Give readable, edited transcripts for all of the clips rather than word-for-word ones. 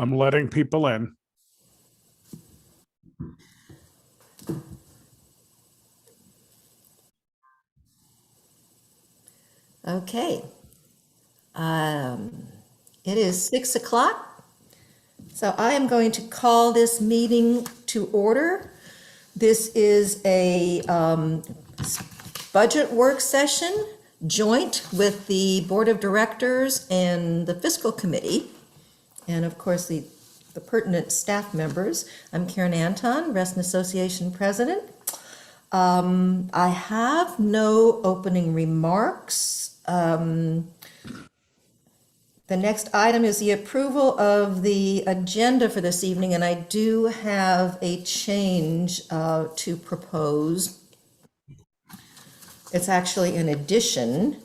I'm letting people in. Okay. It is 6 o'clock. So I am going to call this meeting to order. This is a budget work session joint with the Board of Directors and the Fiscal Committee, and of course the pertinent staff members. I'm Karen Anton, Ruston Association President. I have no opening remarks. The next item is the approval of the agenda for this evening, and I do have a change to propose. It's actually an addition.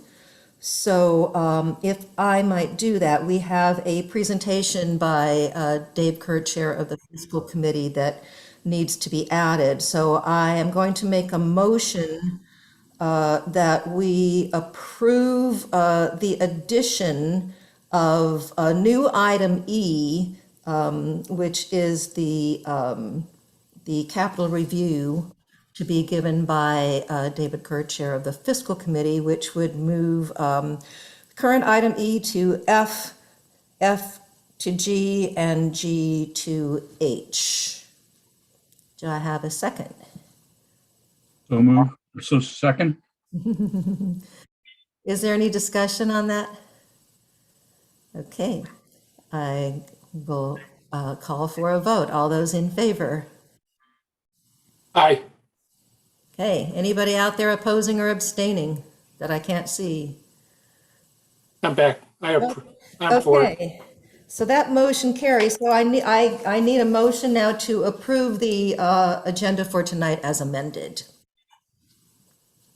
So if I might do that, we have a presentation by Dave Kerr, Chair of the Fiscal Committee, that needs to be added. So I am going to make a motion that we approve the addition of a new item E, which is the capital review to be given by David Kerr, Chair of the Fiscal Committee, which would move current item E to F, F to G, and G to H. Do I have a second? So move. So second. Is there any discussion on that? Okay, I will call for a vote. All those in favor? Aye. Okay, anybody out there opposing or abstaining that I can't see? I'm back. I'm for it. Okay, so that motion carries. So I need a motion now to approve the agenda for tonight as amended.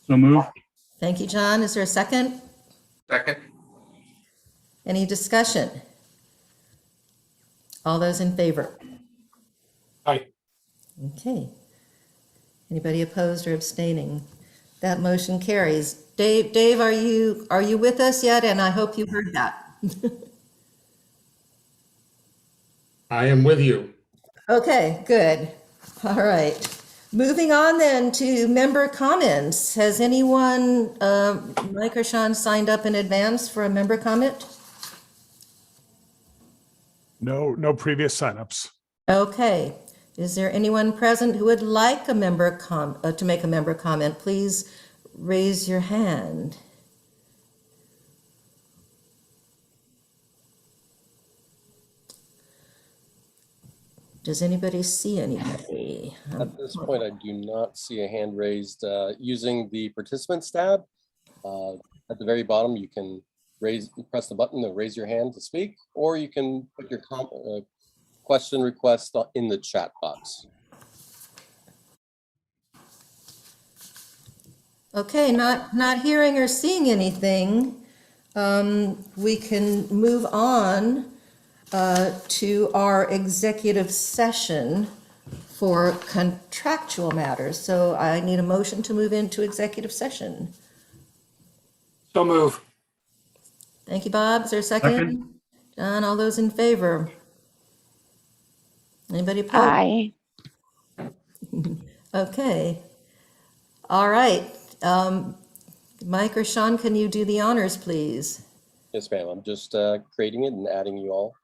So move. Thank you, John. Is there a second? Second. Any discussion? All those in favor? Aye. Okay. Anybody opposed or abstaining? That motion carries. Dave, are you with us yet? And I hope you heard that. I am with you. Okay, good. All right. Moving on then to member comments. Has anyone, Mike or Sean, signed up in advance for a member comment? No previous signups. Okay. Is there anyone present who would like a member to make a member comment? Please raise your hand. Does anybody see anybody? At this point, I do not see a hand raised. Using the participants tab, at the very bottom, you can press the button to raise your hand to speak, or you can put your question request in the chat box. Okay, not hearing or seeing anything, we can move on to our executive session for contractual matters. So I need a motion to move into executive session. So move. Thank you, Bob. Is there a second? Second. John, all those in favor? Anybody opposed? Aye. Okay. All right. Mike or Sean, can you do the honors, please? Yes, ma'am. I'm just creating it and adding you all.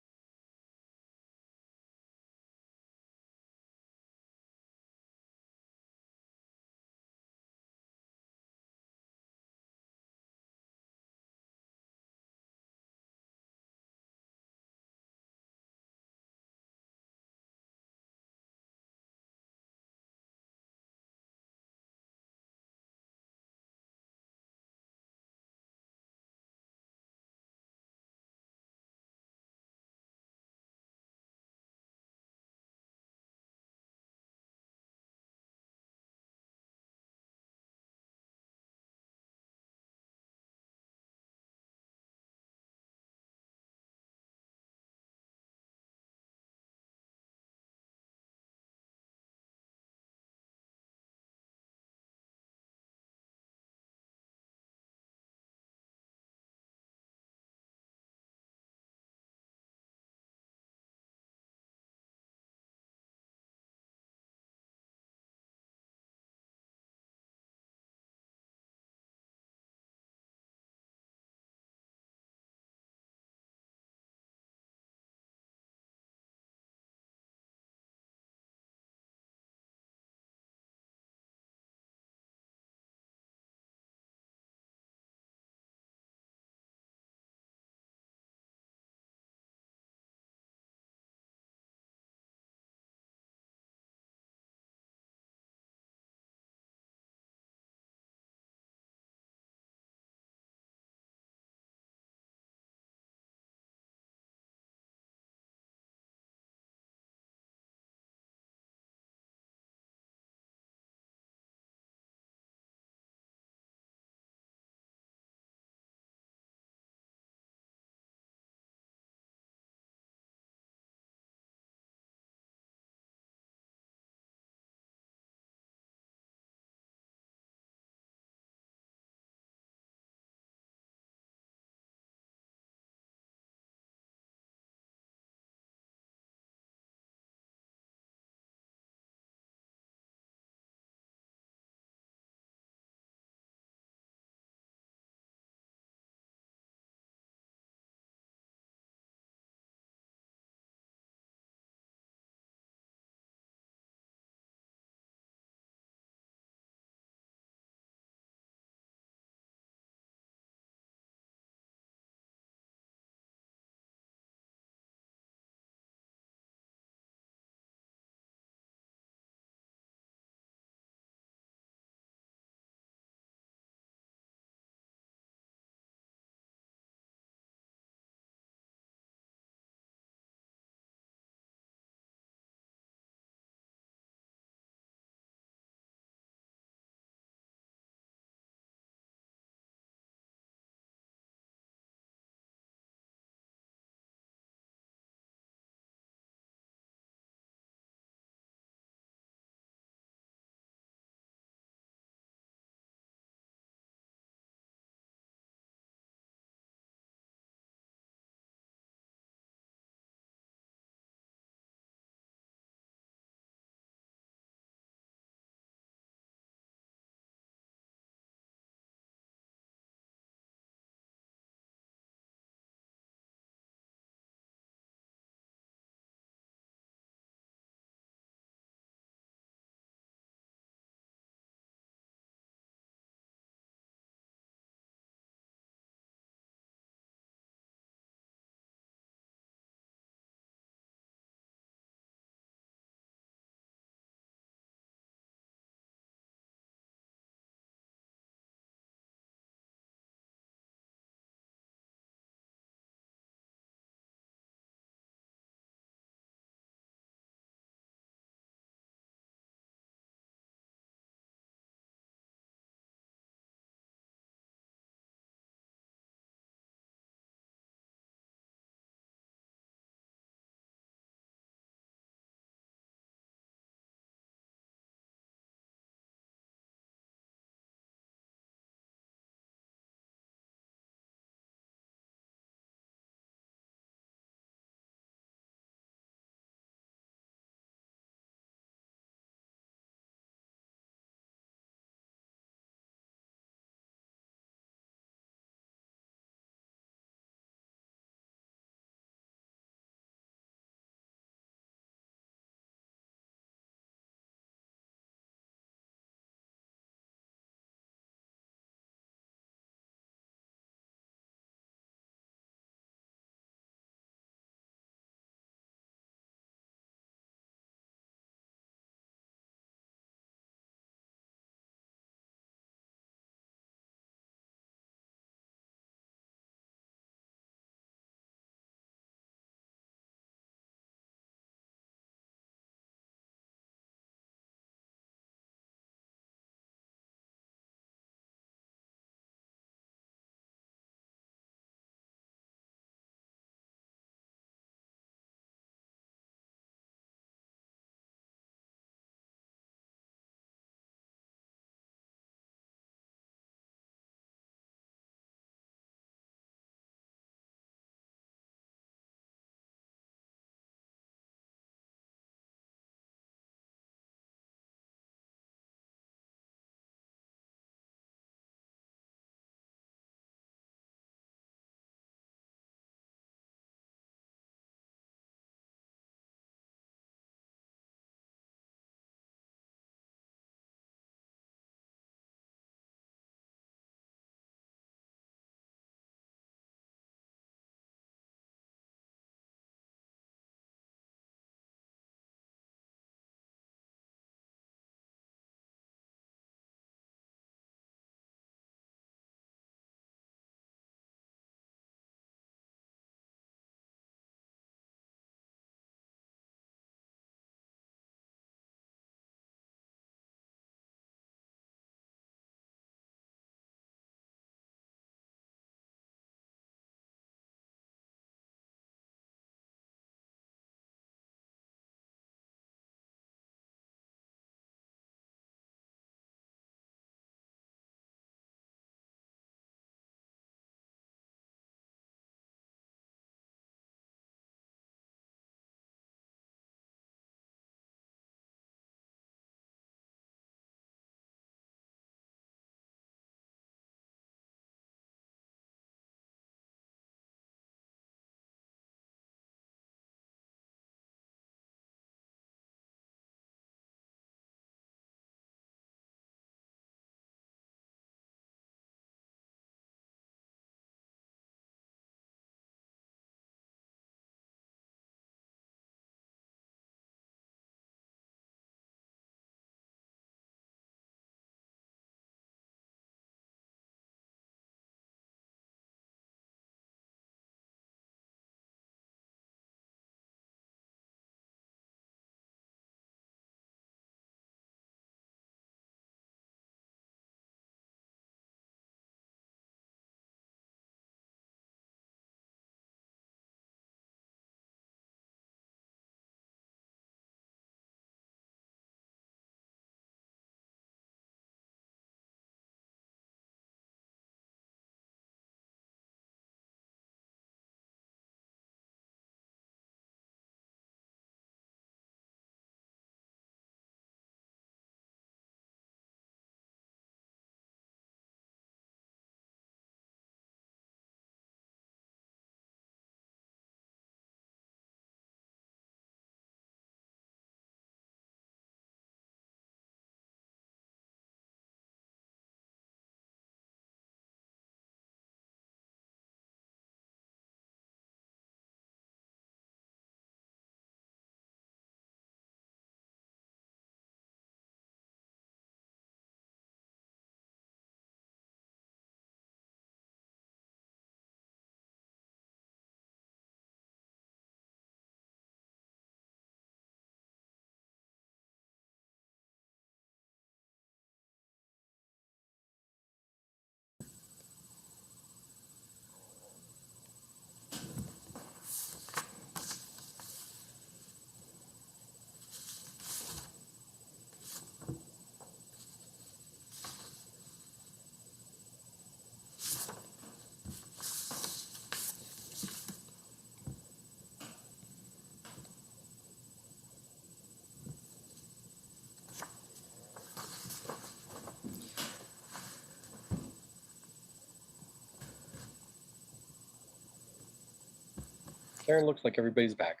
Karen, looks like everybody's back.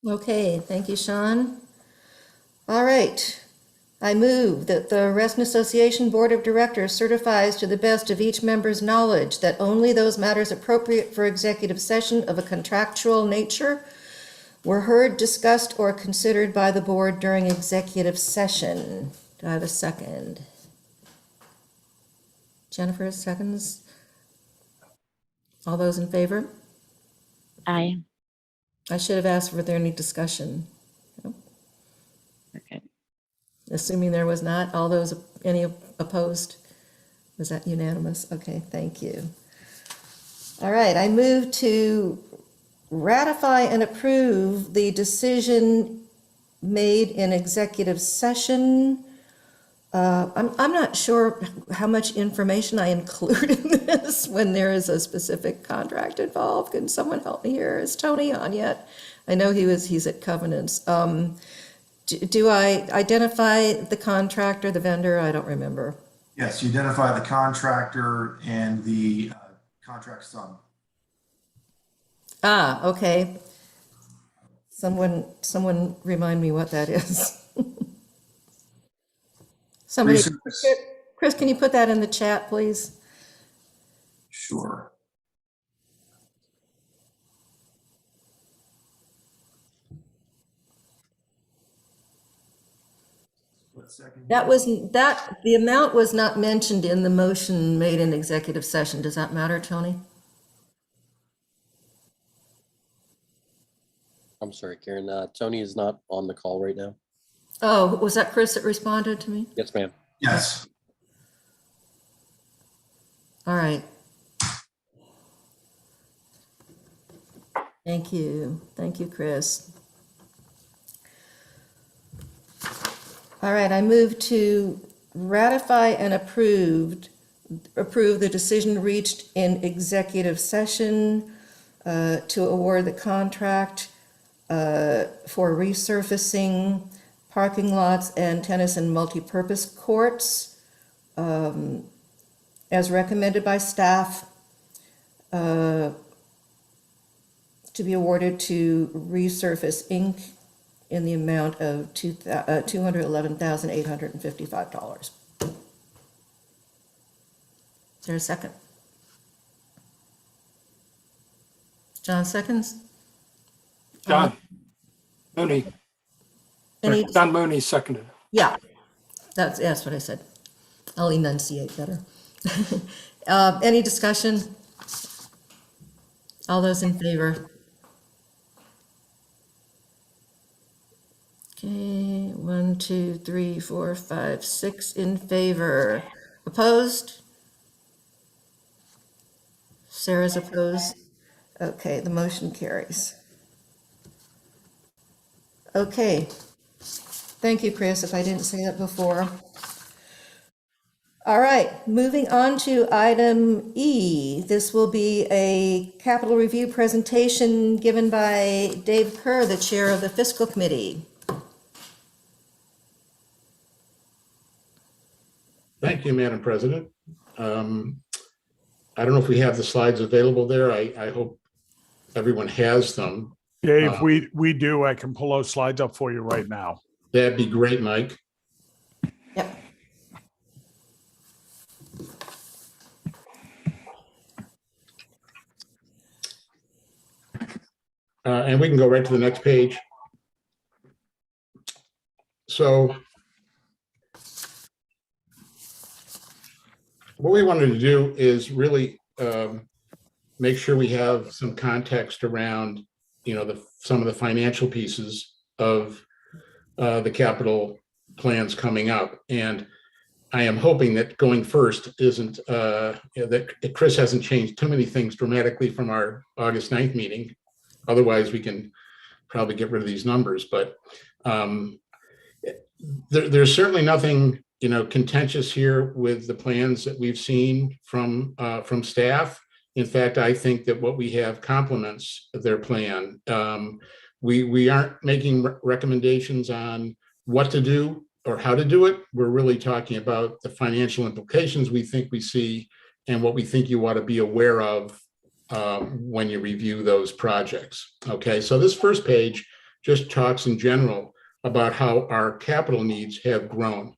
Okay, thank you, Sean. All right. I move that the Ruston Association Board of Directors certifies to the best of each member's knowledge that only those matters appropriate for executive session of a contractual nature were heard, discussed, or considered by the board during executive session. Do I have a second? Jennifer, seconds? All those in favor? Aye. I should have asked were there any discussion. Okay. Assuming there was not, all those, any opposed? Was that unanimous? Okay, thank you. All right, I move to ratify and approve the decision made in executive session. I'm not sure how much information I include in this when there is a specific contract involved. Can someone help me here? Is Tony on yet? I know he's at Covenants. Do I identify the contractor, the vendor? I don't remember. Yes, you identify the contractor and the contract sum. Ah, okay. Someone remind me what that is. Somebody, Research. Chris, can you put that in the chat, please? Sure. The amount was not mentioned in the motion made in executive session. Does that matter, Tony? I'm sorry, Karen. Tony is not on the call right now. Oh, was that Chris that responded to me? Yes, ma'am. Yes. All right. Thank you. Thank you, Chris. All right, I move to ratify and approve the decision reached in executive session to award the contract for resurfacing parking lots and tennis and multipurpose courts as recommended by staff to be awarded to Resurface Inc. in the amount of $211,855. Is there a second? John seconds? John Mooney. Any, John Mooney seconded. yeah, that's what I said. I'll enunciate better. Any discussion? All those in favor? Okay, 1, 2, 3, 4, 5, 6 in favor. Opposed? Sarah's opposed. Okay, the motion carries. Okay. Thank you, Chris, if I didn't say that before. All right, moving on to item E. This will be a capital review presentation given by Dave Kerr, the chair of the fiscal committee. Thank you, Madam President. I don't know if we have the slides available there. I hope everyone has them. Dave, we do. I can pull those slides up for you right now. That'd be great, Mike. Yep. And we can go right to the next page. So what we wanted to do is really make sure we have some context around, some of the financial pieces of the capital plans coming up. And I am hoping that going first isn't, that Chris hasn't changed too many things dramatically from our August 9th meeting. Otherwise, we can probably get rid of these numbers. But there's certainly nothing, contentious here with the plans that we've seen from staff. In fact, I think that what we have complements their plan. We aren't making recommendations on what to do or how to do it. We're really talking about the financial implications we think we see and what we think you ought to be aware of when you review those projects. Okay, so this first page just talks in general about how our capital needs have grown.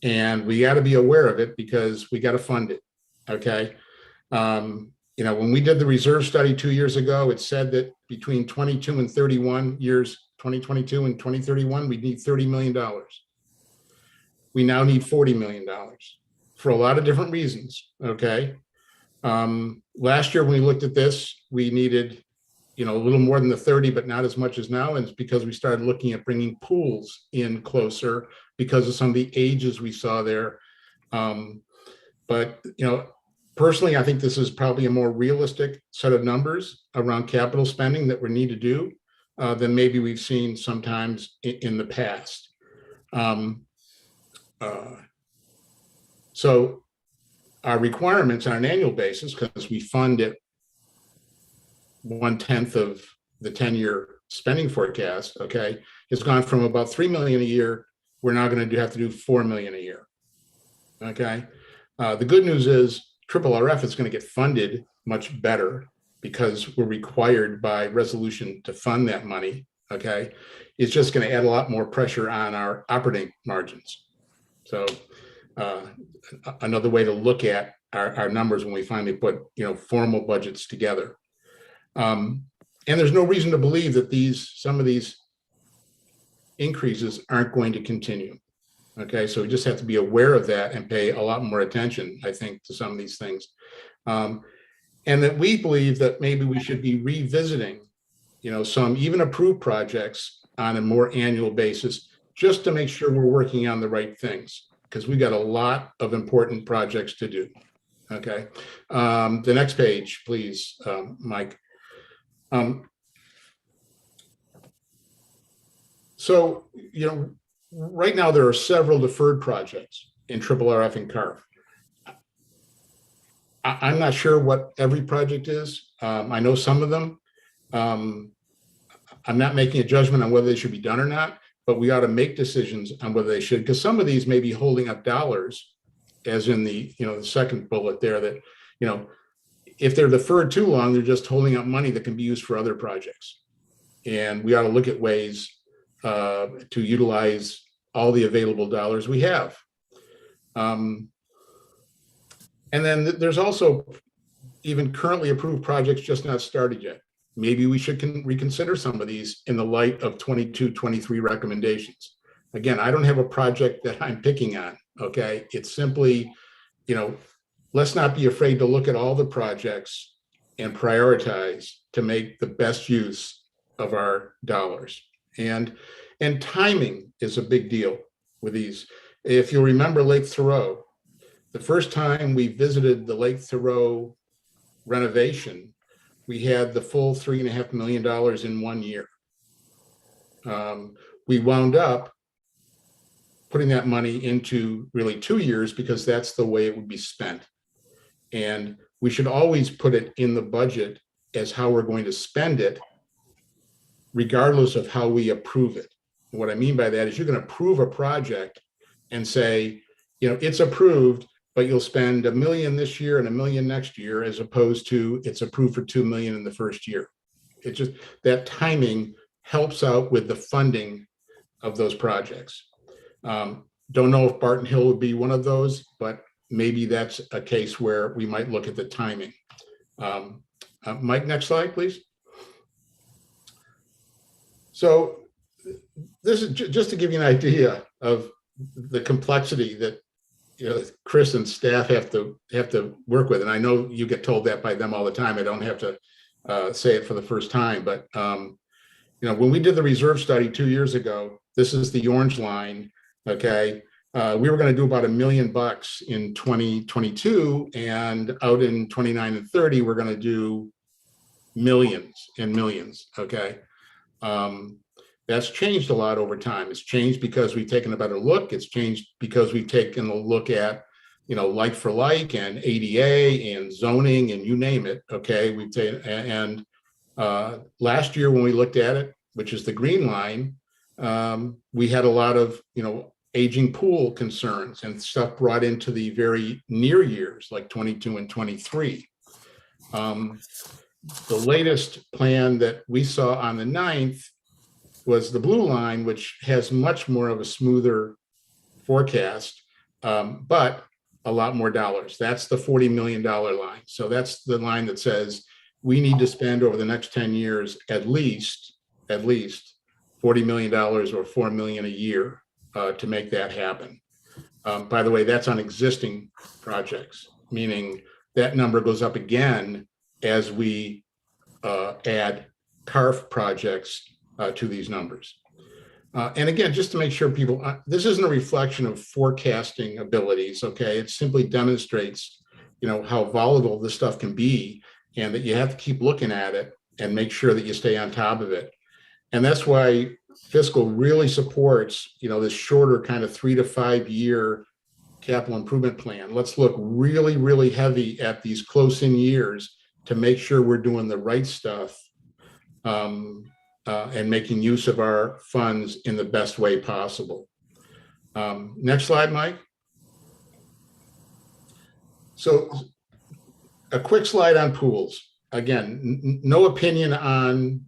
And we got to be aware of it because we got to fund it. Okay. You know, when we did the reserve study 2 years ago, it said that between 22 and 31 years, 2022 and 2031, we need $30 million. We now need $40 million for a lot of different reasons. Okay. Last year, when we looked at this, we needed, you know, a little more than the 30, but not as much as now. And it's because we started looking at bringing pools in closer because of some of the ages we saw there. But, you know, personally, I think this is probably a more realistic set of numbers around capital spending that we need to do than maybe we've seen sometimes in the past. So our requirements on an annual basis, because we fund it 1/10 of the 10-year spending forecast, okay, has gone from about $3 million a year. We're now going to have to do $4 million a year. Okay. The good news is RRF is going to get funded much better because we're required by resolution to fund that money. Okay. It's just going to add a lot more pressure on our operating margins. So another way to look at our numbers when we finally put, you know, formal budgets together. And there's no reason to believe that some of these increases aren't going to continue. Okay, so we just have to be aware of that and pay a lot more attention, I think, to some of these things. And that we believe that maybe we should be revisiting, you know, some even approved projects on a more annual basis, just to make sure we're working on the right things, because we got a lot of important projects to do. Okay, the next page, please, Mike. So, you know, right now there are several deferred projects in RRF and CARF. I'm not sure what every project is. I know some of them. I'm not making a judgment on whether they should be done or not, but we ought to make decisions on whether they should, because some of these may be holding up dollars, as in the, you know, the second bullet there, that, you know, if they're deferred too long, they're just holding up money that can be used for other projects. And we ought to look at ways to utilize all the available dollars we have. And then there's also even currently approved projects just not started yet. Maybe we should reconsider some of these in the light of 22-23 recommendations. Again, I don't have a project that I'm picking on, okay? It's simply, you know, let's not be afraid to look at all the projects and prioritize to make the best use of our dollars. And timing is a big deal with these. If you'll remember Lake Thoreau, the first time we visited the Lake Thoreau renovation, we had the full $3.5 million in 1 year. We wound up putting that money into really 2 years because that's the way it would be spent. And we should always put it in the budget as how we're going to spend it, regardless of how we approve it. And what I mean by that is you're going to approve a project and say, you know, it's approved, but you'll spend $1 million this year and $1 million next year, as opposed to it's approved for $2 million in the first year. It's just that timing helps out with the funding of those projects. Don't know if Barton Hill would be one of those, but maybe that's a case where we might look at the timing. Mike, next slide, please. So this is just to give you an idea of the complexity that, you know, Chris and staff have to work with. And I know you get told that by them all the time. I don't have to say it for the first time, but you know, when we did the reserve study 2 years ago, this is the orange line. Okay, we were going to do about $1 million in 2022, and out in 29 and 30, we're going to do millions and millions. Okay. That's changed a lot over time. It's changed because we've taken a better look. It's changed because we've taken a look at, you know, like for like and ADA and zoning and you name it. Okay. We've taken, and last year when we looked at it, which is the green line, we had a lot of, you know, aging pool concerns and stuff brought into the very near years, like 22 and 23. The latest plan that we saw on the 9th was the blue line, which has much more of a smoother forecast, but a lot more dollars. That's the $40 million line. So that's the line that says we need to spend over the next 10 years at least $40 million or $4 million a year to make that happen. By the way, that's on existing projects, meaning that number goes up again as we add CARF projects to these numbers. And again, just to make sure people, this isn't a reflection of forecasting abilities, okay? It simply demonstrates, how volatile this stuff can be, and that you have to keep looking at it and make sure that you stay on top of it. And that's why fiscal really supports, this shorter kind of 3 to 5 year capital improvement plan. Let's look really, really heavy at these close-in years to make sure we're doing the right stuff and making use of our funds in the best way possible. Next slide, Mike. So a quick slide on pools. Again, no opinion on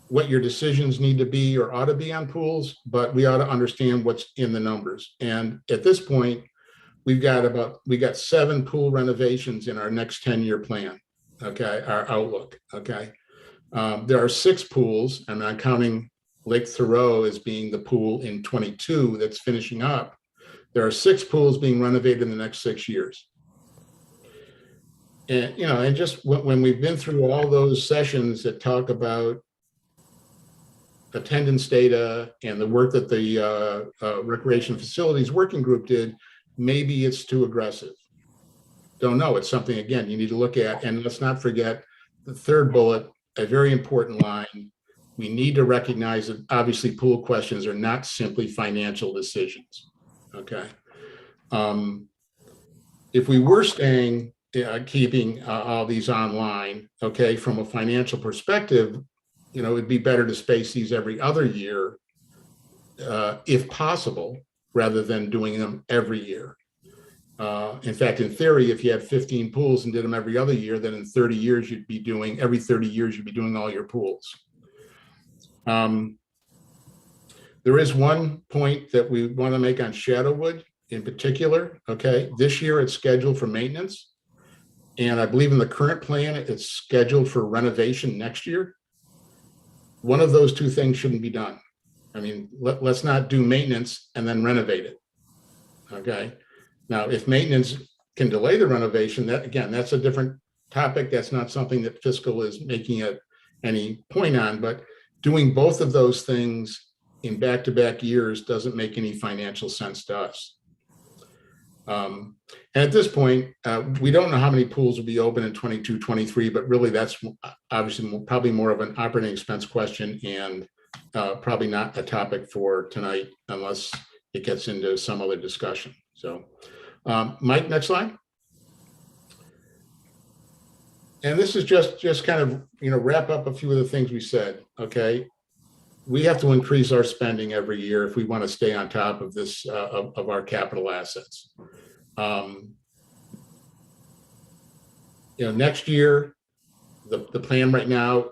what your decisions need to be or ought to be on pools, but we ought to understand what's in the numbers. And at this point, we got 7 pool renovations in our next 10-year plan, okay, our outlook, okay. There are 6 pools, and I'm counting Lake Thoreau as being the pool in 22 that's finishing up. There are 6 pools being renovated in the next 6 years. And, and just when we've been through all those sessions that talk about attendance data and the work that the Recreation Facilities Working Group did, maybe it's too aggressive. Don't know. It's something, again, you need to look at. And let's not forget the third bullet, a very important line. We need to recognize that obviously pool questions are not simply financial decisions, okay? If we were keeping all these online, okay, from a financial perspective, it'd be better to space these every other year, if possible, rather than doing them every year. In fact, in theory, if you had 15 pools and did them every other year, then in 30 years, every 30 years, you'd be doing all your pools. There is one point that we want to make on Shadowwood in particular, okay? This year it's scheduled for maintenance. And I believe in the current plan, it's scheduled for renovation next year. One of those two things shouldn't be done. I mean, let's not do maintenance and then renovate it, okay? Now, if maintenance can delay the renovation, that's a different topic. That's not something that fiscal is making any point on, but doing both of those things in back-to-back years doesn't make any financial sense to us. And at this point, we don't know how many pools will be open in 22, 23, but really that's obviously probably more of an operating expense question and probably not a topic for tonight unless it gets into some other discussion. So, Mike, next slide. And this is just kind of, wrap up a few of the things we said, okay? We have to increase our spending every year if we want to stay on top of this, of our capital assets. Next year, the plan right now,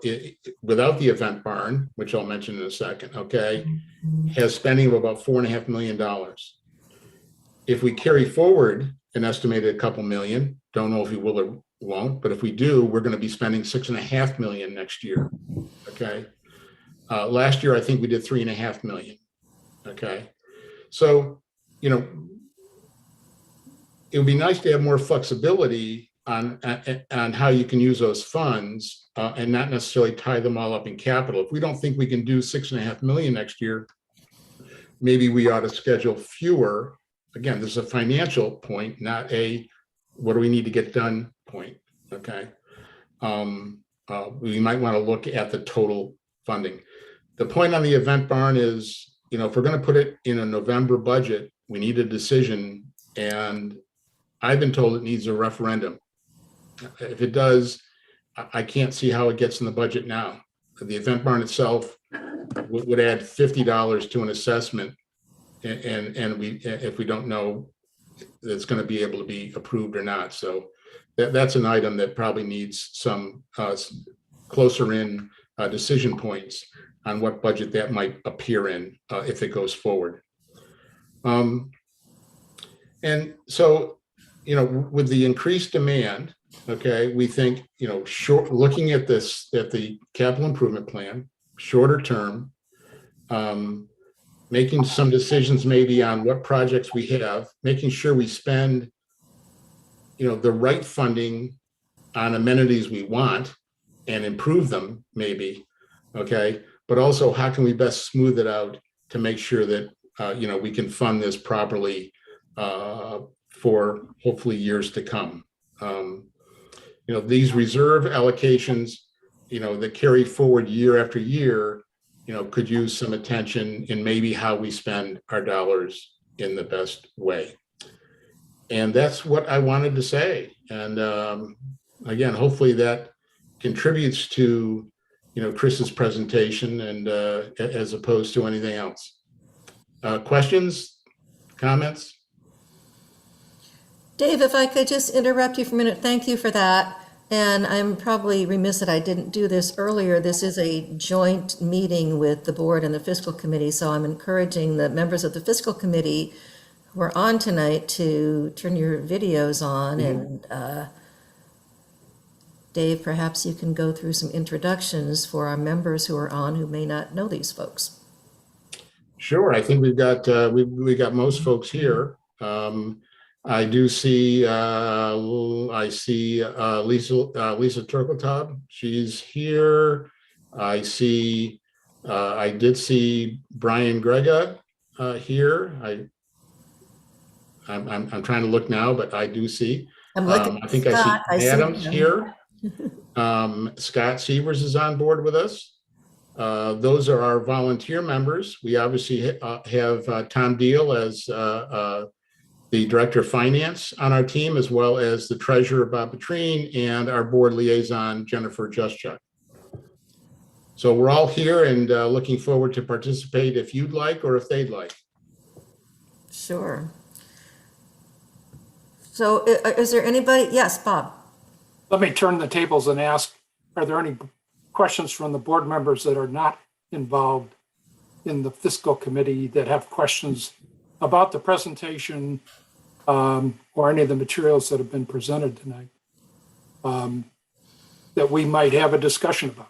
without the event barn, which I'll mention in a second, okay, has spending of about $4.5 million. If we carry forward an estimated couple million, don't know if we will or won't, but if we do, we're going to be spending $6.5 million next year, okay? Last year, I think we did $3.5 million, okay? So, it would be nice to have more flexibility on how you can use those funds and not necessarily tie them all up in capital. If we don't think we can do $6.5 million next year, maybe we ought to schedule fewer. Again, this is a financial point, not a what do we need to get done point, okay? We might want to look at the total funding. The point on the event barn is, if we're going to put it in a November budget, we need a decision, and I've been told it needs a referendum. If it does, I can't see how it gets in the budget now. The event barn itself would add $50 to an assessment, and if we don't know that's going to be able to be approved or not. So that's an item that probably needs some closer in decision points on what budget that might appear in if it goes forward. And so, with the increased demand, okay, we think, looking at this, at the capital improvement plan, shorter term, making some decisions maybe on what projects we have, making sure we spend, the right funding on amenities we want and improve them maybe, okay? But also how can we best smooth it out to make sure that, we can fund this properly for hopefully years to come. These reserve allocations, that carry forward year after year, could use some attention in maybe how we spend our dollars in the best way. And that's what I wanted to say. And again, hopefully that contributes to, Chris's presentation and as opposed to anything else. Questions, comments? Dave, if I could just interrupt you for a minute, thank you for that. And I'm probably remiss that I didn't do this earlier. This is a joint meeting with the board and the fiscal committee, so I'm encouraging the members of the fiscal committee who are on tonight to turn your videos on. And Dave, perhaps you can go through some introductions for our members who are on who may not know these folks. Sure, I think we've got we got most folks here. I do see Lisa Turkletab. She's here. I did see Brian Grega here. I'm trying to look now, but I do see. I'm looking. I think Scott, I see Adams him. here. Scott Severs is on board with us. Those are our volunteer members. We obviously have Tom Deal as the Director of Finance on our team, as well as the Treasurer, Bob Petrine, and our Board Liaison, Jennifer Juszczyk. So we're all here and looking forward to participate if you'd like or if they'd like. Sure. So is there anybody? Yes, Bob. Let me turn the tables and ask, are there any questions from the board members that are not involved in the fiscal committee that have questions about the presentation or any of the materials that have been presented tonight that we might have a discussion about?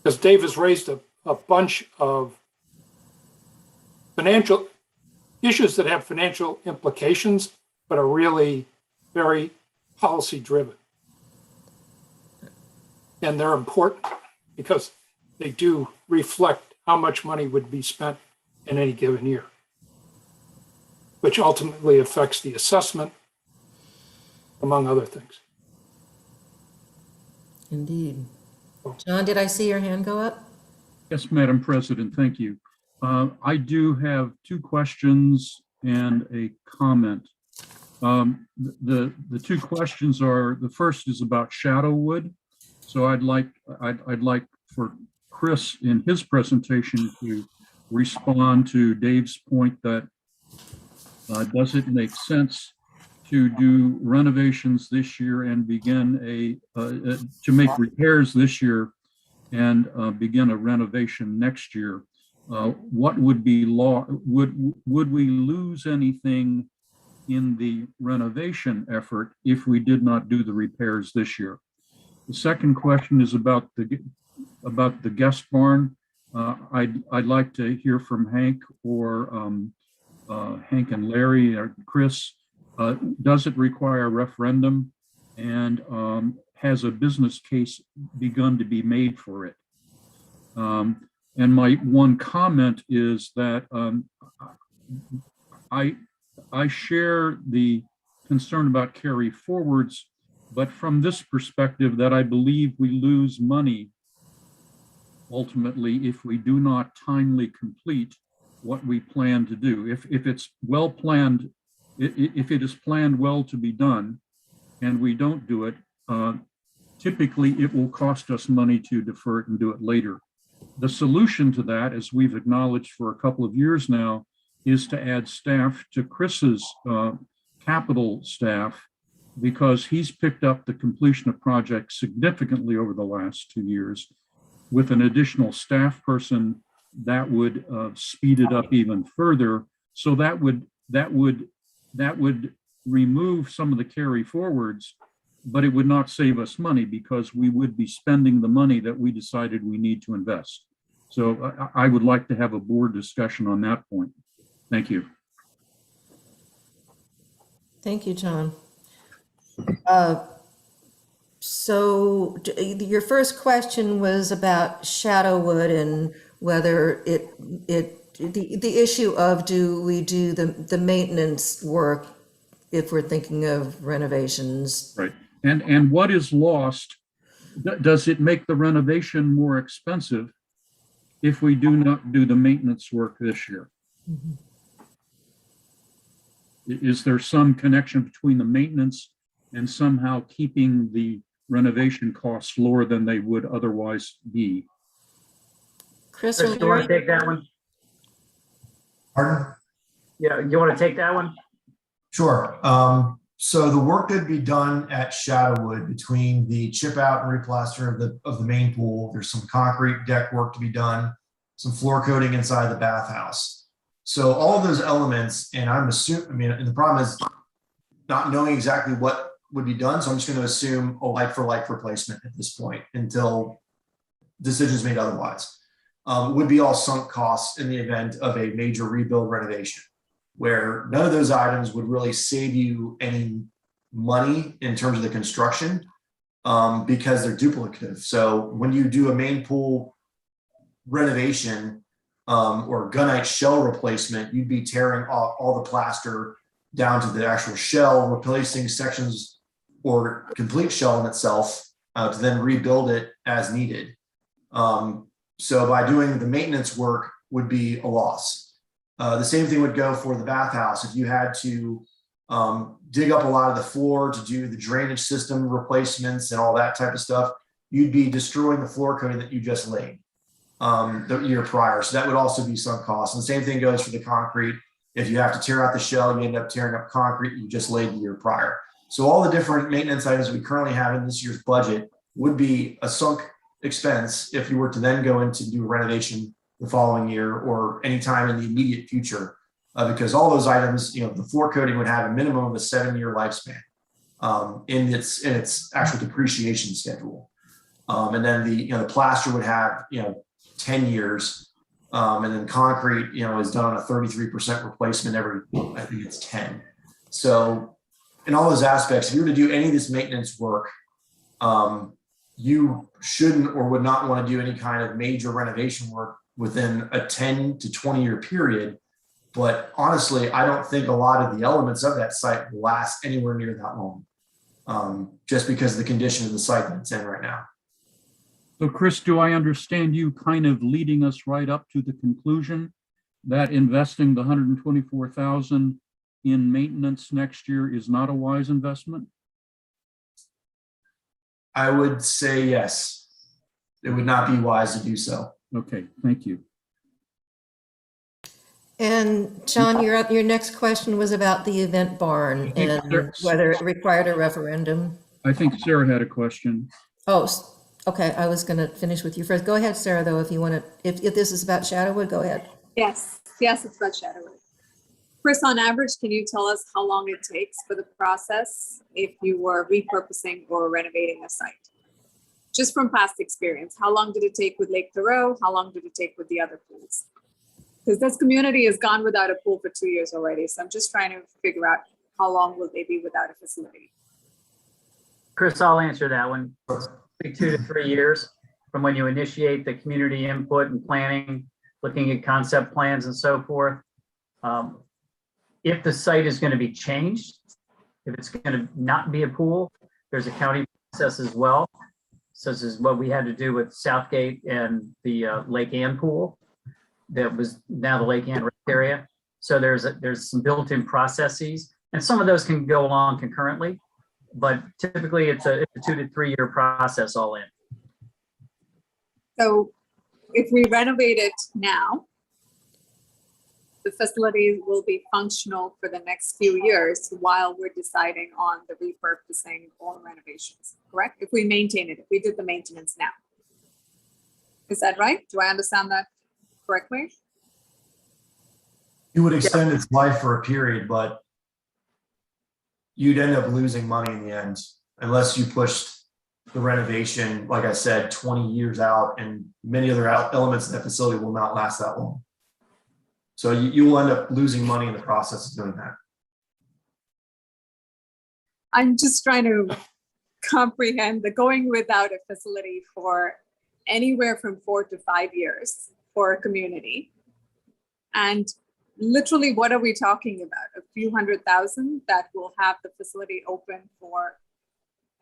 Because Dave has raised a bunch of financial issues that have financial implications, but are really very policy driven. And they're important because they do reflect how much money would be spent in any given year, which ultimately affects the assessment, among other things. Indeed. John, did I see your hand go up? Yes, Madam President, thank you. I do have two questions and a comment. The two questions are, the first is about Shadowwood. So I'd like for Chris in his presentation to respond to Dave's point that does it make sense to do renovations this year and begin to make repairs this year and begin a renovation next year? What would be would we lose anything in the renovation effort if we did not do the repairs this year? The second question is about the guest barn. I'd like to hear from Hank or Hank and Larry or Chris. Does it require a referendum, and has a business case begun to be made for it? And my one comment is that I share the concern about carry forwards, but from this perspective that I believe we lose money ultimately if we do not timely complete what we plan to do. If it's well planned, if it is planned well to be done and we don't do it, typically it will cost us money to defer it and do it later. The solution to that, as we've acknowledged for a couple of years now, is to add staff to Chris's capital staff, because he's picked up the completion of projects significantly over the last 2 years. With an additional staff person, that would speed it up even further. So that would remove some of the carry forwards, but it would not save us money, because we would be spending the money that we decided we need to invest. So I would like to have a board discussion on that point. Thank you. Thank you, John. So your first question was about Shadowwood and whether the issue of do we do the maintenance work if we're thinking of renovations. Right. And what is lost? Does it make the renovation more expensive if we do not do the maintenance work this year? Mm-hmm. Is there some connection between the maintenance and somehow keeping the renovation costs lower than they would otherwise be? Chris, Chris, you want to take that one? Pardon? Yeah, you want to take that one? Sure. So the work that'd be done at Shadowwood between the chip out and replaster of the main pool, there's some concrete deck work to be done, some floor coating inside the bathhouse. So all of those elements, and and the problem is not knowing exactly what would be done. So I'm just going to assume a like for like replacement at this point until decisions made otherwise. Would be all sunk costs in the event of a major rebuild renovation, where none of those items would really save you any money in terms of the construction because they're duplicative. So when you do a main pool renovation or gunite shell replacement, you'd be tearing all the plaster down to the actual shell, replacing sections or complete shell in itself to then rebuild it as needed. So by doing the maintenance work would be a loss. The same thing would go for the bathhouse. If you had to dig up a lot of the floor to do the drainage system replacements and all that type of stuff, you'd be destroying the floor coating that you just laid the year prior. So that would also be sunk costs. And the same thing goes for the concrete. If you have to tear out the shell, you end up tearing up concrete you just laid the year prior. So all the different maintenance items we currently have in this year's budget would be a sunk expense if you were to then go in to do a renovation the following year or anytime in the immediate future, because all those items, the floor coating would have a minimum of a 7-year lifespan in its actual depreciation schedule, and then the plaster would have 10 years, and then concrete is done on a 33% replacement every, I think it's 10. So in all those aspects, if you were to do any of this maintenance work, you shouldn't or would not want to do any kind of major renovation work within a 10 to 20 year period. But honestly, I don't think a lot of the elements of that site will last anywhere near that long, just because of the condition of the site that it's in right now. So Chris, do I understand you kind of leading us right up to the conclusion that investing the $124,000 in maintenance next year is not a wise investment? I would say yes. It would not be wise to do so. Okay, thank you. And John, your next question was about the event barn and whether it required a referendum. I think Sarah had a question. Oh, okay. I was going to finish with you first. Go ahead, Sarah, though, if you want to, if this is about Shadowwood, go ahead. Yes, it's about Shadowwood. Chris, on average, can you tell us how long it takes for the process if you were repurposing or renovating a site? Just from past experience, how long did it take with Lake Thoreau? How long did it take with the other pools? Because this community has gone without a pool for 2 years already. So I'm just trying to figure out how long will they be without a facility? Chris, I'll answer that one. 2 to 3 years from when you initiate the community input and planning, looking at concept plans and so forth. If the site is going to be changed, if it's going to not be a pool, there's a county process as well, such as what we had to do with Southgate and the Lake Ann pool that was now the Lake Ann area. So there's some built-in processes, and some of those can go along concurrently, but typically it's a 2 to 3 year process all in. So if we renovate it now, the facility will be functional for the next few years while we're deciding on the repurposing or renovations, correct? If we maintain it, if we did the maintenance now. Is that right? Do I understand that correctly? You would extend its life for a period, but you'd end up losing money in the end unless you pushed the renovation, like I said, 20 years out, and many other elements of that facility will not last that long. So you will end up losing money in the process of doing that. I'm just trying to comprehend the going without a facility for anywhere from 4 to 5 years for a community. And literally, what are we talking about? A few $100,000 that will have the facility open for,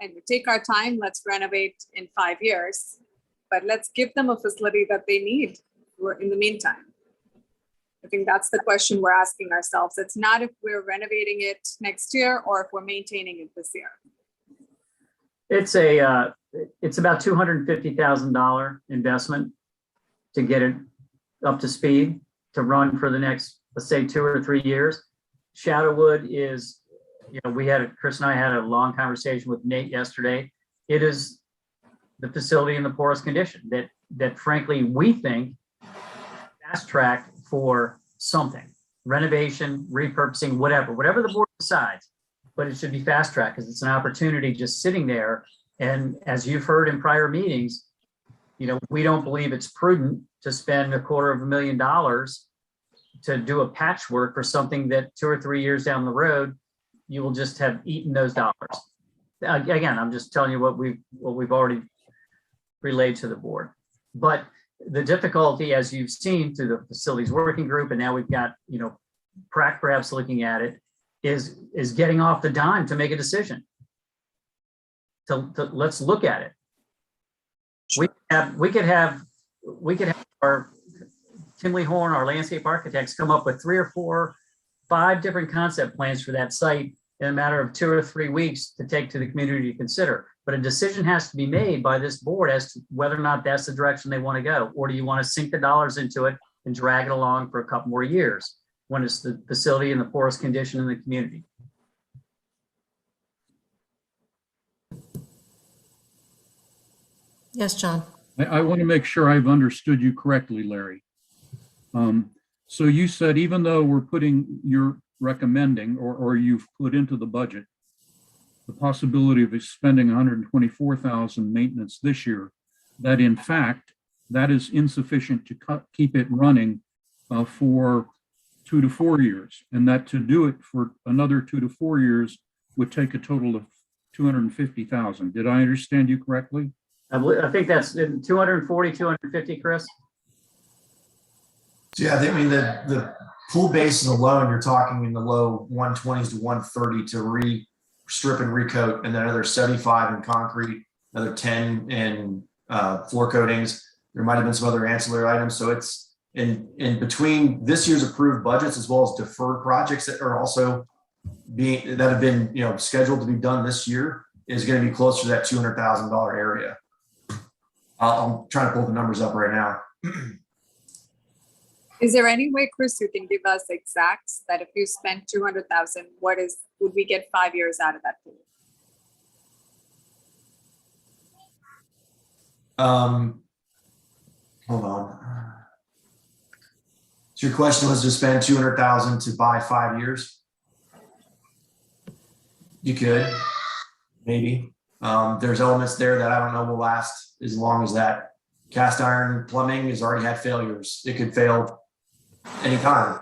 and we take our time, let's renovate in 5 years, but let's give them a facility that they need in the meantime. I think that's the question we're asking ourselves. It's not if we're renovating it next year or if we're maintaining it this year. It's about $250,000 investment to get it up to speed, to run for the next, let's say, 2 or 3 years. Shadowwood is, Chris and I had a long conversation with Nate yesterday. It is the facility in the poorest condition that frankly, we think fast track for something, renovation, repurposing, whatever the board decides, but it should be fast track because it's an opportunity just sitting there. And as you've heard in prior meetings, we don't believe it's prudent to spend $250,000 to do a patchwork for something that 2 or 3 years down the road, you will just have eaten those dollars. Again, I'm just telling you what we've already relayed to the board. But the difficulty, as you've seen through the facilities working group, and now we've got, PrAC perhaps looking at it, is getting off the dime to make a decision. Let's look at it. Sure. We could have our Timley Horn, our landscape architects, come up with 3 or 4, 5 different concept plans for that site in a matter of 2 or 3 weeks to take to the community to consider. But a decision has to be made by this board as to whether or not that's the direction they want to go. Or do you want to sink the dollars into it and drag it along for a couple more years when it's the facility in the poorest condition in the community? Yes, John. I want to make sure I've understood you correctly, Larry. So you said, even though you're recommending or you've put into the budget the possibility of spending $124,000 maintenance this year, that in fact, that is insufficient to keep it running for 2 to 4 years, and that to do it for another 2 to 4 years would take a total of $250,000. Did I understand you correctly? I think that's 240, 250, Chris. So yeah, the pool bases alone, you're talking in the low 120s to 130 to strip and recoat, and then another 75 in concrete, another 10 in floor coatings. There might have been some other ancillary items. So it's in between this year's approved budgets as well as deferred projects that are also that have been scheduled to be done this year is going to be closer to that $200,000 area. I'm trying to pull the numbers up right now. Is there any way, Chris, you can give us exacts that if you spent 200,000, would we get 5 years out of that pool? Hold on. So your question was to spend 200,000 to buy 5 years? You could, maybe. There's elements there that I don't know will last as long as that. Cast iron plumbing has already had failures. It could fail anytime.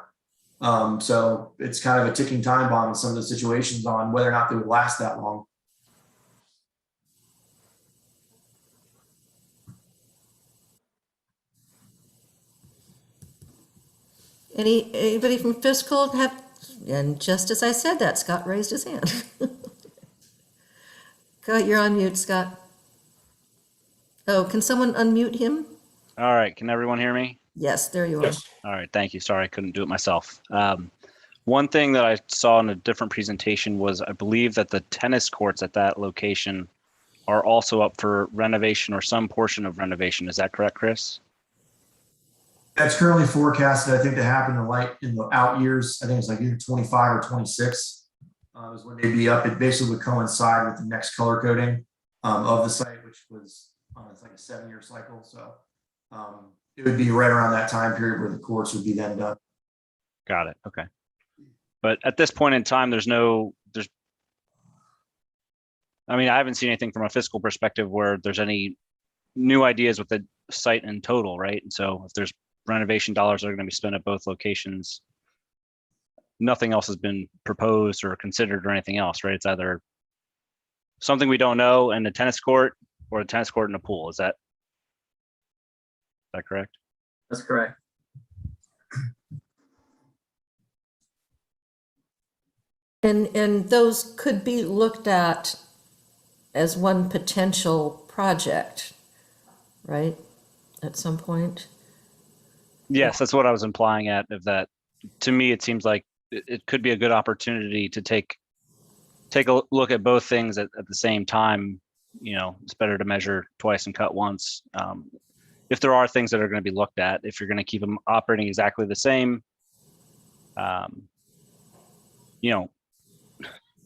So it's kind of a ticking time bomb in some of the situations on whether or not they would last that long. Anybody from fiscal have, and just as I said that, Scott raised his hand. Go, you're on mute, Scott. Oh, can someone unmute him? All right. Can everyone hear me? Yes, there you are. Yes. All right. Thank you. Sorry, I couldn't do it myself. One thing that I saw in a different presentation was I believe that the tennis courts at that location are also up for renovation or some portion of renovation. Is that correct, Chris? That's currently forecasted, I think, to happen in the out years. I think it's like either 25 or 26 is when they'd be up. It basically would coincide with the next color coding of the site, which was it's like a 7-year cycle. So it would be right around that time period where the courts would be then done. Got it. Okay. But at this point in time, I mean, I haven't seen anything from a fiscal perspective where there's any new ideas with the site in total, right? And so if there's renovation dollars that are going to be spent at both locations, nothing else has been proposed or considered or anything else, right? It's either something we don't know and a tennis court or a tennis court and a pool. Is that correct? That's correct. And those could be looked at as one potential project, right? At some point. Yes, that's what I was implying at. If that, to me, it seems like it could be a good opportunity to take a look at both things at the same time. You know, it's better to measure twice and cut once. If there are things that are going to be looked at, if you're going to keep them operating exactly the same, you know,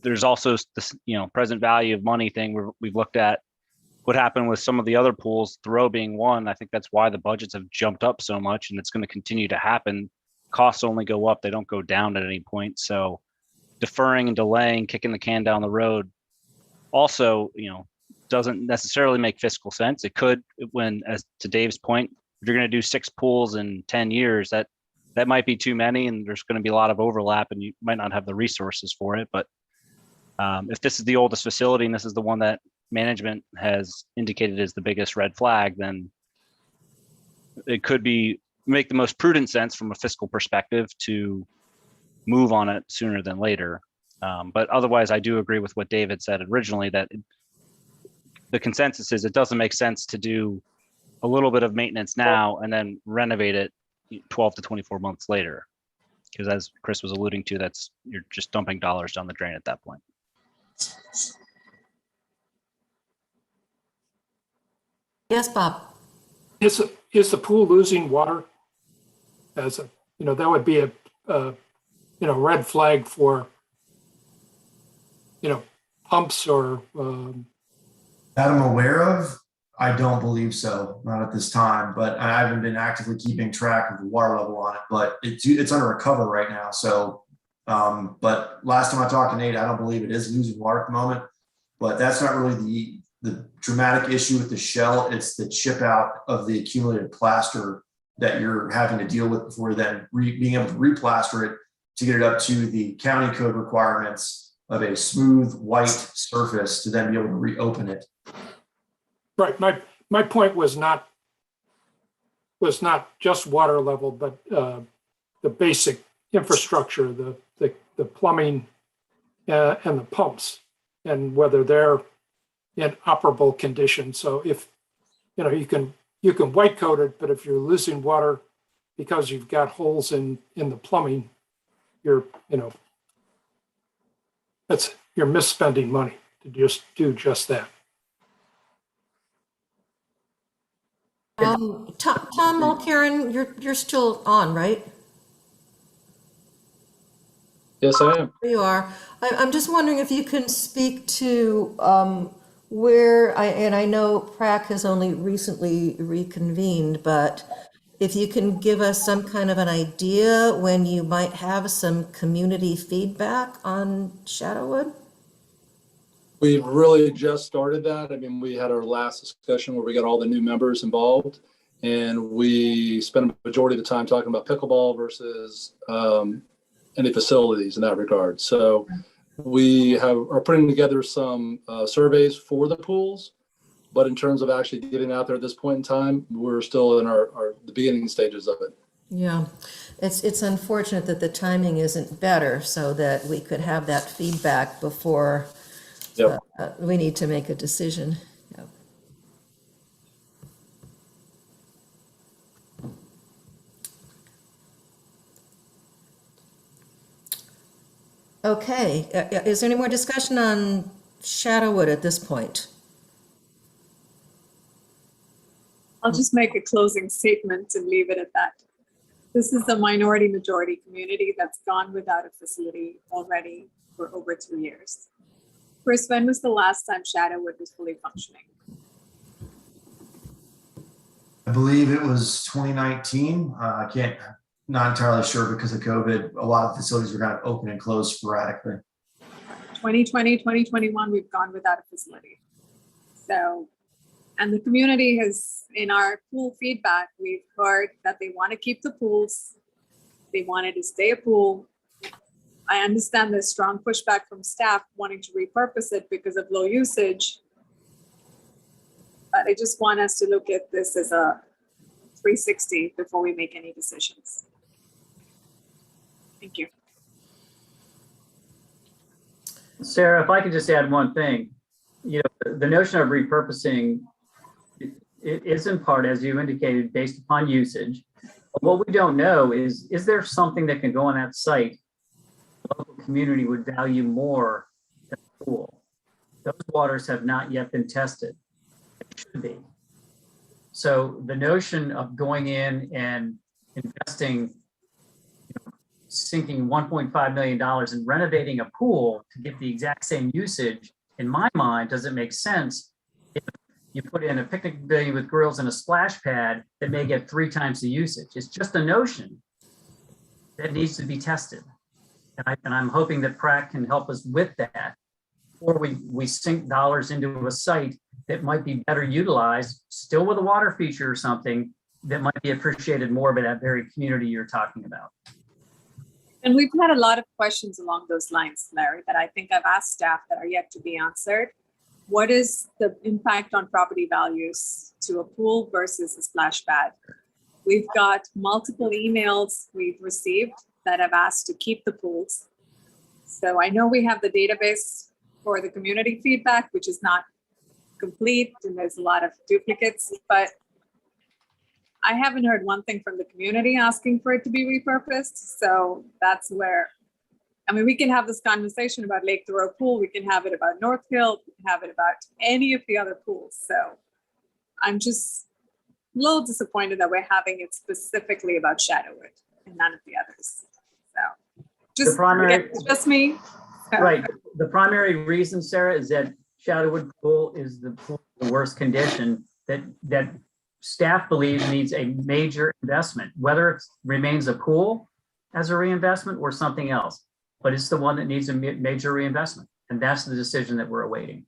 there's also this, you know, present value of money thing where we've looked at what happened with some of the other pools, Thoreau being one. I think that's why the budgets have jumped up so much, and it's going to continue to happen. Costs only go up, they don't go down at any point. So deferring and delaying, kicking the can down the road also, you know, doesn't necessarily make fiscal sense. It could, when, as to Dave's point, if you're going to do 6 pools in 10 years, that might be too many, and there's going to be a lot of overlap, and you might not have the resources for it. But if this is the oldest facility and this is the one that management has indicated is the biggest red flag, then it could make the most prudent sense from a fiscal perspective to move on it sooner than later. But otherwise, I do agree with what David said originally, that the consensus is it doesn't make sense to do a little bit of maintenance now and then renovate it 12 to 24 months later. Because as Chris was alluding to, you're just dumping dollars down the drain at that point. Yes, Bob. Is the pool losing water? As a, you know, that would be a red flag for, you know, pumps or. That I'm aware of, I don't believe so, not at this time, but I haven't been actively keeping track of the water level on it, but it's under a cover right now. So, but last time I talked to Nate, I don't believe it is losing water at the moment, but that's not really the dramatic issue with the shell. It's the chip out of the accumulated plaster that you're having to deal with before then being able to replaster it to get it up to the county code requirements of a smooth white surface to then be able to reopen it. Right. My point was not just water level, but the basic infrastructure, the plumbing and the pumps, and whether they're in operable condition. So if, you know, you can white coat it, but if you're losing water because you've got holes in the plumbing, you're misspending money to just do just that. Tom Mulcairn, you're still on, right? Yes, I am. There you are. I'm just wondering if you can speak to where, I know PrAC has only recently reconvened, but if you can give us some kind of an idea when you might have some community feedback on Shadowwood? We really just started that. I mean, we had our last discussion where we got all the new members involved, and we spent a majority of the time talking about pickleball versus any facilities in that regard. So we are putting together some surveys for the pools, but in terms of actually getting out there at this point in time, we're still in the beginning stages of it. Yeah, it's unfortunate that the timing isn't better so that we could have that feedback before we need to make a decision. Yep. Okay, is there any more discussion on Shadowwood at this point? I'll just make a closing statement and leave it at that. This is the minority majority community that's gone without a facility already for over 2 years. Chris, when was the last time Shadowwood was fully functioning? I believe it was 2019. I can't, not entirely sure because of COVID. A lot of facilities were kind of open and closed sporadically. 2020, 2021, we've gone without a facility. So, and the community has, in our pool feedback, we've heard that they want to keep the pools. They wanted to stay a pool. I understand there's strong pushback from staff wanting to repurpose it because of low usage. But I just want us to look at this as a 360 before we make any decisions. Thank you. Sarah, if I could just add one thing, you know, the notion of repurposing it is in part, as you indicated, based upon usage. But what we don't know is there something that can go on that site the local community would value more than the pool? Those waters have not yet been tested. It should be. So the notion of going in and investing, sinking $1.5 million and renovating a pool to get the exact same usage, in my mind, doesn't make sense if you put in a picnic pavilion with grills and a splash pad that may get 3 times the usage. It's just a notion that needs to be tested. And I'm hoping that Pratt can help us with that, or we sink dollars into a site that might be better utilized, still with a water feature or something that might be appreciated more by that very community you're talking about. And we've had a lot of questions along those lines, Larry, that I think I've asked staff that are yet to be answered. What is the impact on property values to a pool versus a splash pad? We've got multiple emails we've received that have asked to keep the pools. So I know we have the database for the community feedback, which is not complete and there's a lot of duplicates, but I haven't heard one thing from the community asking for it to be repurposed. So that's where, I mean, we can have this conversation about Lake Thoreau Pool. We can have it about North Hill. We can have it about any of the other pools. So I'm just a little disappointed that we're having it specifically about Shadowwood and none of the others. So just, primary, it's just me. Right. The primary reason, Sarah, is that Shadowwood Pool is the pool in the worst condition that staff believes needs a major investment, whether it remains a pool as a reinvestment or something else, but it's the one that needs a major reinvestment. And that's the decision that we're awaiting.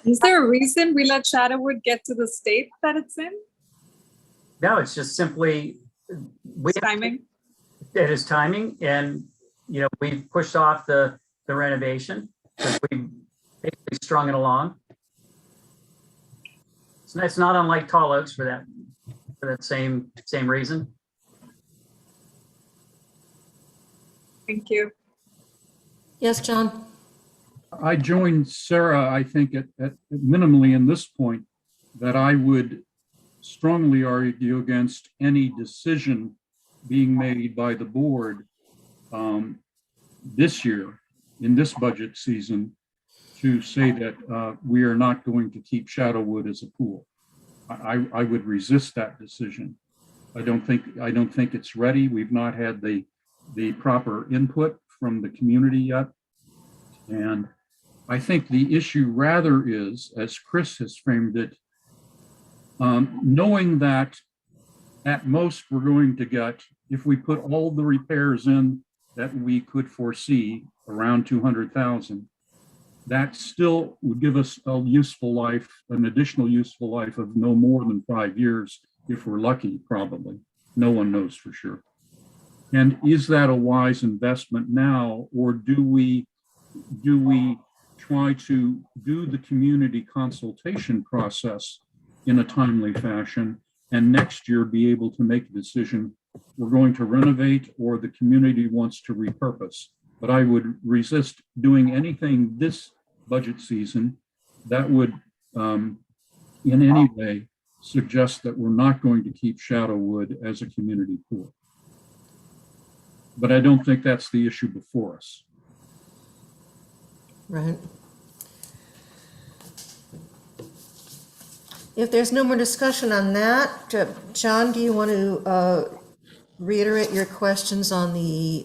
Is there a reason we let Shadowwood get to the state that it's in? No, it's just simply Timing. It is timing, and we've pushed off the renovation because we basically strung it along. So it's not unlike Tall Oaks for that same reason. Thank you. Yes, John? I joined Sarah, I think, at minimally in this point, that I would strongly argue against any decision being made by the board this year, in this budget season, to say that we are not going to keep Shadowwood as a pool. I would resist that decision. I don't think it's ready. We've not had the proper input from the community yet. And I think the issue rather is, as Chris has framed it, knowing that at most we're going to get, if we put all the repairs in that we could foresee, around 200,000, that still would give us a useful life, an additional useful life of no more than 5 years, if we're lucky, probably. No one knows for sure. And is that a wise investment now, or do we try to do the community consultation process in a timely fashion, and next year be able to make a decision, we're going to renovate or the community wants to repurpose? But I would resist doing anything this budget season that would in any way suggest that we're not going to keep Shadowwood as a community pool. But I don't think that's the issue before us. Right. If there's no more discussion on that, John, do you want to reiterate your questions on the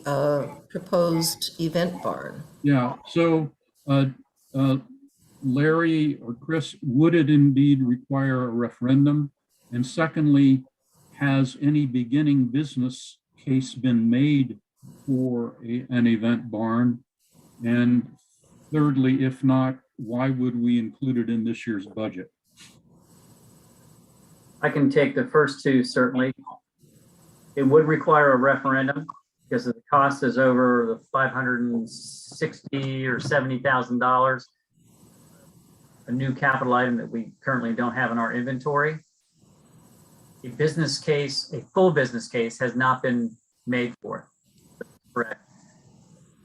proposed event barn? Yeah, so Larry or Chris, would it indeed require a referendum? And secondly, has any beginning business case been made for an event barn? And thirdly, if not, why would we include it in this year's budget? I can take the first two, certainly. It would require a referendum because the cost is over the $560,000 or $70,000. A new capital item that we currently don't have in our inventory. A business case, a full business case has not been made for it. Correct.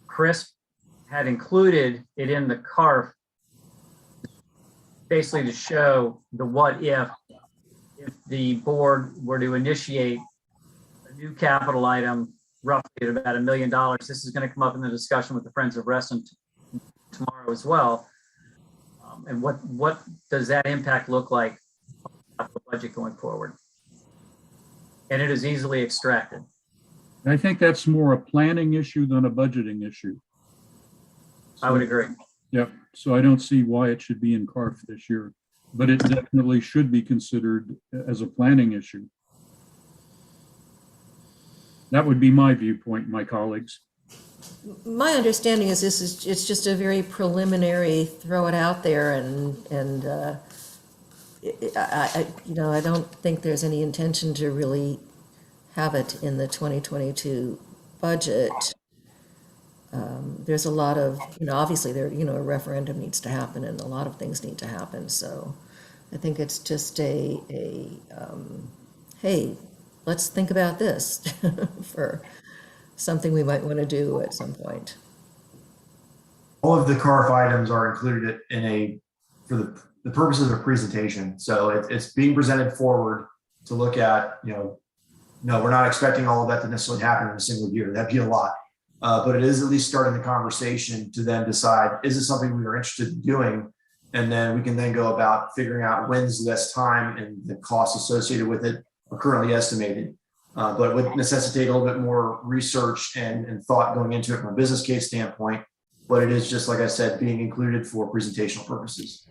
Chris had included it in the CARF basically to show the what if the board were to initiate a new capital item roughly at about $1 million. This is going to come up in the discussion with the Friends of Ruston tomorrow as well. And what does that impact look like on the budget going forward? And it is easily extracted. I think that's more a planning issue than a budgeting issue. I would agree. Yep. So I don't see why it should be in CARF this year, but it definitely should be considered as a planning issue. That would be my viewpoint, my colleagues. My understanding is it's just a very preliminary, throw it out there and I don't think there's any intention to really have it in the 2022 budget. There's a lot of, obviously a referendum needs to happen and a lot of things need to happen. So I think it's just hey, let's think about this for something we might want to do at some point. All of the CARF items are included for the purposes of a presentation. So it's being presented forward to look at, no, we're not expecting all of that to necessarily happen in a single year. That'd be a lot. But it is at least starting the conversation to then decide, is this something we are interested in doing? And then we can then go about figuring out when's the best time and the costs associated with it are currently estimated. But it would necessitate a little bit more research and thought going into it from a business case standpoint. But it is just, like I said, being included for presentational purposes.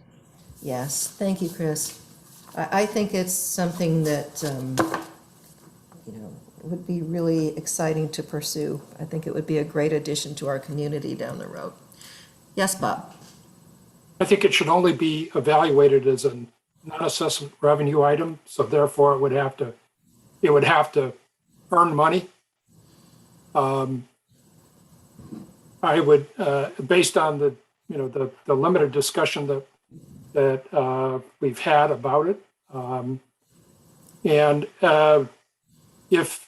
Yes, thank you, Chris. I think it's something that, would be really exciting to pursue. I think it would be a great addition to our community down the road. Yes, Bob? I think it should only be evaluated as a non-assessment revenue item, so therefore it would have to earn money. I would, based on the limited discussion that we've had about it, if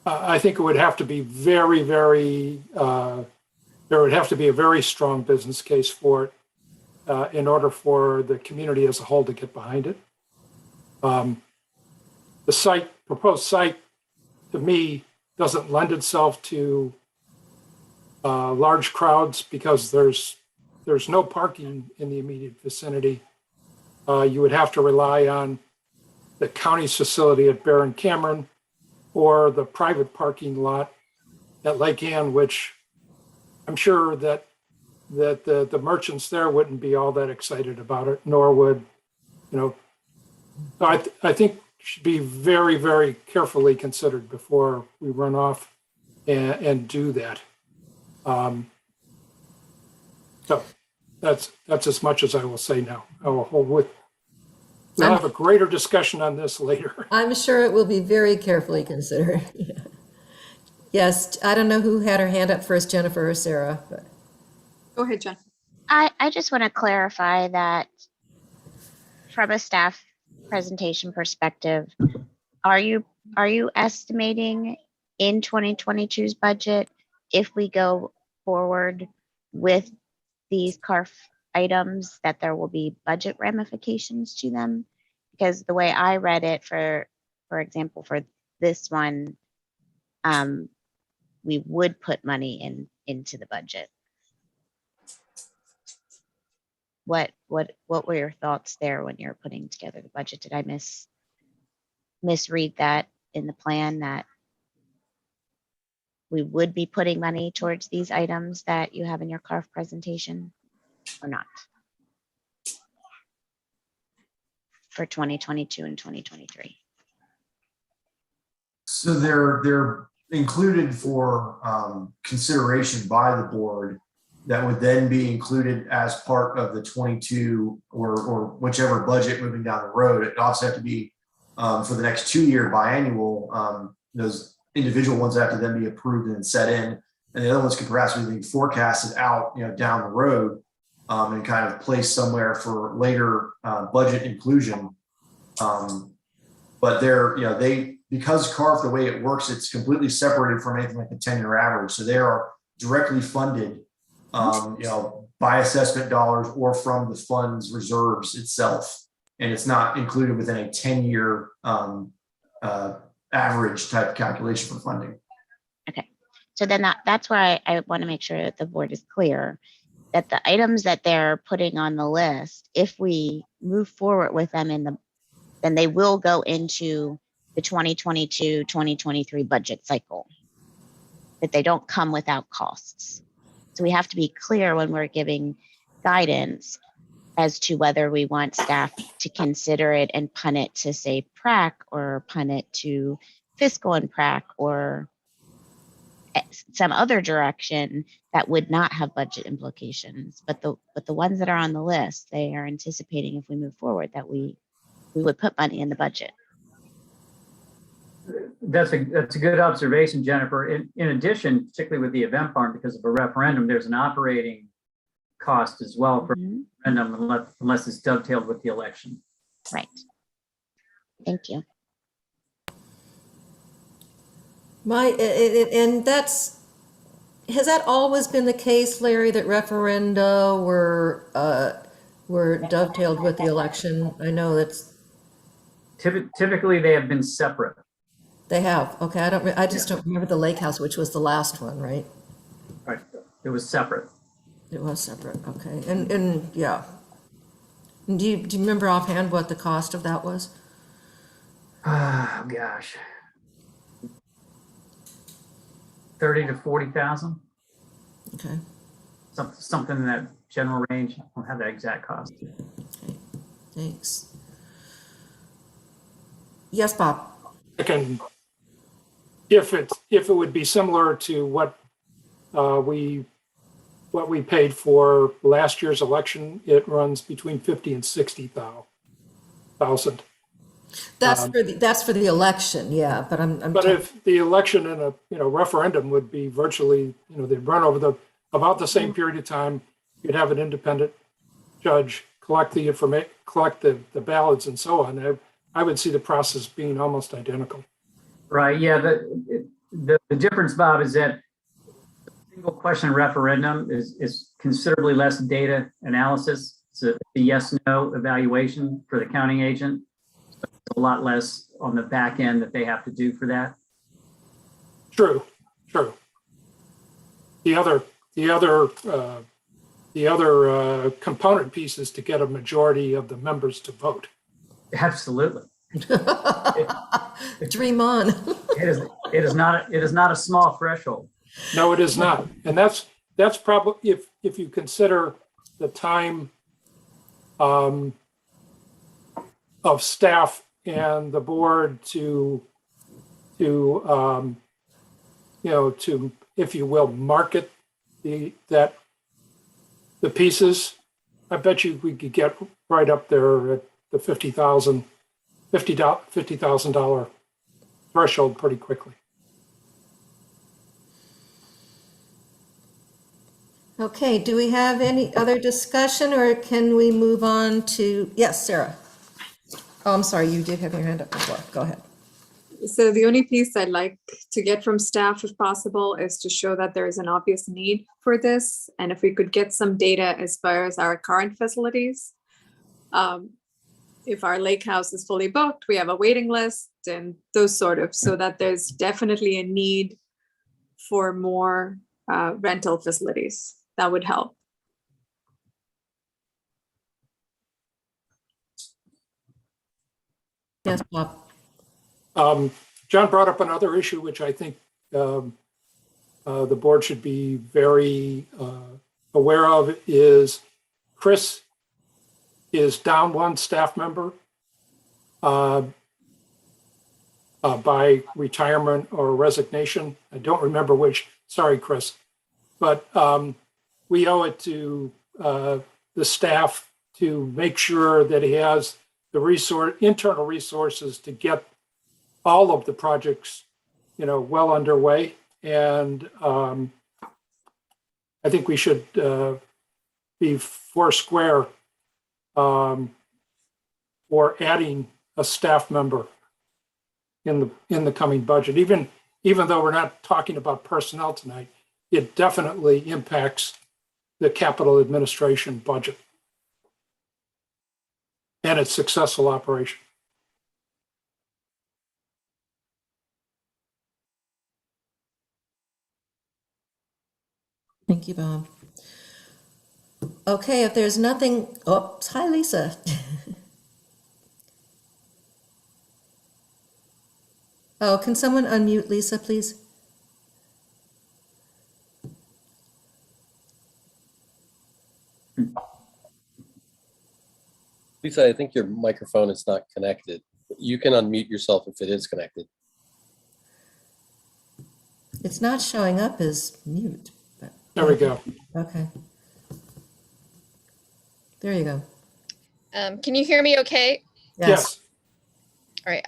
I think it would have to be very, very, there would have to be a very strong business case for it in order for the community as a whole to get behind it. The proposed site, to me, doesn't lend itself to large crowds because there's no parking in the immediate vicinity. You would have to rely on the county's facility at Barron Cameron or the private parking lot at Lake Ann, which I'm sure that the merchants there wouldn't be all that excited about it, nor would, I think it should be very, very carefully considered before we run off and do that. So that's as much as I will say now. We'll have a greater discussion on this later. I'm sure it will be very carefully considered. Yes, I don't know who had her hand up first, Jennifer or Sarah. But. Go ahead, Jen. I just want to clarify that from a staff presentation perspective, are you estimating in 2022's budget, if we go forward with these CARF items, that there will be budget ramifications to them? Because the way I read it, for example, for this one, we would put money into the budget. What were your thoughts there when you're putting together the budget? Did I misread that in the plan that we would be putting money towards these items that you have in your CARF presentation or not? For 2022 and 2023. So they're included for consideration by the board that would then be included as part of the 22 or whichever budget moving down the road. It also have to be for the next 2-year biannual. Those individual ones have to then be approved and set in, and the other ones could perhaps be forecasted out, down the road and kind of placed somewhere for later budget inclusion. But because CARF, the way it works, it's completely separated from anything like the 10-year average. So they are directly funded, by assessment dollars or from the fund's reserves itself. And it's not included within a 10-year average type calculation for funding. Okay, so then that's why I want to make sure that the board is clear that the items that they're putting on the list, if we move forward with them then they will go into the 2022-2023 budget cycle, that they don't come without costs. So we have to be clear when we're giving guidance as to whether we want staff to consider it and punt it to say PrAC or punt it to fiscal and PrAC or some other direction that would not have budget implications. But the ones that are on the list, they are anticipating if we move forward that we would put money in the budget. That's a good observation, Jennifer. In addition, particularly with the event farm, because of a referendum, there's an operating cost as well for referendum unless it's dovetailed with the election. Right. Thank you. Has that always been the case, Larry, that referenda were dovetailed with the election? I know that's. Typically, they have been separate. They have. Okay, I just don't remember the lake house, which was the last one, right? Right. It was separate. It was separate. Okay, and yeah. Do you remember offhand what the cost of that was? Oh gosh, 30 to 40,000. Okay. Something in that general range. I don't have that exact cost. Okay. Thanks. Yes, Bob. If it would be similar to what we paid for last year's election, it runs between 50 and 60,000. That's for the election, yeah. But but if the election in a referendum would be virtually, they'd run over about the same period of time. You'd have an independent judge collect the information, collect the ballots, and so on. I would see the process being almost identical. Right. Yeah. The difference, Bob, is that single question referendum is considerably less data analysis. It's a yes/no evaluation for the counting agent. So it's a lot less on the back end that they have to do for that. True. The other component piece is to get a majority of the members to vote. Absolutely. Dream on. It is not a small threshold. No, it is not. And that's probably, if you consider the time of staff and the board to if you will, market the pieces, I bet you we could get right up there at the $50,000 threshold pretty quickly. Okay, do we have any other discussion, or can we move on to, yes, Sarah? Oh, I'm sorry, you did have your hand up before. Go ahead. So the only piece I'd like to get from staff, if possible, is to show that there is an obvious need for this. And if we could get some data as far as our current facilities. If our lake house is fully booked, we have a waiting list and those so that there's definitely a need for more rental facilities. That would help. Yes, Bob. John brought up another issue, which I think the board should be very aware of, is Chris is down one staff member by retirement or resignation. I don't remember which. Sorry, Chris. But we owe it to the staff to make sure that he has the internal resources to get all of the projects, well underway. And I think we should be foursquare for adding a staff member in the coming budget. Even though we're not talking about personnel tonight, it definitely impacts the capital administration budget and its successful operation. Thank you, Bob. Okay, if there's nothing, oh, hi, Lisa. Oh, can someone unmute Lisa, please? Lisa, I think your microphone is not connected. You can unmute yourself if it is connected. It's not showing up as mute. But, There we go. okay. There you go. Can you hear me okay? Yes. All right,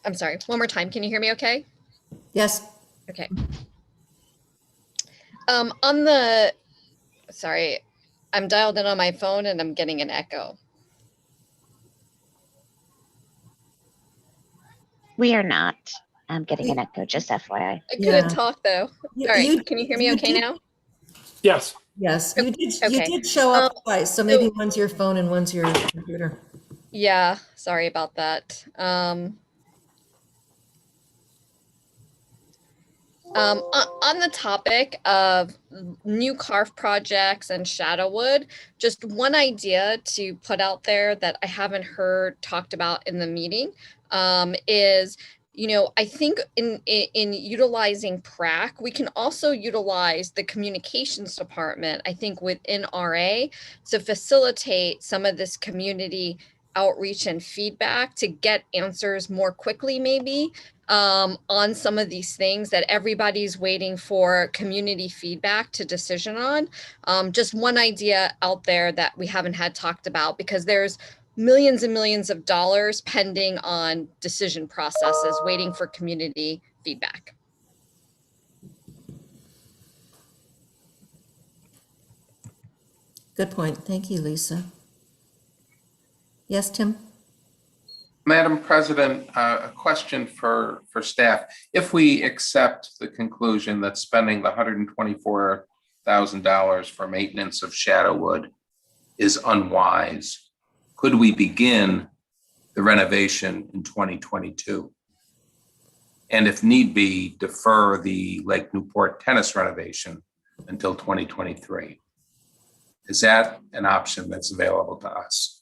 I'm sorry, one more time. Can you hear me okay? Yes. Okay. Sorry, I'm dialed in on my phone and I'm getting an echo. We are not. I'm getting an echo, just FYI. I couldn't talk though. You- All right, you- can you hear me you okay did- now? Yes. Yes, you did. You Okay. did show up twice, so maybe one's your phone and one's your computer. Yeah, sorry about that. On the topic of new carve projects and Shadowwood, just one idea to put out there that I haven't heard talked about in the meeting is, I think in utilizing PrAC, we can also utilize the communications department, I think within RA, to facilitate some of this community outreach and feedback to get answers more quickly, maybe on some of these things that everybody's waiting for community feedback to decision on. Just one idea out there that we haven't had talked about, because there's millions and millions of dollars pending on decision processes waiting for community feedback. Good point. Thank you, Lisa. Yes, Tim? Madam President, a question for staff. If we accept the conclusion that spending the $124,000 for maintenance of Shadowwood is unwise, could we begin the renovation in 2022? And if need be, defer the Lake Newport tennis renovation until 2023? Is that an option that's available to us?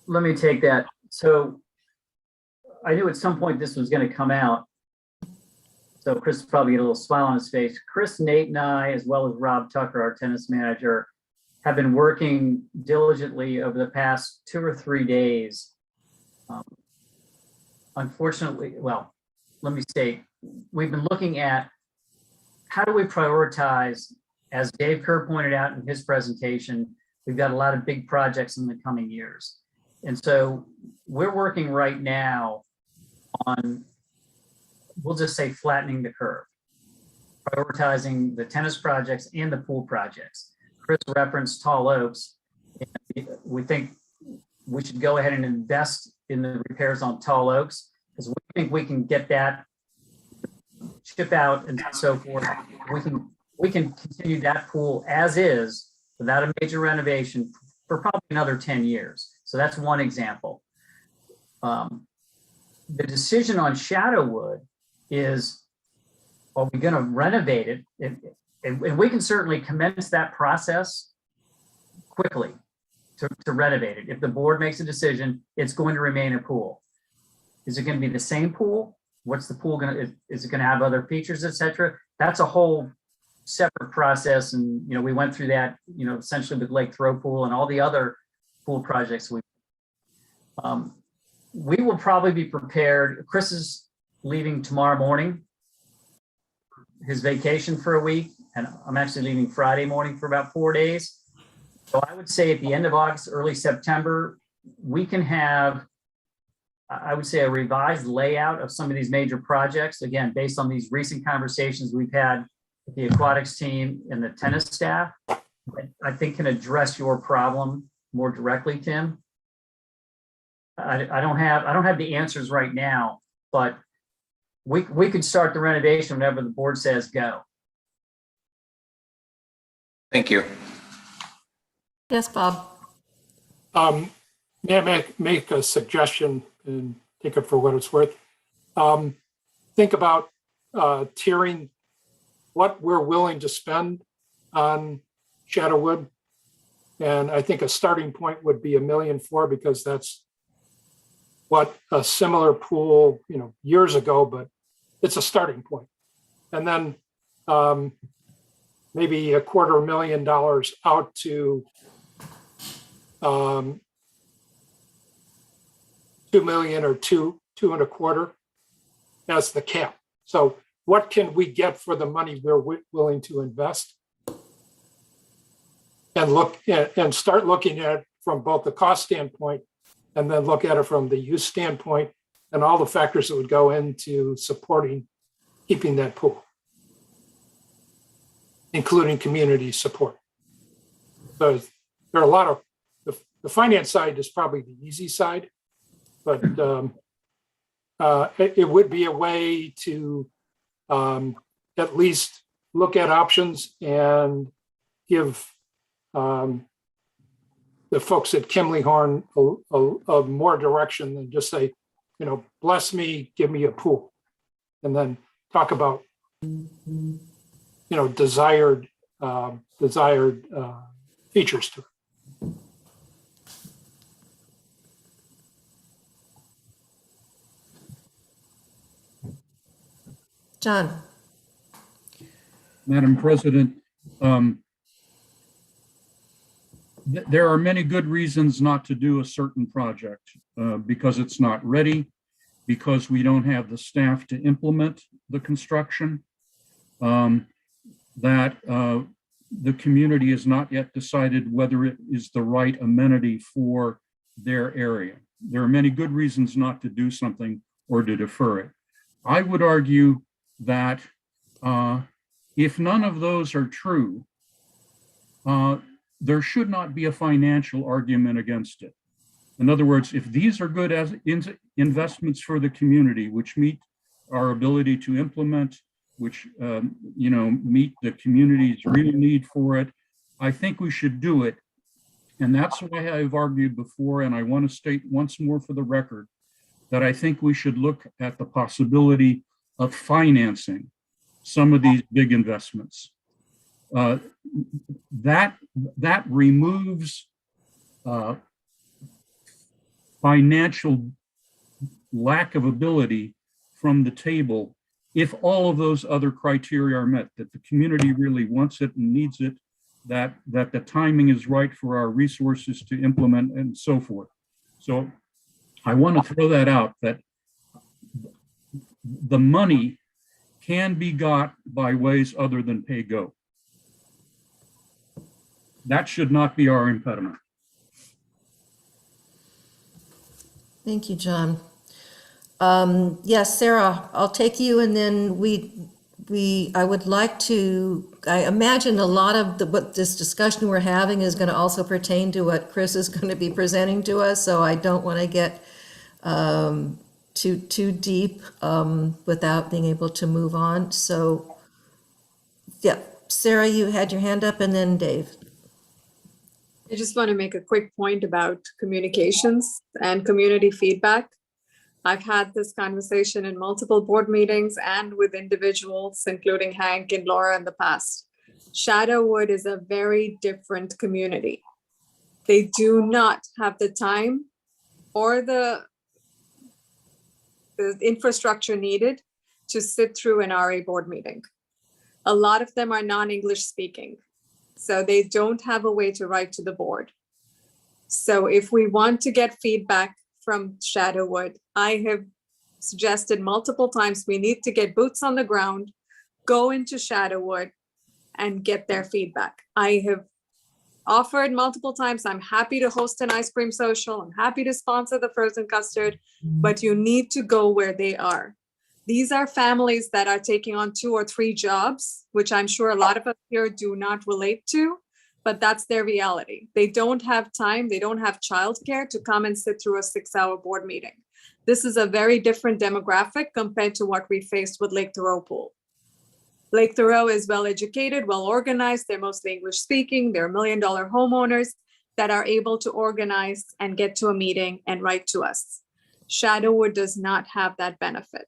Let me take that. So I knew at some point this was going to come out. So Chris probably get a little smile on his face. Chris, Nate, and I, as well as Rob Tucker, our tennis manager, have been working diligently over the past 2 or 3 days. Unfortunately, well, let me say, we've been looking at how do we prioritize, as Dave Kerr pointed out in his presentation, we've got a lot of big projects in the coming years. And so we're working right now on, we'll just say flattening the curve, prioritizing the tennis projects and the pool projects. Chris referenced Tall Oaks. We think we should go ahead and invest in the repairs on Tall Oaks because we think we can get that chip out and so forth. We can continue that pool as is without a major renovation for probably another 10 years. So that's one example. The decision on Shadowwood is, are we going to renovate it? And we can certainly commence that process quickly to renovate it. If the board makes a decision, it's going to remain a pool. Is it going to be the same pool? What's the pool going to, is it going to have other features, et cetera? That's a whole separate process. And, you know, we went through that, you know, essentially with Lake Throw Pool and all the other pool projects. We will probably be prepared. Chris is leaving tomorrow morning, his vacation for a week, and I'm actually leaving Friday morning for about 4 days. So I would say at the end of August, early September, we can have, I would say, a revised layout of some of these major projects, again, based on these recent conversations we've had with the aquatics team and the tennis staff. I think can address your problem more directly, Tim. I don't have the answers right now, but we could start the renovation whenever the board says go. Thank you. Yes, Bob. May I make a suggestion and take it for what it's worth? Think about tiering what we're willing to spend on Shadowwood. And I think a starting point would be $1.4 million, because that's what a similar pool, you know, years ago, but it's a starting point. And then maybe $250,000 out to $2 million or two and a quarter as the cap. So what can we get for the money we're willing to invest? And look at, and start looking at it from both the cost standpoint, and then look at it from the use standpoint and all the factors that would go into supporting, keeping that pool, including community support. So there are a lot of, the finance side is probably the easy side, but it would be a way to at least look at options and give the folks at Kimley Horn a more direction than just say, you know, bless me, give me a pool, and then talk about, you know, desired features to it. John. Madam President, there are many good reasons not to do a certain project, because it's not ready, because we don't have the staff to implement the construction, that the community has not yet decided whether it is the right amenity for their area. There are many good reasons not to do something or to defer it. I would argue that if none of those are true, there should not be a financial argument against it. In other words, if these are good as investments for the community, which meet our ability to implement, which you know, meet the community's real need for it, I think we should do it. And that's why I've argued before, and I want to state once more for the record, that I think we should look at the possibility of financing some of these big investments. That removes financial lack of ability from the table if all of those other criteria are met, that the community really wants it and needs it, that the timing is right for our resources to implement, and so forth. So I want to throw that out, that the money can be got by ways other than pay go. That should not be our impediment. Thank you, John. Yes, Sarah, I'll take you, and then I would like to, I imagine a lot of what this discussion we're having is going to also pertain to what Chris is going to be presenting to us, so I don't want to get too deep without being able to move on. So, yeah, Sarah, you had your hand up, and then Dave. I just want to make a quick point about communications and community feedback. I've had this conversation in multiple board meetings and with individuals, including Hank and Laura in the past. Shadowwood is a very different community. They do not have the time or the infrastructure needed to sit through an RA board meeting. A lot of them are non-English speaking, so they don't have a way to write to the board. So if we want to get feedback from Shadowwood, I have suggested multiple times, we need to get boots on the ground, go into Shadowwood and get their feedback. I have offered multiple times, I'm happy to host an ice cream social, I'm happy to sponsor the frozen custard, but you need to go where they are. These are families that are taking on 2 or 3 jobs, which I'm sure a lot of us here do not relate to, but that's their reality. They don't have time, they don't have childcare to come and sit through a 6-hour board meeting. This is a very different demographic compared to what we faced with Lake Thoreau Pool. Lake Thoreau is well-educated, well-organized, they're mostly English speaking, they're $1 million homeowners that are able to organize and get to a meeting and write to us. Shadowwood does not have that benefit.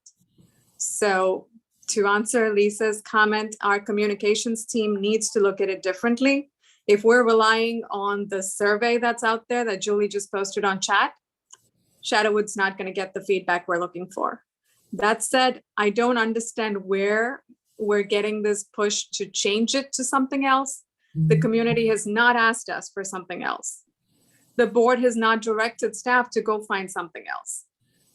So to answer Lisa's comment, our communications team needs to look at it differently. If we're relying on the survey that's out there that Julie just posted on chat, Shadowwood's not going to get the feedback we're looking for. That said, I don't understand where we're getting this push to change it to something else. The community has not asked us for something else. The board has not directed staff to go find something else.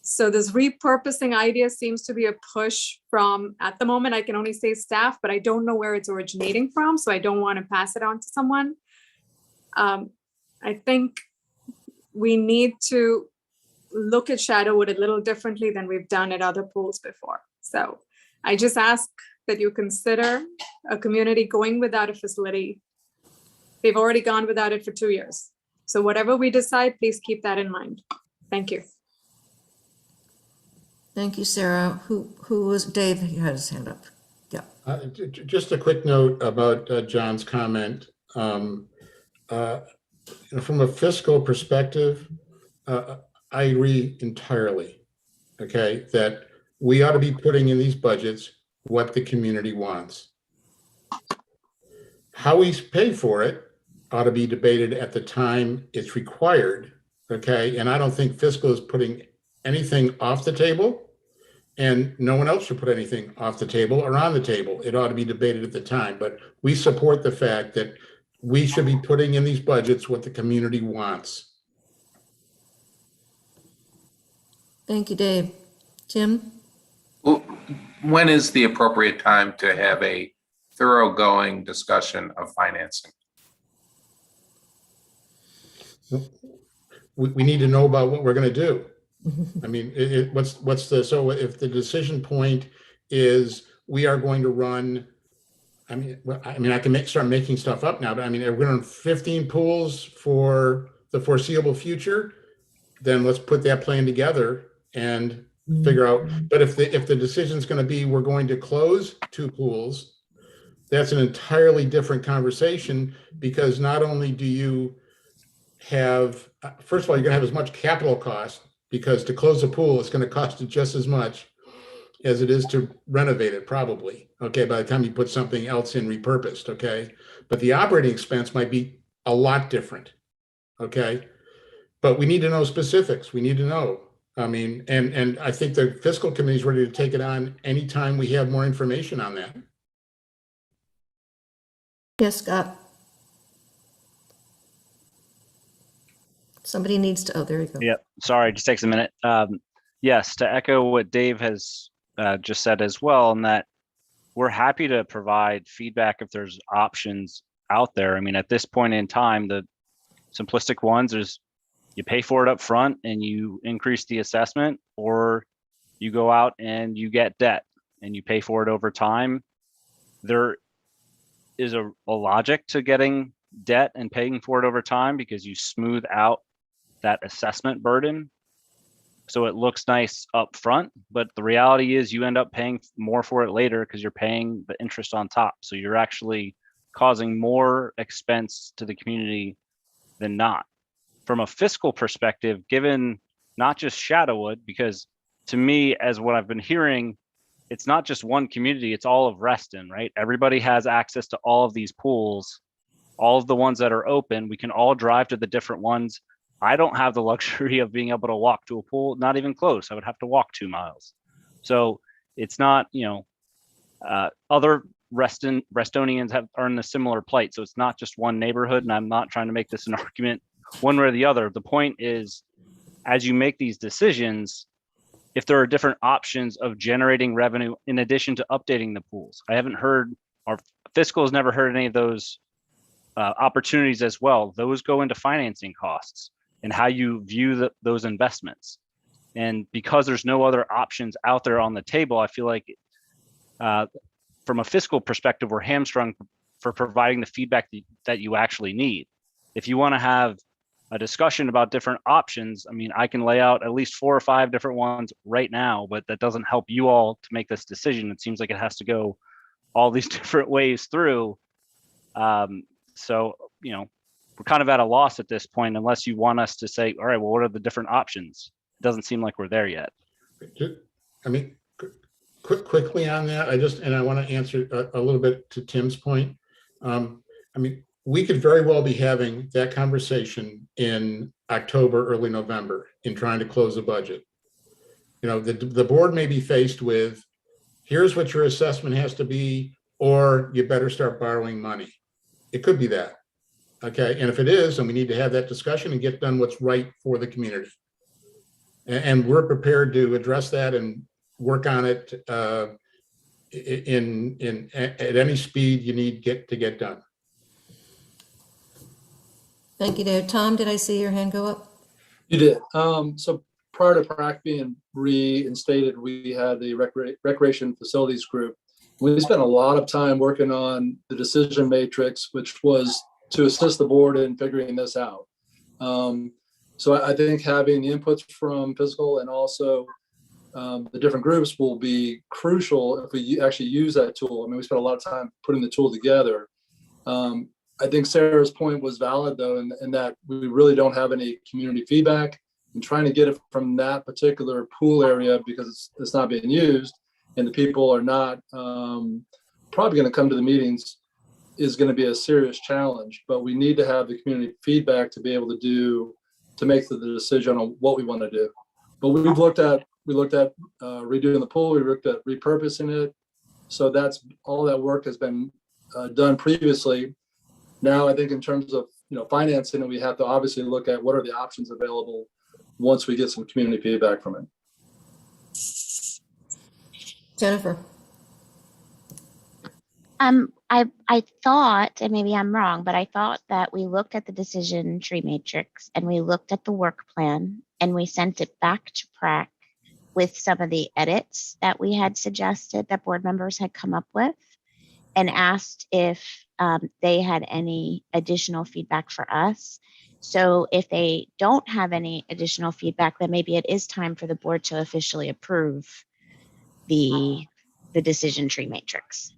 So this repurposing idea seems to be a push from, at the moment, I can only say staff, but I don't know where it's originating from, so I don't want to pass it on to someone. I think we need to look at Shadowwood a little differently than we've done at other pools before. So I just ask that you consider a community going without a facility. They've already gone without it for 2 years. So whatever we decide, please keep that in mind. Thank you. Thank you, Sarah. Who was, Dave, he had his hand up. Yeah. Just a quick note about John's comment. From a fiscal perspective, I agree entirely, okay, that we ought to be putting in these budgets what the community wants. How we pay for it ought to be debated at the time it's required, okay? And I don't think fiscal is putting anything off the table, and no one else should put anything off the table or on the table. It ought to be debated at the time, but we support the fact that we should be putting in these budgets what the community wants. Thank you, Dave. Tim? Well, when is the appropriate time to have a thoroughgoing discussion of financing? We need to know about what we're going to do. I mean, what's the, so if the decision point is we are going to run, I mean, I can start making stuff up now, but I mean, if we're going to run 15 pools for the foreseeable future, then let's put that plan together and figure out. But if the decision is going to be we're going to close 2 pools, that's an entirely different conversation, because not only do you have, first of all, you're going to have as much capital cost, because to close a pool is going to cost you just as much as it is to renovate it, probably. Okay, by the time you put something else in repurposed, okay? But the operating expense might be a lot different, okay? But we need to know specifics. We need to know. I mean, and I think the fiscal committee is ready to take it on anytime we have more information on that. Yes, Scott. Somebody needs to, oh, there you go. Yep. Sorry, it just takes a minute. Yes, to echo what Dave has just said as well, and that we're happy to provide feedback if there's options out there. I mean, at this point in time, the simplistic ones is you pay for it up front and you increase the assessment, or you go out and you get debt and you pay for it over time. There is a logic to getting debt and paying for it over time, because you smooth out that assessment burden. So it looks nice up front, but the reality is you end up paying more for it later because you're paying the interest on top. So you're actually causing more expense to the community than not. From a fiscal perspective, given not just Shadowwood, because to me, as what I've been hearing, it's not just one community, it's all of Ruston, right? Everybody has access to all of these pools all of the ones that are open. We can all drive to the different ones. I don't have the luxury of being able to walk to a pool, not even close. I would have to walk 2 miles. So it's not, other Restonians are in a similar plight. So it's not just one neighborhood, and I'm not trying to make this an argument one way or the other. The point is, as you make these decisions, if there are different options of generating revenue in addition to updating the pools. I haven't heard, our fiscal has never heard any of those opportunities as well. Those go into financing costs and how you view those investments. And because there's no other options out there on the table, I feel like from a fiscal perspective, we're hamstrung for providing the feedback that you actually need. If you want to have a discussion about different options, I mean, I can lay out at least 4 or 5 different ones right now, but that doesn't help you all to make this decision. It seems like it has to go all these different ways through. So, we're kind of at a loss at this point, unless you want us to say, all right, well, what are the different options? It doesn't seem like we're there yet. I mean, quickly on that, I want to answer a little bit to Tim's point. I mean, we could very well be having that conversation in October, early November, in trying to close the budget. The board may be faced with, here's what your assessment has to be, or you better start borrowing money. It could be that. Okay. And if it is, then we need to have that discussion and get done what's right for the community. And we're prepared to address that and work on it at any speed you need to get done. Thank you, Dave. Tom, did I see your hand go up? You did. So prior to PRAC being reinstated, we had the Recreation Facilities Group. We spent a lot of time working on the decision matrix, which was to assist the board in figuring this out. So I think having the inputs from fiscal and also the different groups will be crucial if we actually use that tool. I mean, we spent a lot of time putting the tool together. I think Sarah's point was valid, though, in that we really don't have any community feedback, and trying to get it from that particular pool area because it's not being used and the people are not probably going to come to the meetings is going to be a serious challenge. But we need to have the community feedback to be able to make the decision on what we want to do. But we looked at redoing the pool. We looked at repurposing it. So that's all that work has been done previously. Now, I think in terms of financing, we have to obviously look at what are the options available once we get some community feedback from it. Jennifer. I thought, and maybe I'm wrong, but I thought that we looked at the decision tree matrix and we looked at the work plan and we sent it back to PRAC with some of the edits that we had suggested that board members had come up with, and asked if they had any additional feedback for us. So if they don't have any additional feedback, then maybe it is time for the board to officially approve the decision tree matrix.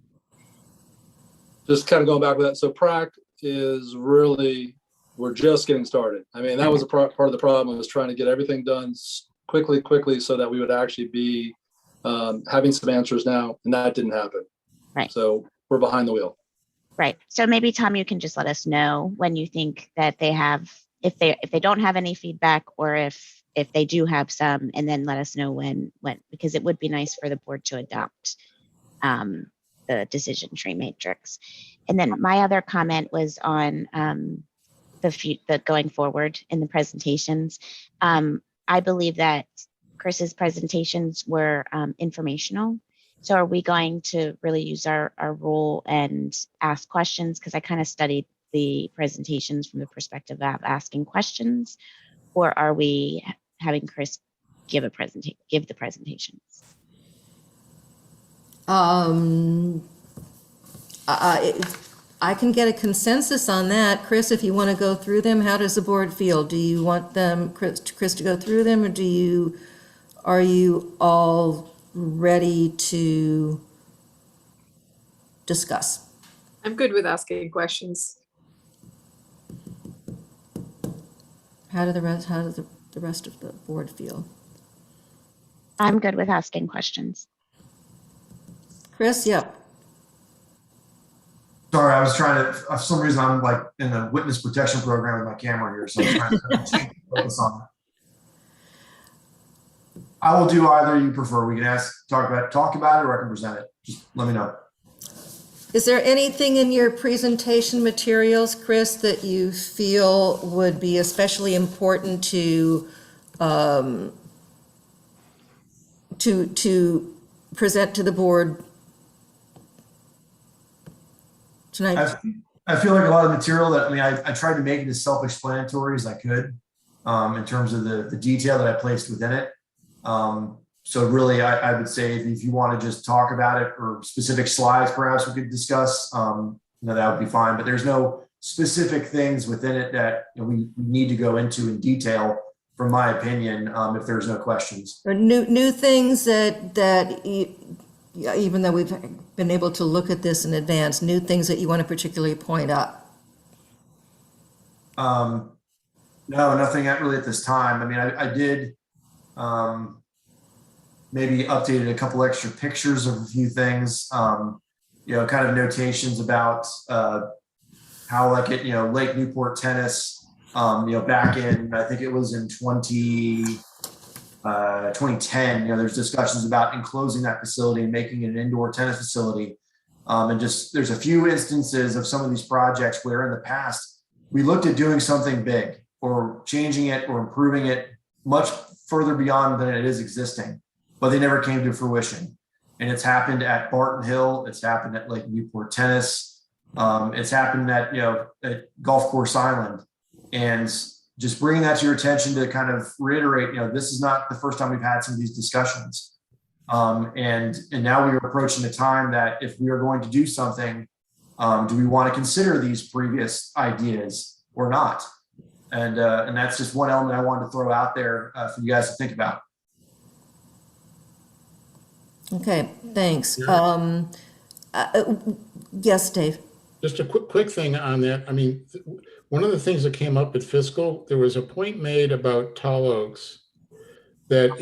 Just kind of going back to that. So PRAC is really, we're just getting started. I mean, that was a part of the problem, was trying to get everything done quickly so that we would actually be having some answers now, and that didn't happen. Right. So we're behind the wheel. Right. So maybe, Tom, you can just let us know when you think that they have, if they don't have any feedback, or if they do have some, and then let us know when, because it would be nice for the board to adopt the decision tree matrix. And then my other comment was on the going forward in the presentations. I believe that Chris's presentations were informational. So are we going to really use our role and ask questions? Because I kind of studied the presentations from the perspective of asking questions, or are we having Chris give the presentations? I can get a consensus on that. Chris, if you want to go through them, how does the board feel? Do you want Chris to go through them, or are you all ready to discuss? I'm good with asking questions. How does the rest of the board feel? I'm good with asking questions. Chris, yep. Sorry, I was trying to, for some reason, I'm like in the witness protection program with my camera here, so I'm trying to change focus on that. I will do either you prefer. We can talk about it, or I can present it. Just let me know. Is there anything in your presentation materials, Chris, that you feel would be especially important to present to the board tonight? I feel like a lot of material that, I tried to make it as self-explanatory as I could in terms of the detail that I placed within it. So really, I would say if you want to just talk about it or specific slides, perhaps we could discuss, that would be fine. But there's no specific things within it that we need to go into in detail, from my opinion, if there's no questions. Or new things that even though we've been able to look at this in advance, new things that you want to particularly point out? No, nothing really at this time. I did maybe updated a couple extra pictures of a few things, kind of notations about how Lake Newport tennis, back in, I think it was in 2010, there's discussions about enclosing that facility and making it an indoor tennis facility. And just, there's a few instances of some of these projects where in the past, we looked at doing something big or changing it or improving it much further beyond than it is existing, but they never came to fruition. And it's happened at Barton Hill. It's happened at Lake Newport Tennis. It's happened at, at Golf Course Island. And just bringing that to your attention to kind of reiterate, this is not the first time we've had some of these discussions. And now we are approaching the time that if we are going to do something, do we want to consider these previous ideas or not? And that's just one element I wanted to throw out there for you guys to think about. Okay, thanks. Yes, Dave. Just a quick thing on that. One of the things that came up at fiscal, there was a point made about Tall Oaks that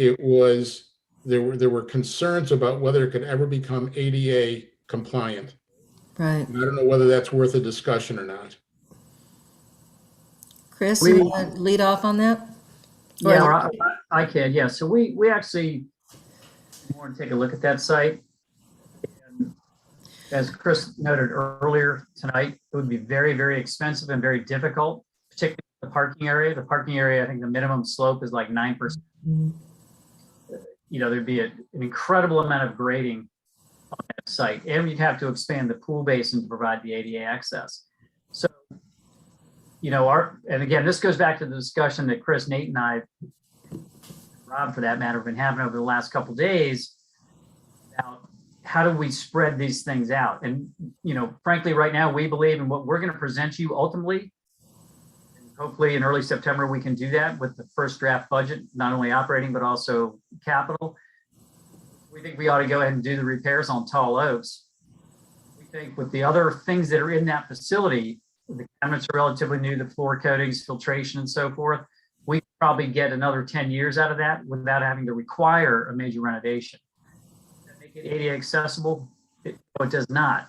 there were concerns about whether it could ever become ADA compliant. Right. And I don't know whether that's worth a discussion or not. Chris, you want to lead off on that? Yeah, I can. Yeah. So we actually want to take a look at that site. And as Chris noted earlier tonight, it would be very, very expensive and very difficult, particularly the parking area. The parking area, I think the minimum slope is like 9%. There'd be an incredible amount of grading on that site, and you'd have to expand the pool basin to provide the ADA access. So, and again, this goes back to the discussion that Chris, Nate, and I, Rob, for that matter, have been having over the last couple of days about how do we spread these things out. And, frankly, right now, we believe in what we're going to present you ultimately. And hopefully in early September, we can do that with the first draft budget, not only operating, but also capital. We think we ought to go ahead and do the repairs on Tall Oaks. We think with the other things that are in that facility, the cabinets are relatively new, the floor coatings, filtration, and so forth, we probably get another 10 years out of that without having to require a major renovation. Does that make it ADA accessible? It does not,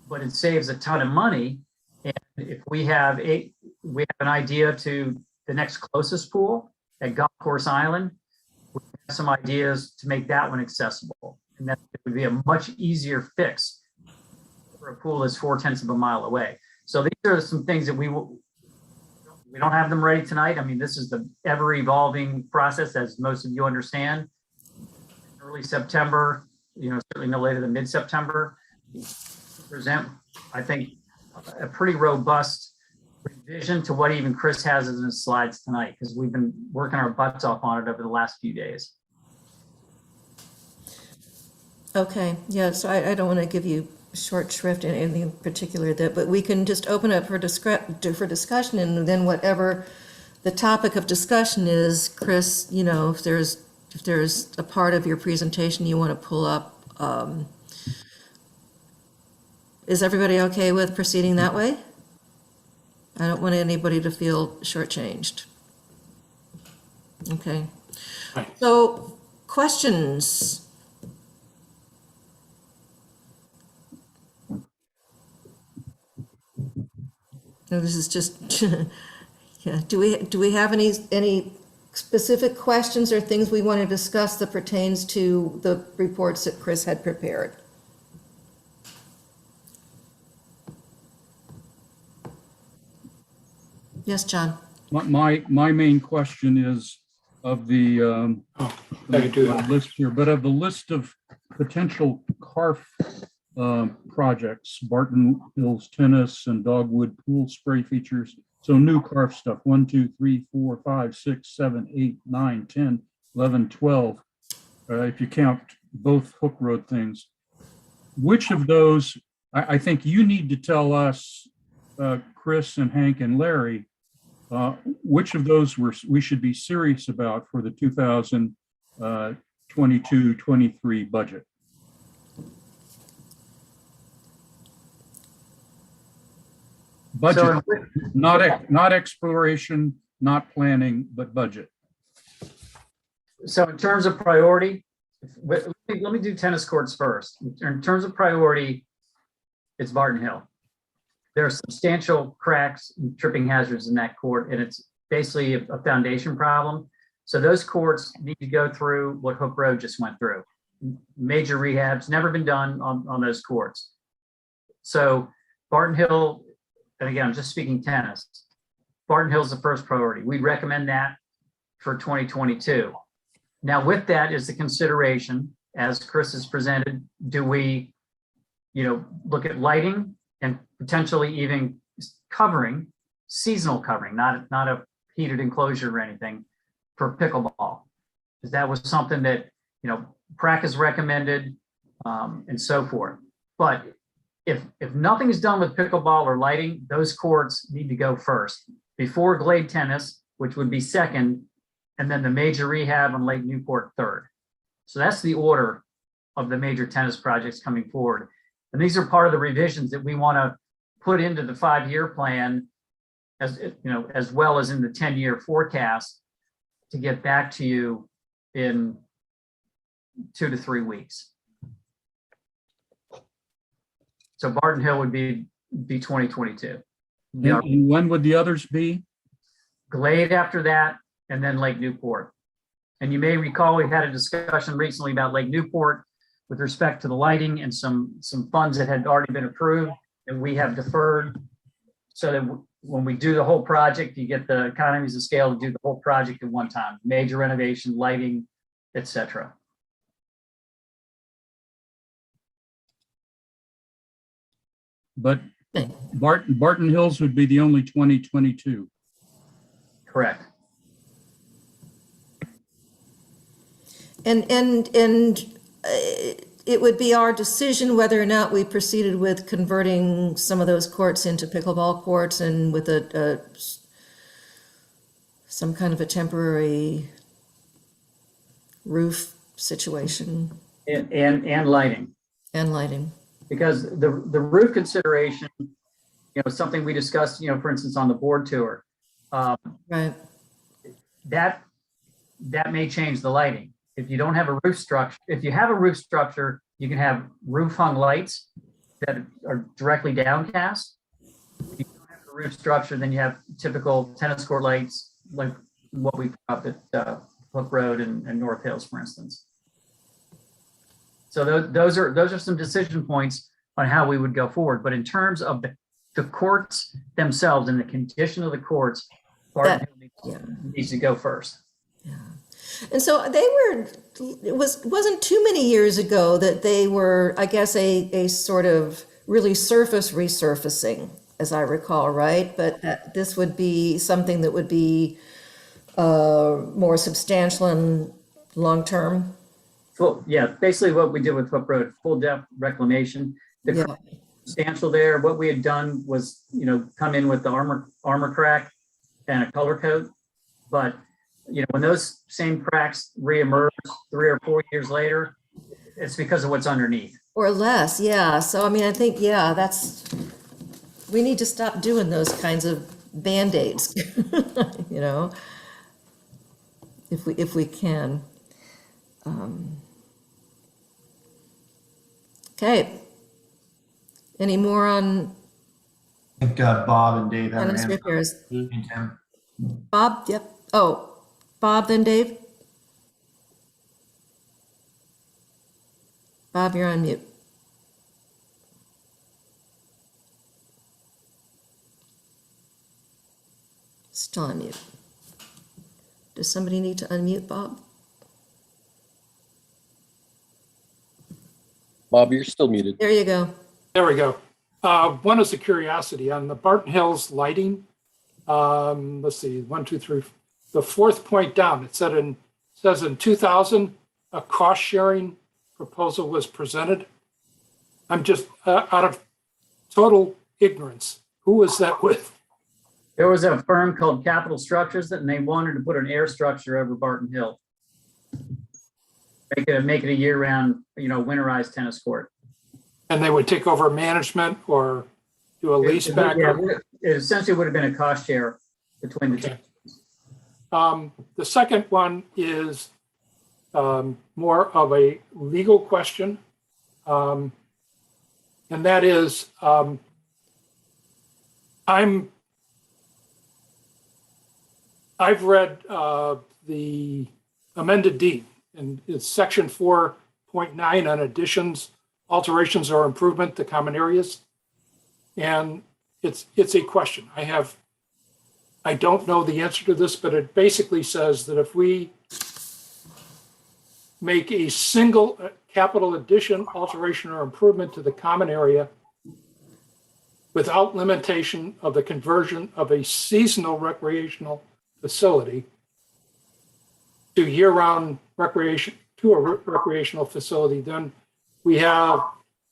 but it saves a ton of money. And if we have an idea to the next closest pool at Golf Course Island, we have some ideas to make that one accessible. And that would be a much easier fix for a pool that's 0.4 of a mile away. So these are some things that we don't have them ready tonight. This is the ever evolving process, as most of you understand. Early September, certainly no later than mid-September, present, I think, a pretty robust revision to what even Chris has in his slides tonight, because we've been working our butts off on it over the last few days. Okay, yeah, so I don't want to give you short shrift in anything in particular, but we can just open up for discussion, and then whatever the topic of discussion is, Chris, if there's a part of your presentation you want to pull up, is everybody okay with proceeding that way? I don't want anybody to feel shortchanged. Okay. Right. So, questions? No, this is just, yeah, do we have any specific questions or things we want to discuss that pertains to the reports that Chris had prepared? Yes, John? My main question is of the I can do that. list here, but of the list of potential CARF projects, Barton Hills Tennis and Dogwood Pool Spray features. So new CARF stuff, 1, 2, 3, 4, 5, 6, 7, 8, 9, 10, 11, 12. If you count both Hook Road things. Which of those, I think you need to tell us, Chris and Hank and Larry, which of those we should be serious about for the 2022-23 budget? Budget, not exploration, not planning, but budget. So in terms of priority, let me do tennis courts first. In terms of priority, it's Barton Hill. There are substantial cracks and tripping hazards in that court, and it's basically a foundation problem. So those courts need to go through what Hook Road just went through. Major rehabs, never been done on those courts. So Barton Hill, and again, I'm just speaking tennis. Barton Hill is the first priority. We recommend that for 2022. Now with that is the consideration, as Chris has presented, do we, look at lighting and potentially even covering, seasonal covering, not a heated enclosure or anything for pickleball. Because that was something that, PrAC has recommended and so forth. But if nothing is done with pickleball or lighting, those courts need to go first before Glade Tennis, which would be second, and then the major rehab on Lake Newport third. So that's the order of the major tennis projects coming forward. And these are part of the revisions that we want to put into the 5-year plan, as well as in the 10-year forecast, to get back to you in 2 to 3 weeks. So Barton Hill would be 2022. And when would the others be? Glade after that, and then Lake Newport. And you may recall we had a discussion recently about Lake Newport with respect to the lighting and some funds that had already been approved and we have deferred, so that when we do the whole project, you get the economies of scale to do the whole project at one time, major renovation, lighting, etc. But Barton Hills would be the only 2022. Correct. And it would be our decision whether or not we proceeded with converting some of those courts into pickleball courts and with some kind of a temporary roof situation. And lighting. And lighting. Because the roof consideration, is something we discussed, for instance, on the board tour. Right. That may change the lighting. If you don't have a roof structure, if you have a roof structure, you can have roof hung lights that are directly downcast. If you don't have a roof structure, then you have typical tennis court lights like what we put up at Hook Road and North Hills, for instance. So those are some decision points on how we would go forward. But in terms of the courts themselves and the condition of the courts, Barton Hill needs to go first. Yeah. And so it wasn't too many years ago that they were, I guess, a sort of really surface resurfacing, as I recall, right? But this would be something that would be more substantial and long-term. Basically what we did with Hook Road, full depth reclamation. Substantial there. What we had done was, come in with the armor crack and a color coat, but when those same cracks reemerge 3 or 4 years later, it's because of what's underneath. Or less, yeah. So, I mean, I think, we need to stop doing those kinds of Band-Aids, if we can. Okay. Any more on I think Bob and Dave have their Tennis hands up. repairs. And Tim. Bob, yep. Oh, Bob, then Dave? Bob, you're on mute. Still on mute. Does somebody need to unmute Bob? Bob, you're still muted. There you go. There we go. One is a curiosity on the Barton Hills lighting. Let's see, 1, 2, 3. The fourth point down, says in 2000, a cost sharing proposal was presented. I'm just out of total ignorance. Who was that with? There was a firm called Capital Structures and they wanted to put an air structure over Barton Hill. Make it a year-round, winterized tennis court. And they would take over management or do a lease back? Yeah, it essentially would have been a cost share between the two. The second one is more of a legal question. And that is, I've read the amended deed, and it's section 4.9 on additions, alterations or improvement to common areas. And it's a question. I don't know the answer to this, but it basically says that if we make a single capital addition, alteration, or improvement to the common area without limitation of the conversion of a seasonal recreational facility to year-round recreation, to a recreational facility, then we have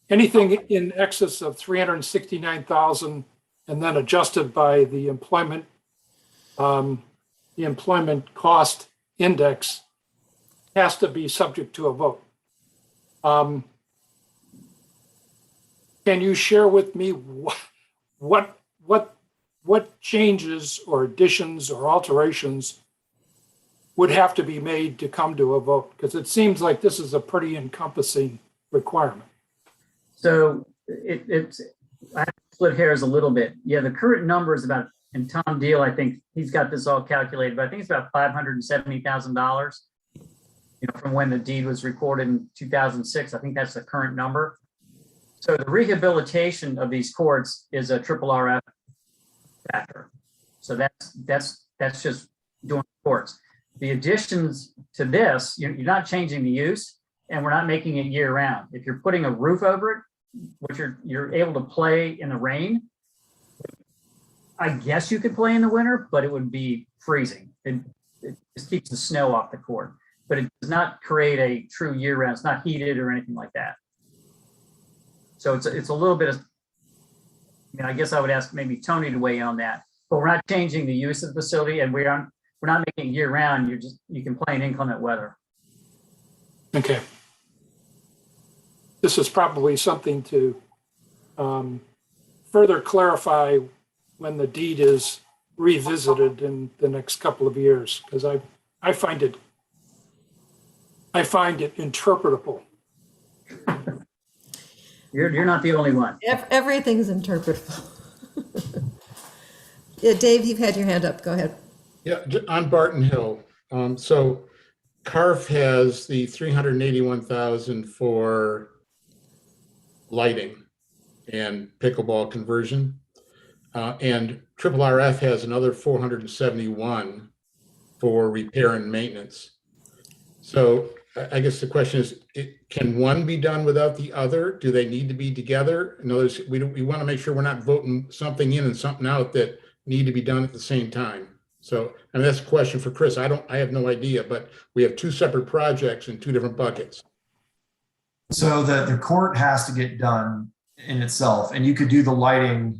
anything in excess of 369,000 and then adjusted by the employment cost index has to be subject to a vote. Can you share with me what changes or additions or alterations would have to be made to come to a vote? Because it seems like this is a pretty encompassing requirement. So I have to split hairs a little bit. Yeah, the current number is about, and Tom Deal, I think he's got this all calculated, but I think it's about $570,000. From when the deed was recorded in 2006, I think that's the current number. So the rehabilitation of these courts is a triple RF factor. So that's just doing courts. The additions to this, you're not changing the use, and we're not making it year round. If you're putting a roof over it, which you're able to play in the rain, I guess you could play in the winter, but it would be freezing. It just keeps the snow off the court, but it does not create a true year round. It's not heated or anything like that. So it's a little bit of, I guess I would ask maybe Tony to weigh in on that, but we're not changing the use of the facility, and we're not making it year round. You can play in inclement weather. Okay. This is probably something to further clarify when the deed is revisited in the next couple of years, because I find it interpretable. You're not the only one. Everything's interpretable. Yeah, Dave, you've had your hand up. Go ahead. Yeah, on Barton Hill. So CARF has the 381,000 for lighting and pickleball conversion. And Triple RF has another 471 for repair and maintenance. So I guess the question is, can one be done without the other? Do they need to be together? In other words, we want to make sure we're not voting something in and something out that need to be done at the same time. So, that's a question for Chris. I have no idea, but we have two separate projects in two different buckets. So the court has to get done in itself, and you could do the lighting.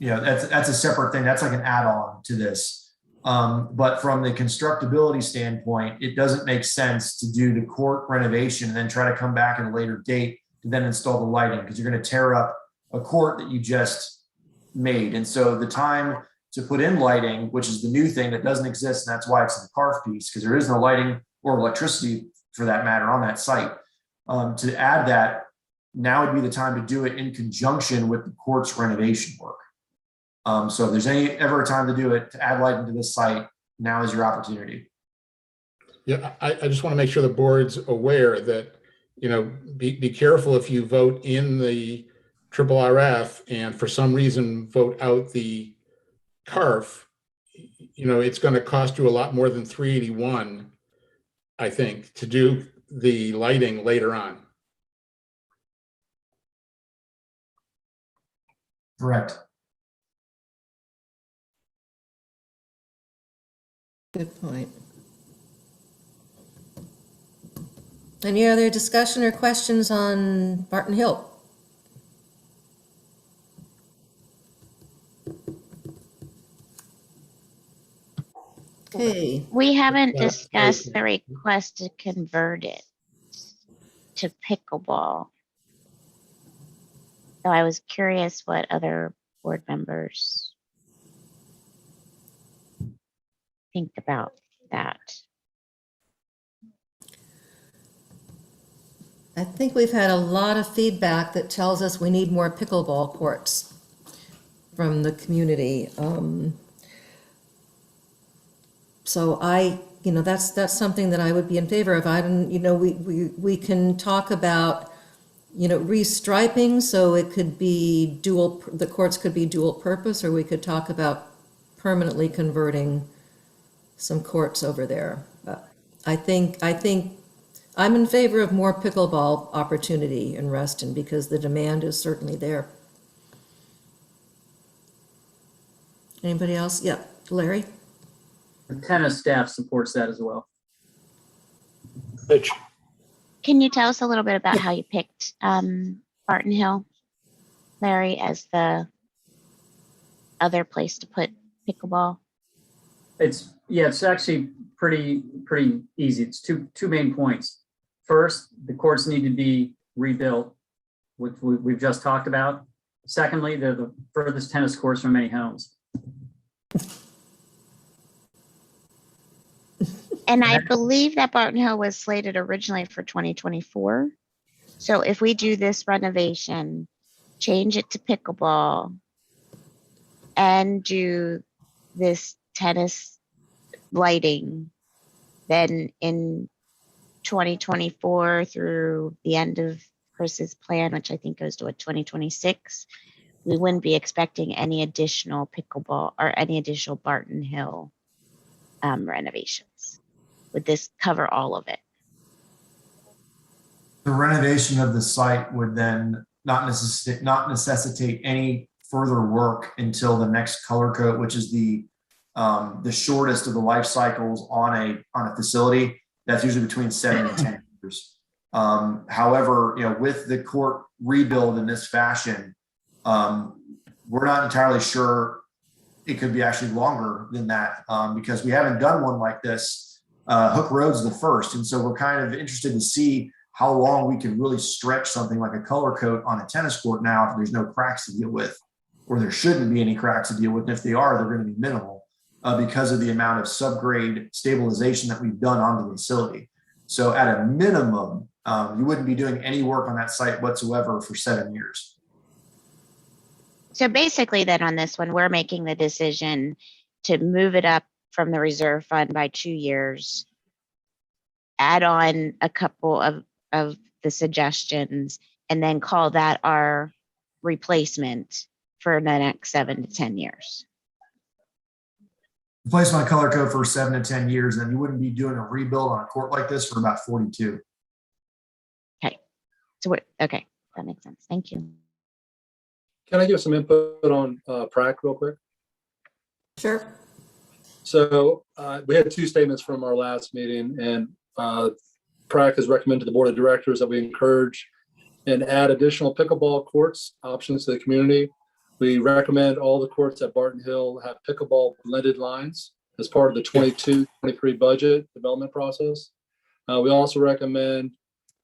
That's a separate thing. That's like an add-on to this. But from the constructability standpoint, it doesn't make sense to do the court renovation and then try to come back at a later date to then install the lighting, because you're going to tear up a court that you just made. And so the time to put in lighting, which is the new thing that doesn't exist, and that's why it's in the CARF piece, because there is no lighting or electricity for that matter on that site. To add that now would be the time to do it in conjunction with the court's renovation work. So if there's ever a time to do it, to add light into this site, now is your opportunity. Yeah, I just want to make sure the board's aware that, be careful if you vote in the triple RF and for some reason vote out the CARF, it's going to cost you a lot more than 381, I think, to do the lighting later on. Correct. Good point. Any other discussion or questions on Barton Hill? Okay, We haven't discussed the request to convert it to pickleball. So I was curious what other board members think about that. I think we've had a lot of feedback that tells us we need more pickleball courts from the community. So that's something that I would be in favor of. We can talk about, restriping, so it could be the courts could be dual purpose, or we could talk about permanently converting some courts over there. I think I'm in favor of more pickleball opportunity in Ruston because the demand is certainly there. Anybody else? Yeah, Larry? The tennis staff supports that as well. Mitch, Can you tell us a little bit about how you picked Barton Hill, Larry, as the other place to put pickleball? It's actually pretty easy. It's two main points. First, the courts need to be rebuilt, which we've just talked about. Secondly, they're the furthest tennis courts from many homes. And I believe that Barton Hill was slated originally for 2024. So if we do this renovation, change it to pickleball, and do this tennis lighting, then in 2024 through the end of Chris's plan, which I think goes to 2026, we wouldn't be expecting any additional pickleball or any additional Barton Hill renovations. Would this cover all of it? The renovation of the site would then not necessitate any further work until the next color code, which is the shortest of the life cycles on a facility. That's usually between 7 and 10 years. However, with the court rebuild in this fashion, we're not entirely sure it could be actually longer than that because we haven't done one like this. Hook Road's the first, and so we're kind of interested to see how long we can really stretch something like a color coat on a tennis court now if there's no cracks to deal with, or there shouldn't be any cracks to deal with. And if they are, they're going to be minimal because of the amount of subgrade stabilization that we've done on the facility. So at a minimum, you wouldn't be doing any work on that site whatsoever for 7 years. So basically then on this one, we're making the decision to move it up from the reserve fund by 2 years, add on a couple of the suggestions, and then call that our replacement for the next 7 to 10 years. Replacement color code for 7 to 10 years, then you wouldn't be doing a rebuild on a court like this for about 42. Okay. So okay, that makes sense. Thank you. Can I give some input on PrAC real quick? Sure. So we had 2 statements from our last meeting, and PrAC has recommended to the board of directors that we encourage and add additional pickleball courts options to the community. We recommend all the courts at Barton Hill have pickleball blended lines as part of the 22-23 budget development process. We also recommend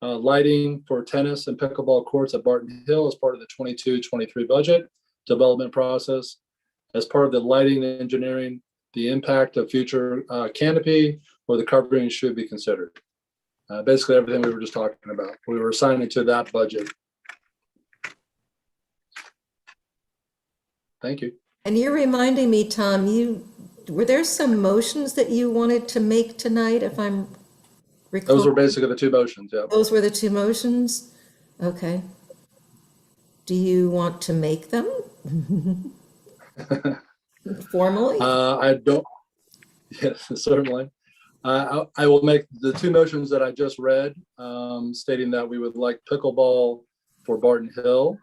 lighting for tennis and pickleball courts at Barton Hill as part of the 22-23 budget development process. As part of the lighting and engineering, the impact of future canopy or the covering should be considered. Basically everything we were just talking about. We were assigning to that budget. Thank you. And you're reminding me, Tom, were there some motions that you wanted to make tonight, if I'm recalling? Those were basically the two motions, yeah. Those were the two motions? Okay. Do you want to make them? Formally? I don't, yes, certainly. I will make the two motions that I just read, stating that we would like pickleball for Barton Hill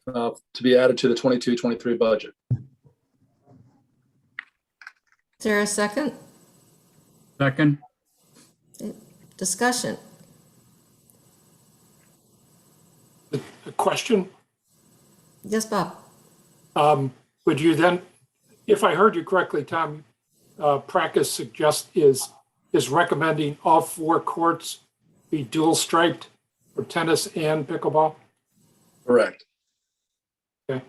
to be added to the 22-23 budget. Is there a second? Second. Discussion? A question? Yes, Bob? Would you then, if I heard you correctly, Tom, practice is recommending all 4 courts be dual striped for tennis and pickleball? Correct. Okay.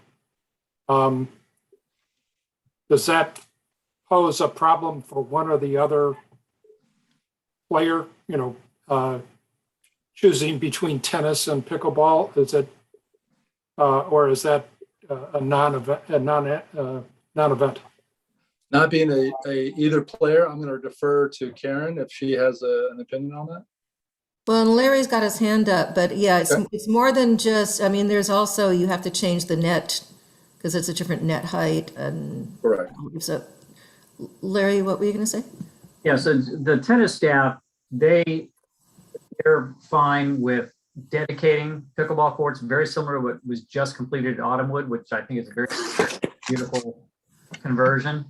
Does that pose a problem for one or the other player, choosing between tennis and pickleball? Is it, or is that a non-event? Not being a either player, I'm going to defer to Karen if she has an opinion on that. Well, and Larry's got his hand up, but yeah, Okay. it's more than just, I mean, there's also, you have to change the net because it's a different net height and. Correct. So, Larry, what were you going to say? Yeah, so the tennis staff, they're fine with dedicating pickleball courts, very similar to what was just completed at Autumnwood, which I think is a very beautiful conversion.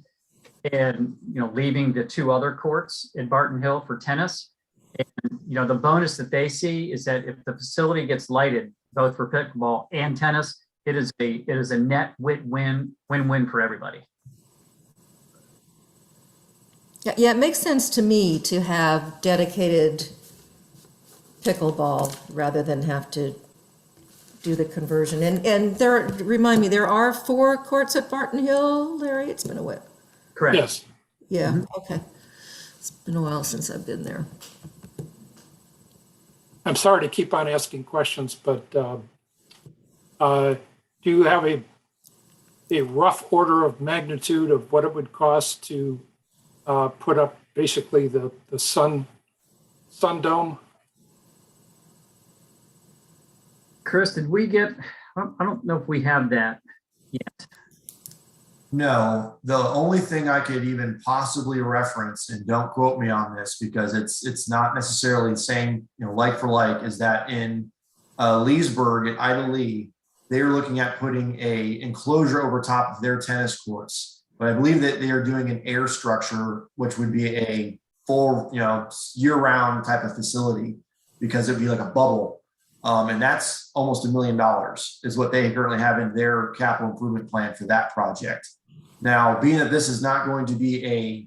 And, leaving the 2 other courts in Barton Hill for tennis. And, the bonus that they see is that if the facility gets lighted, both for pickleball and tennis, it is a net win-win for everybody. Yeah, it makes sense to me to have dedicated pickleball rather than have to do the conversion. And remind me, there are 4 courts at Barton Hill, Larry? It's been a while. Correct. Yes. Yeah, okay. It's been a while since I've been there. I'm sorry to keep on asking questions, but do you have a rough order of magnitude of what it would cost to put up basically the sun dome? Chris, did we get, I don't know if we have that yet. No, the only thing I could even possibly reference, and don't quote me on this because it's not necessarily saying, like for like, is that in Leesburg at Ida Lee, they were looking at putting a enclosure over top of their tennis courts. But I believe that they are doing an air structure, which would be a full, year-round type of facility because it'd be like a bubble. And that's almost $1 million is what they currently have in their capital improvement plan for that project. Now, being that this is not going to be a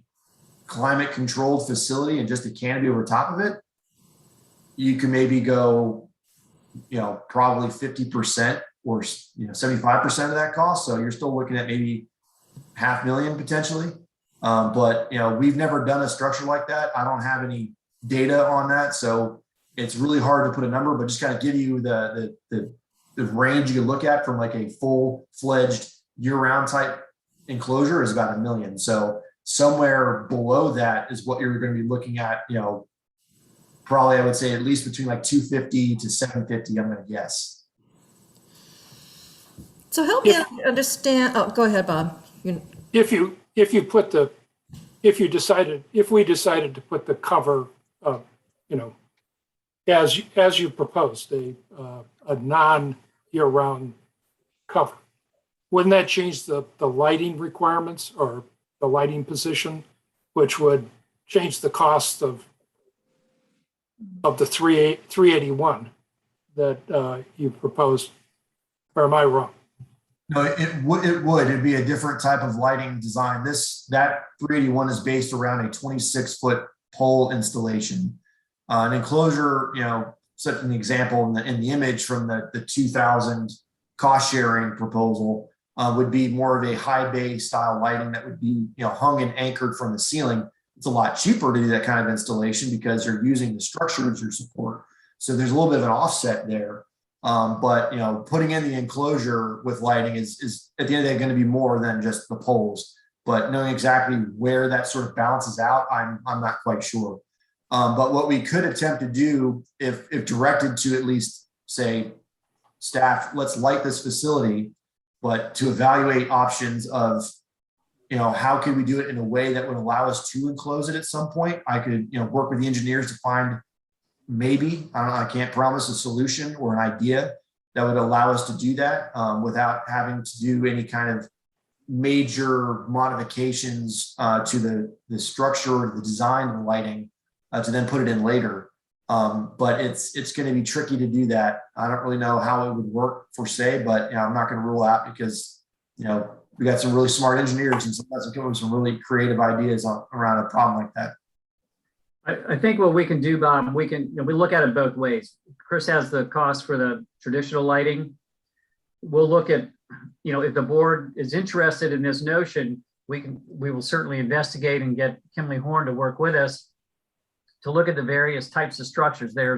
climate controlled facility and just a canopy over top of it, you can maybe go, probably 50% or 75% of that cost. So you're still looking at maybe $500,000 potentially. But we've never done a structure like that. I don't have any data on that. So it's really hard to put a number, but just kind of give you the range you can look at from like a full-fledged year-round type enclosure is about $1 million. So somewhere below that is what you're going to be looking at, probably I would say at least between like 250 to 750, I'm going to guess. So help me understand, oh, go ahead, Bob. If we decided to put the cover, as you proposed, a non-year-round cover, wouldn't that change the lighting requirements or the lighting position, which would change the cost of the 381 that you proposed? Or am I wrong? No, it would. It'd be a different type of lighting design. That 381 is based around a 26-foot pole installation. An enclosure, such an example in the image from the 2000 cost sharing proposal would be more of a high bay style lighting that would be hung and anchored from the ceiling. It's a lot cheaper to do that kind of installation because you're using the structure as your support. So there's a little bit of an offset there. But, you know, putting in the enclosure with lighting is at the end of the day going to be more than just the poles. But knowing exactly where that sort of balances out, I'm not quite sure. But what we could attempt to do, if directed to at least say staff, let's light this facility, but to evaluate options of, you know, how can we do it in a way that would allow us to enclose it at some point? I could, you know, work with the engineers to find maybe, I don't know, I can't promise a solution or an idea that would allow us to do that without having to do any kind of major modifications to the structure or the design of the lighting to then put it in later. But it's going to be tricky to do that. I don't really know how it would work per se, but, you know, I'm not going to rule out because, you know, we got some really smart engineers and sometimes come up with some really creative ideas around a problem like that. I think what we can do, Bob, we look at it both ways. Chris has the cost for the traditional lighting. We'll look at, you know, if the board is interested in this notion, we will certainly investigate and get Kimley Horn to work with us to look at the various types of structures. There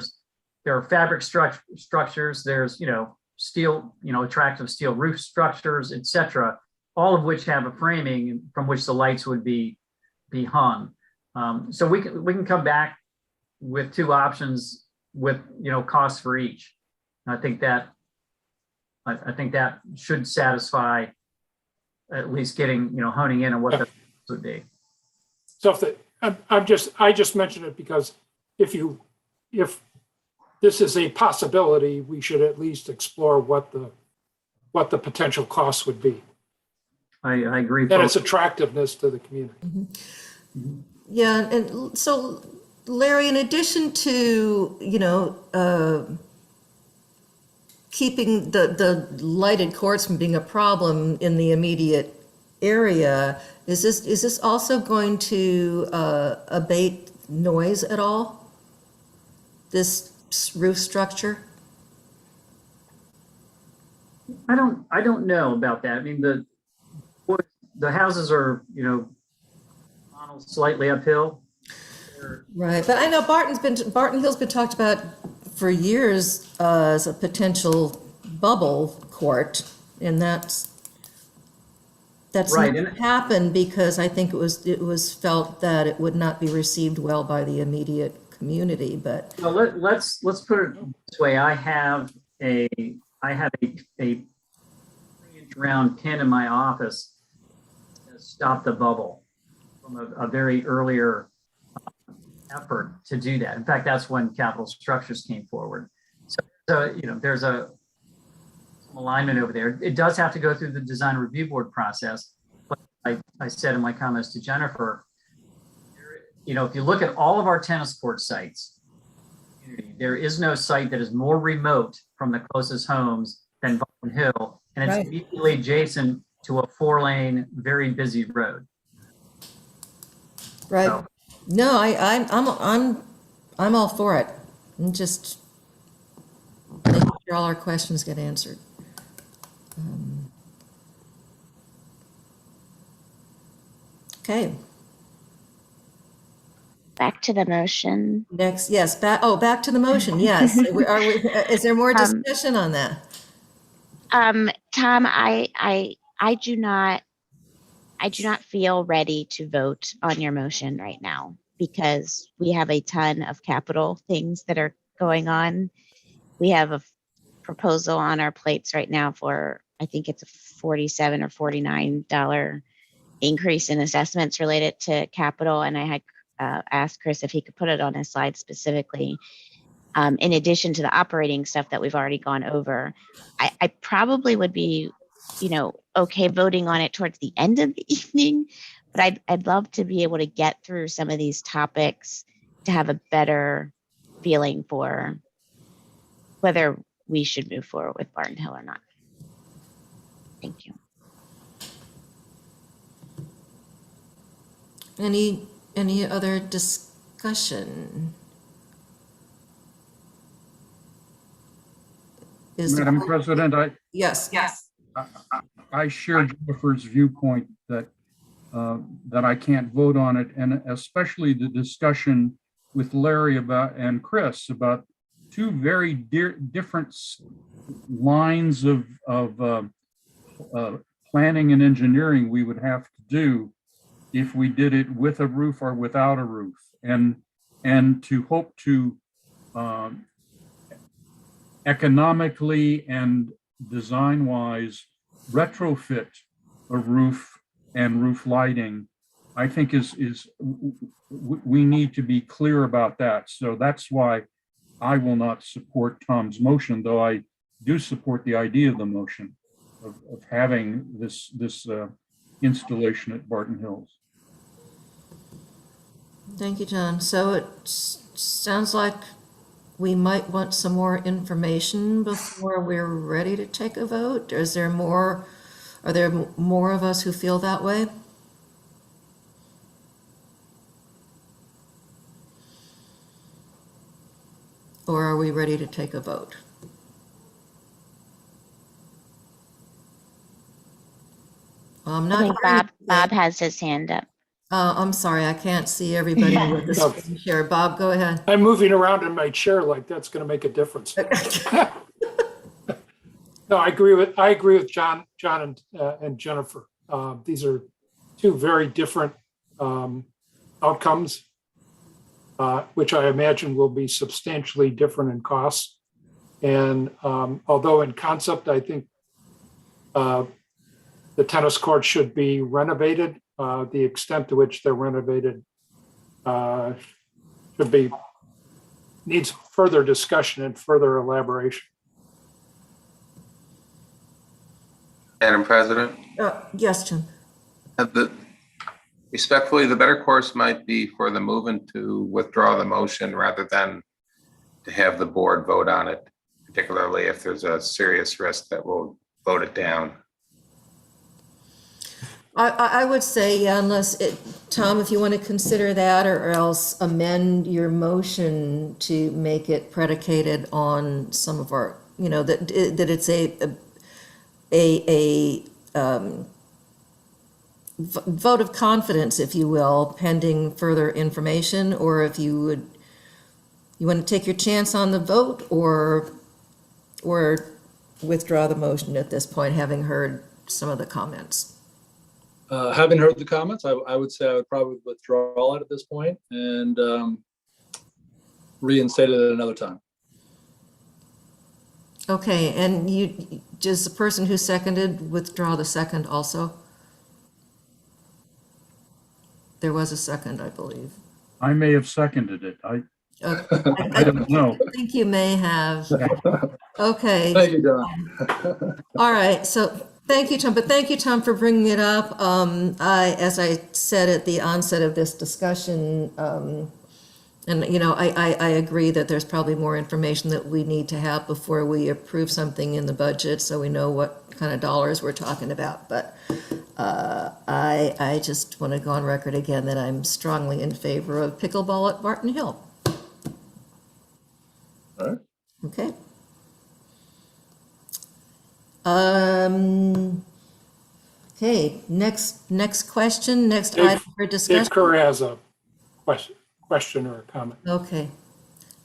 are fabric structures, there's, you know, steel, you know, attractive steel roof structures, etc., all of which have a framing from which the lights would be hung. So we can come back with two options with, you know, costs for each. I think that should satisfy at least getting, you know, honing in on what the would be. So I just mentioned it because if this is a possibility, we should at least explore what the potential costs would be. I agree. And its attractiveness to the community. Mm-hmm. Yeah, and so Larry, in addition to, you know, keeping the lighted courts from being a problem in the immediate area, is this also going to abate noise at all? This roof structure? I don't know about that. I mean, the houses are, you know, slightly uphill. Right, but I know Barton Hill's been talked about for years as a potential bubble court, and that's right. not happened because I think it was felt that it would not be received well by the immediate community. But well, let's put it this way. I have a 3-inch round pin in my office to stop the bubble from a very earlier effort to do that. In fact, that's when Capital Structures came forward. So you know, there's some alignment over there. It does have to go through the design review board process. But I said in my comments to Jennifer, you know, if you look at all of our tennis court sites, there is no site that is more remote from the closest homes than Barton Hill, and it's immediately adjacent to a 4-lane, very busy road. right, So, no, I'm all for it. I'm just making sure all our questions get answered. Okay. Back to the motion. Next, yes, back to the motion, yes. Is there more discussion on that? Tom, I do not feel ready to vote on your motion right now because we have a ton of capital things that are going on. We have a proposal on our plates right now for, I think it's a $47 or $49 increase in assessments related to capital. And I had asked Chris if he could put it on his slide specifically. In addition to the operating stuff that we've already gone over, I probably would be, you know, okay voting on it towards the end of the evening, but I'd love to be able to get through some of these topics to have a better feeling for whether we should move forward with Barton Hill or not. Thank you. Any other discussion? Madam President, Yes. I share Jennifer's viewpoint that I can't vote on it, and especially the discussion with Larry and Chris about two very different lines of planning and engineering we would have to do if we did it with a roof or without a roof. And to hope to economically and design-wise retrofit a roof and roof lighting, I think we need to be clear about that. So that's why I will not support Tom's motion, though I do support the idea of the motion of having this installation at Barton Hills. Thank you, John. So it sounds like we might want some more information before we're ready to take a vote. Are there more of us who feel that way? Or are we ready to take a vote? I'm I not. think Bob has his hand up. I'm sorry, I can't see everybody with the screen share. Bob, go ahead. I'm moving around in my chair like that's going to make a difference. No, I agree with John and Jennifer. These are two very different outcomes, which I imagine will be substantially different in costs. And although in concept, I think the tennis court should be renovated, the extent to which they're renovated needs further discussion and further elaboration. Madam President, Yes, Jim. respectfully, the better course might be for the movement to withdraw the motion rather than to have the board vote on it, particularly if there's a serious risk that we'll vote it down. I would say, yeah, Tom, if you want to consider that, or else amend your motion to make it predicated on some of our, that it's a vote of confidence, if you will, pending further information, or if you want to take your chance on the vote, or withdraw the motion at this point, having heard some of the comments. Having heard the comments, I would say I would probably withdraw it at this point and reinstate it at another time. Okay, and does the person who seconded withdraw the second also? There was a second, I believe. I may have seconded it. I don't know. I think you may have. Okay. Thank you, John. All right, so thank you, Tom, but thank you, Tom, for bringing it up. As I said at the onset of this discussion, and, I agree that there's probably more information that we need to have before we approve something in the budget, so we know what kind of dollars we're talking about. But I just want to go on record again that I'm strongly in favor of pickleball at Barton Hill. All right. Okay. Okay, next question, next item for discussion. Dave Kerr has a question or a comment. Okay.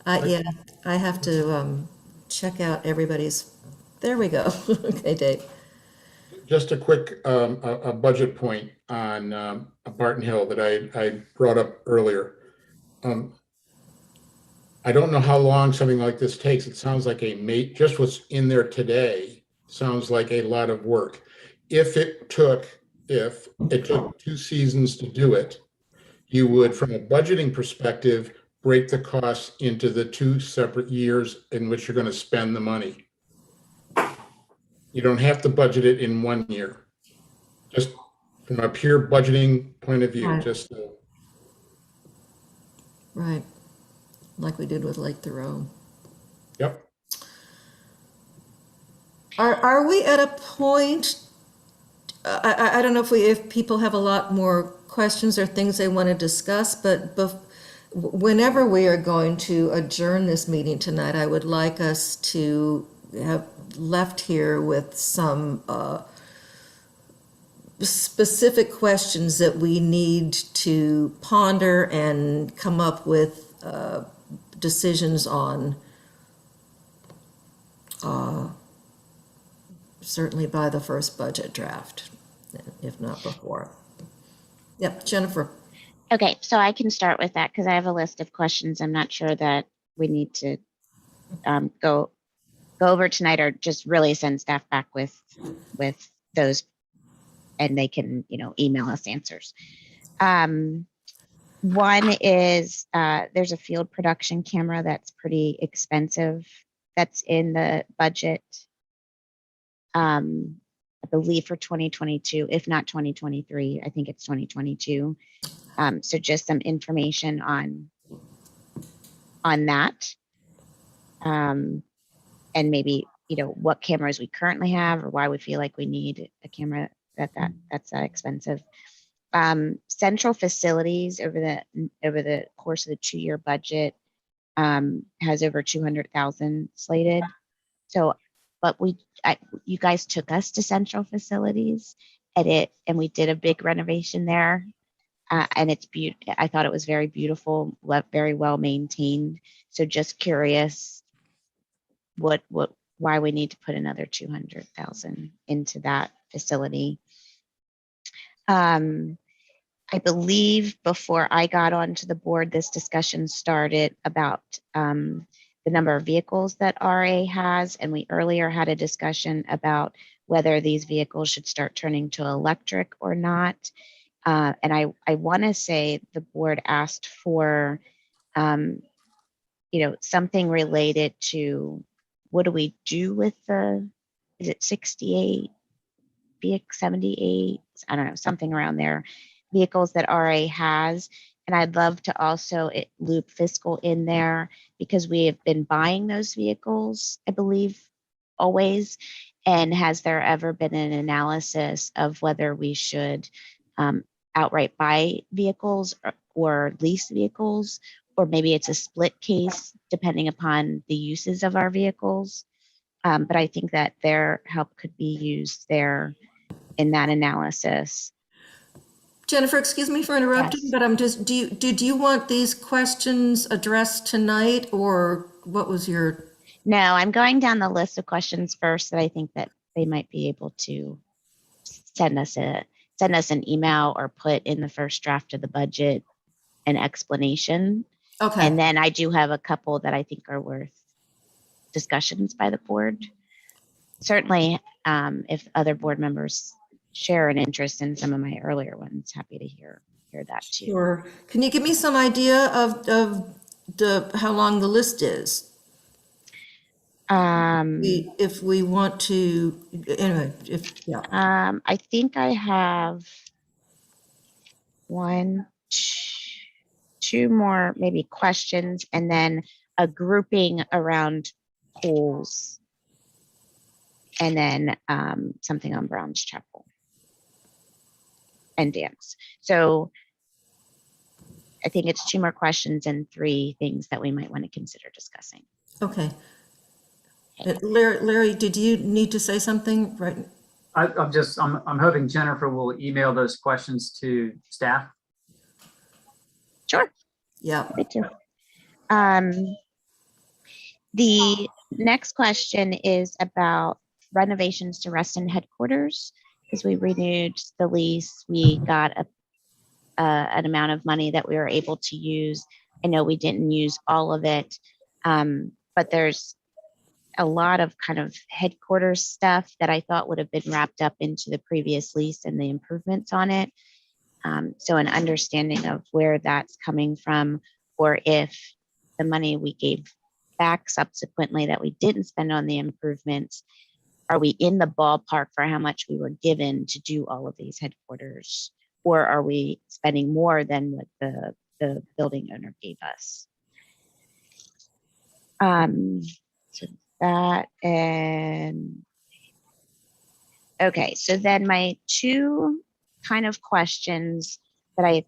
Yeah, I have to check out everybody's, there we go. Okay, Dave. Just a quick a budget point on Barton Hill that I brought up earlier. I don't know how long something like this takes. It sounds like just what's in there today sounds like a lot of work. If it took 2 seasons to do it, you would, from a budgeting perspective, break the costs into the 2 separate years in which you're going to spend the money. You don't have to budget it in 1 year. Just from a pure budgeting point of view, Right. Right, like we did with Lake Thoreau. Yep. Are we at a point, I don't know if people have a lot more questions or things they want to discuss, but whenever we are going to adjourn this meeting tonight, I would like us to have left here with some specific questions that we need to ponder and come up with decisions on certainly by the first budget draft, if not before. Yep, Jennifer. Okay, so I can start with that because I have a list of questions. I'm not sure that we need to go over tonight, or just really send staff back with those, and they can, email us answers. One is there's a field production camera that's pretty expensive that's in the budget. I believe for 2022, if not 2023, I think it's 2022. So just some information on that. And maybe, what cameras we currently have or why we feel like we need a camera that's that expensive. Central facilities over the course of the 2-year budget has over 200,000 slated. So, but you guys took us to central facilities and we did a big renovation there. And it's beautiful. I thought it was very beautiful, very well maintained. So just curious why we need to put another 200,000 into that facility. I believe before I got onto the board, this discussion started about the number of vehicles that RA has. And we earlier had a discussion about whether these vehicles should start turning to electric or not. And I want to say the board asked for, something related to what do we do with is it 68, 78? I don't know, something around there. Vehicles that RA has. And I'd love to also loop fiscal in there because we have been buying those vehicles, I believe, always. And has there ever been an analysis of whether we should outright buy vehicles or lease vehicles, or maybe it's a split case depending upon the uses of our vehicles. But I think that their help could be used there in that analysis. Jennifer, excuse me for interrupting, Yes. but did you want these questions addressed tonight, or what was your? No, I'm going down the list of questions first that I think that they might be able to send us an email or put in the first draft of the budget an explanation. Okay. And then I do have a couple that I think are worth discussions by the board. Certainly, if other board members share an interest in some of my earlier ones, happy to hear that too. Sure. Can you give me some idea of how long the list is? If we want to, anyway, I think I have two more maybe questions, and then a grouping around pools, and then something on Brown's Chapel and dams. So I think it's 2 more questions and 3 things that we might want to consider discussing. Okay. Larry, did you need to say something? Right. I'm hoping Jennifer will email those questions to staff. Sure. Yeah. Me too. The next question is about renovations to Ruston headquarters. Because we renewed the lease, we got an amount of money that we were able to use. I know we didn't use all of it, but there's a lot of kind of headquarters stuff that I thought would have been wrapped up into the previous lease and the improvements on it. So an understanding of where that's coming from, or if the money we gave back subsequently that we didn't spend on the improvements, are we in the ballpark for how much we were given to do all of these headquarters? Or are we spending more than what the building owner gave us? So that, and okay, so then my 2 kind of questions or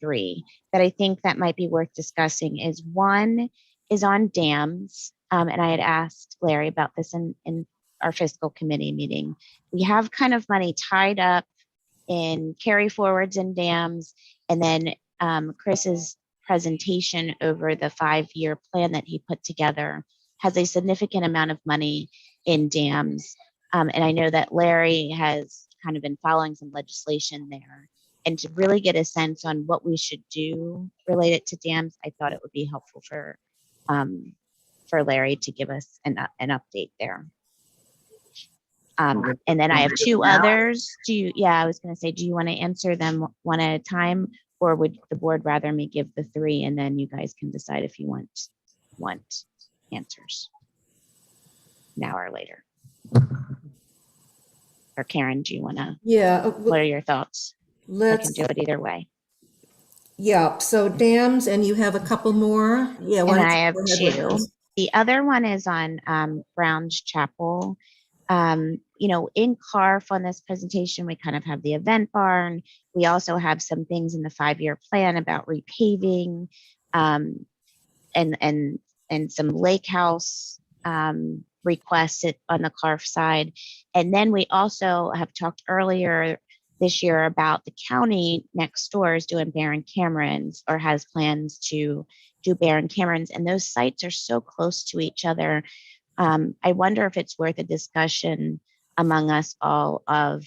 3 that I think that might be worth discussing is, one is on dams. And I had asked Larry about this in our fiscal committee meeting. We have kind of money tied up in carry forwards and dams, and then Chris's presentation over the 5-year plan that he put together has a significant amount of money in dams. And I know that Larry has kind of been following some legislation there. And to really get a sense on what we should do related to dams, I thought it would be helpful for Larry to give us an update there. And then I have two others. I was going to say, do you want to answer them one at a time, or would the board rather me give the three and then you guys can decide if you want answers now or later? Or Karen, do you want to? Yeah. What are your thoughts? I can do it either way. Yeah, so dams, and you have a couple more? Yeah. And I have go ahead with two. those. The other one is on Brown's Chapel. In CARF on this presentation, we kind of have the event barn. We also have some things in the 5-year plan about repaving and some lake house requests on the CARF side. And then we also have talked earlier this year about the county next door is doing Barron Camerons, or has plans to do Barron Camerons, and those sites are so close to each other. I wonder if it's worth a discussion among us all of,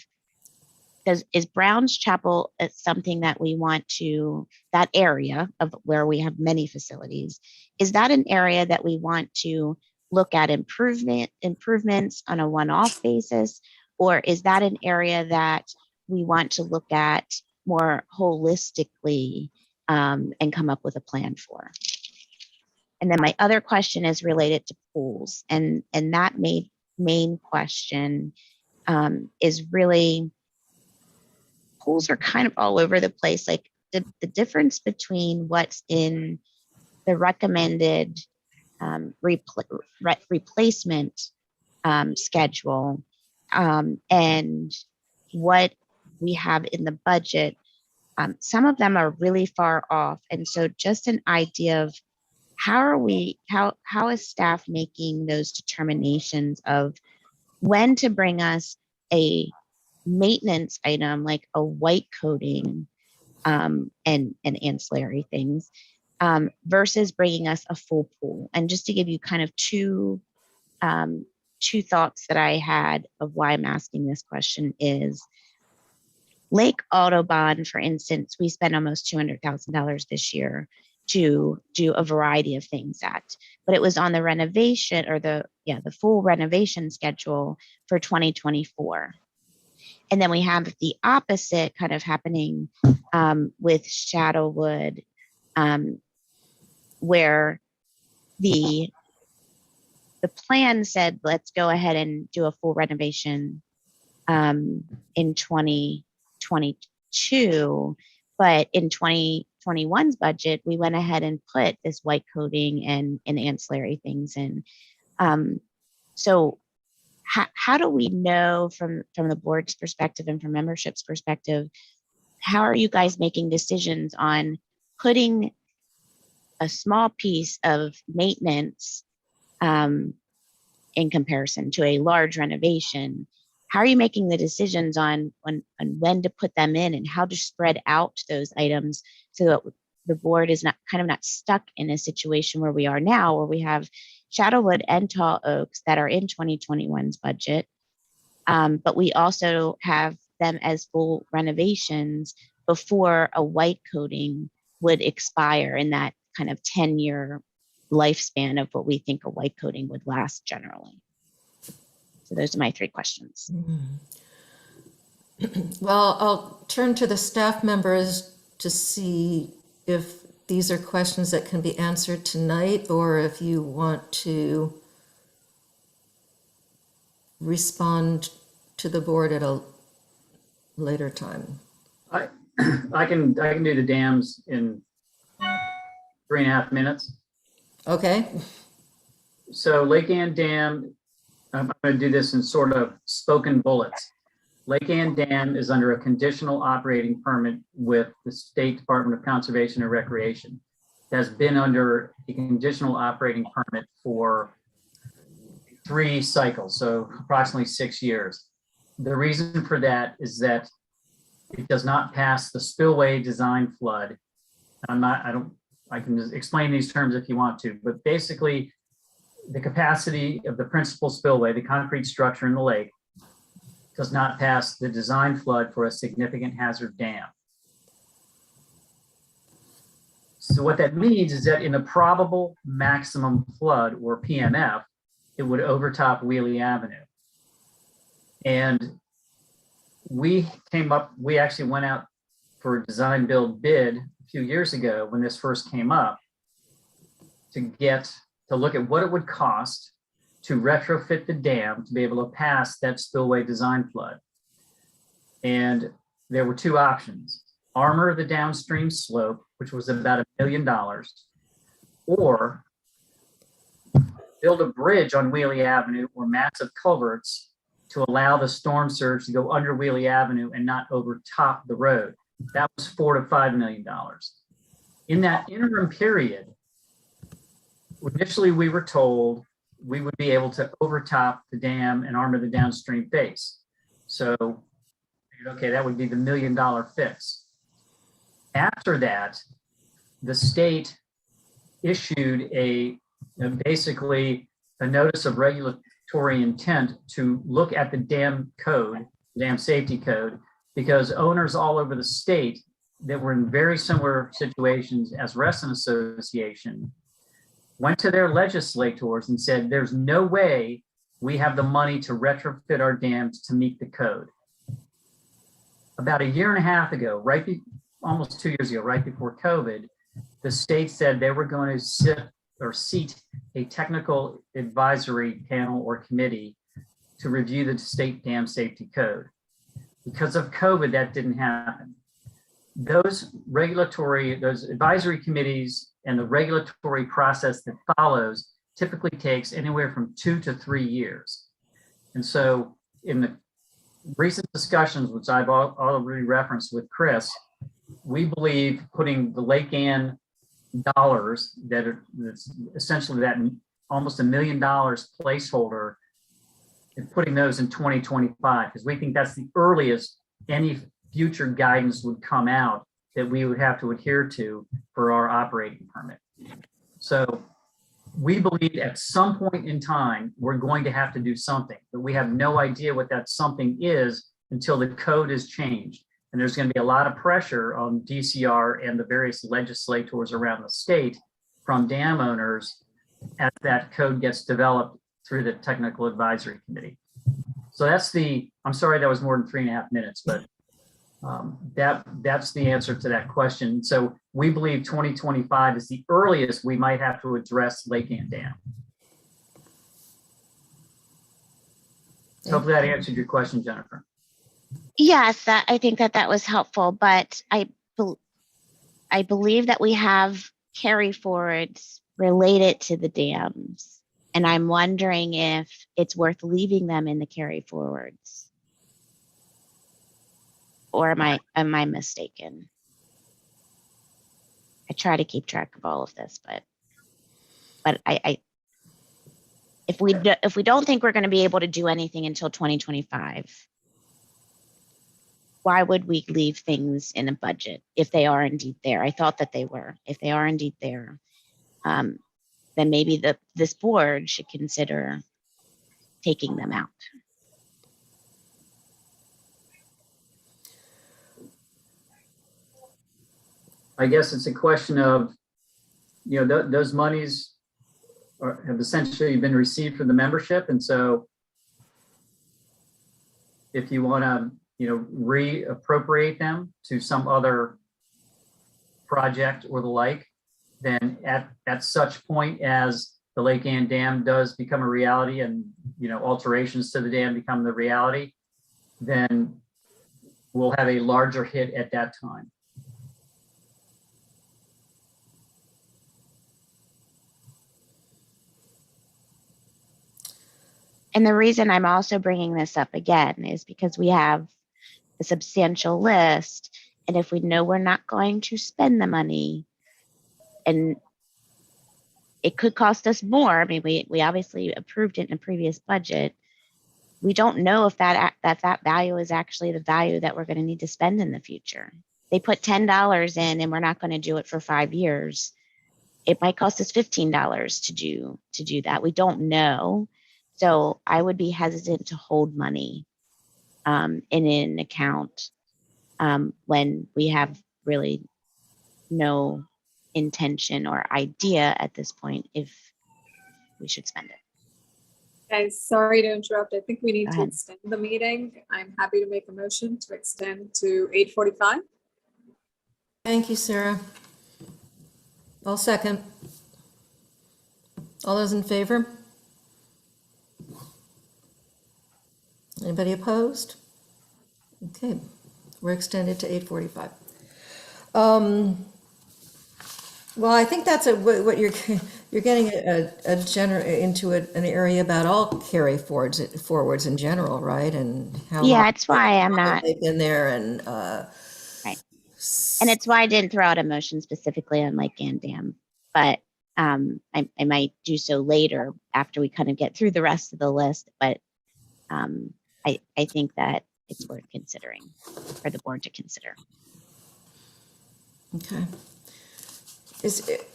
is Brown's Chapel something that we want to, that area of where we have many facilities, is that an area that we want to look at improvements on a one-off basis? Or is that an area that we want to look at more holistically and come up with a plan for? And then my other question is related to pools, and that main question is really, pools are kind of all over the place. Like the difference between what's in the recommended replacement schedule and what we have in the budget. Some of them are really far off, and so just an idea of how is staff making those determinations of when to bring us a maintenance item like a white coating and ancillary things versus bringing us a full pool. And just to give you kind of two thoughts that I had of why I'm asking this question is, Lake Audubon, for instance, we spent almost $200,000 this year to do a variety of things at, but it was on the renovation or the full renovation schedule for 2024. And then we have the opposite kind of happening with Shadowwood, where the plan said, let's go ahead and do a full renovation in 2022, but in 2021's budget, we went ahead and put this white coating and ancillary things in. So how do we know from the board's perspective and from membership's perspective, how are you guys making decisions on putting a small piece of maintenance in comparison to a large renovation? How are you making the decisions on when to put them in and how to spread out those items so that the board is not stuck in a situation where we are now, where we have Shadowwood and Tall Oaks that are in 2021's budget, but we also have them as full renovations before a white coating would expire in that kind of 10-year lifespan of what we think a white coating would last generally. So those are my three questions. Well, I'll turn to the staff members to see if these are questions that can be answered tonight, or if you want to respond to the board at a later time. I can do the dams in 3.5 minutes. Okay. So Lake Ann Dam, I'm going to do this in sort of spoken bullets. Lake Ann Dam is under a conditional operating permit with the State Department of Conservation and Recreation. It has been under a conditional operating permit for 3 cycles, so approximately 6 years. The reason for that is that it does not pass the spillway design flood. I can just explain these terms if you want to, but basically the capacity of the principal spillway, the concrete structure in the lake, does not pass the design flood for a significant hazard dam. So what that means is that in a probable maximum flood, or PMF, it would overtop Wheelie Avenue. And we actually went out for a design build bid a few years ago when this first came up to look at what it would cost to retrofit the dam to be able to pass that spillway design flood. And there were two options: armor the downstream slope, which was about $1 million, or build a bridge on Wheelie Avenue or massive culverts to allow the storm surge to go under Wheelie Avenue and not overtop the road. That was $4 to $5 million. In that interim period, initially we were told we would be able to overtop the dam and armor the downstream face. So, okay, that would be the $1 million fix. After that, the state issued basically a notice of regulatory intent to look at the dam code, dam safety code, because owners all over the state that were in very similar situations as Ruston Association went to their legislators and said, there's no way we have the money to retrofit our dams to meet the code. About a year and a half ago, almost 2 years ago, right before COVID, the state said they were going to seat a technical advisory panel or committee to review the state dam safety code. Because of COVID, that didn't happen. Those advisory committees and the regulatory process that follows typically takes anywhere from 2 to 3 years. And so in the recent discussions, which I've already referenced with Chris, we believe putting the Lake Ann dollars that's essentially that almost $1 million placeholder and putting those in 2025, because we think that's the earliest any future guidance would come out that we would have to adhere to for our operating permit. So we believe at some point in time, we're going to have to do something, but we have no idea what that something is until the code is changed. And there's going to be a lot of pressure on DCR and the various legislators around the state from dam owners as that code gets developed through the technical advisory committee. So I'm sorry that was more than 3.5 minutes, but that's the answer to that question. So we believe 2025 is the earliest we might have to address Lake Ann Dam. Hopefully that answered your question, Jennifer. Yes, I think that was helpful, but I believe that we have carry forwards related to the dams, and I'm wondering if it's worth leaving them in the carry forwards, or am I mistaken? I try to keep track of all of this, but if we don't think we're going to be able to do anything until 2025. Why would we leave things in a budget if they are indeed there? I thought that they were. If they are indeed there, then maybe this board should consider taking them out. I guess it's a question of, those monies have essentially been received from the membership. And so if you want to, reappropriate them to some other project or the like, then at such point as the Lake Ann Dam does become a reality and, alterations to the dam become the reality, then we'll have a larger hit at that time. And the reason I'm also bringing this up again is because we have a substantial list. And if we know we're not going to spend the money, and it could cost us more. I mean, we obviously approved it in a previous budget. We don't know if that value is actually the value that we're going to need to spend in the future. They put $10 in and we're not going to do it for 5 years. it might cost us $15 to do that. We don't know. So I would be hesitant to hold money in an account when we have really no intention or idea at this point if we should spend it. Guys, sorry to interrupt. I think we need Go to ahead. extend the meeting. I'm happy to make a motion to extend to 8:45. Thank you, Sarah. I'll second. All those in favor? Anybody opposed? Okay, we're extended to 8:45. Well, I think that's what you're getting into an area about all carry forwards in general, right? And how Yeah, long it's why I'm not, they've been there and right. And it's why I didn't throw out a motion specifically on Lake and Dam, but I might do so later after we kind of get through the rest of the list. But I think that it's worth considering for the board to consider. Okay. Is it,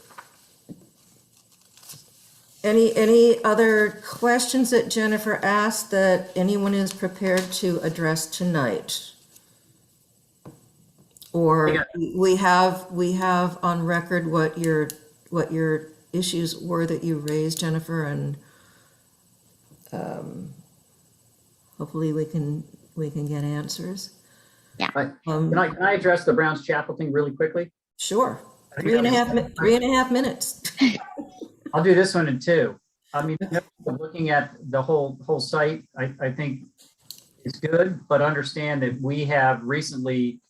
any other questions that Jennifer asked that anyone is prepared to address tonight? Or we have on record what your issues were that you raised, Jennifer, and hopefully we can get answers. Yeah. Can I address the Browns Chapel thing really quickly? Sure. 3.5 minutes. I'll do this one in two. I mean, looking at the whole site, I think is good, but understand that we have recently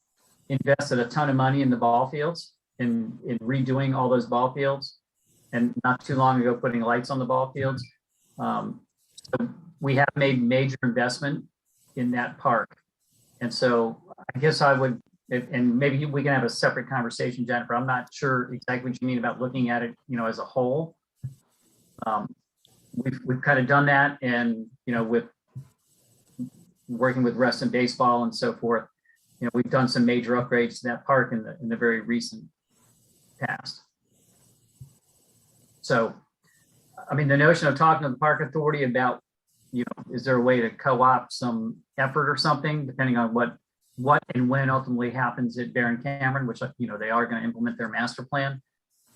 invested a ton of money in the ball fields, in redoing all those ball fields, and not too long ago putting lights on the ball fields. So we have made major investment in that park, and so I guess I would. And maybe we can have a separate conversation, Jennifer. I'm not sure exactly what you mean about looking at it, as a whole. We've kind of done that, and with working with Ruston baseball and so forth, we've done some major upgrades to that park in the very recent past. So, I mean, the notion of talking to the park authority about, is there a way to co-opt some effort or something, depending on what and when ultimately happens at Barron Cameron, which, they are going to implement their master plan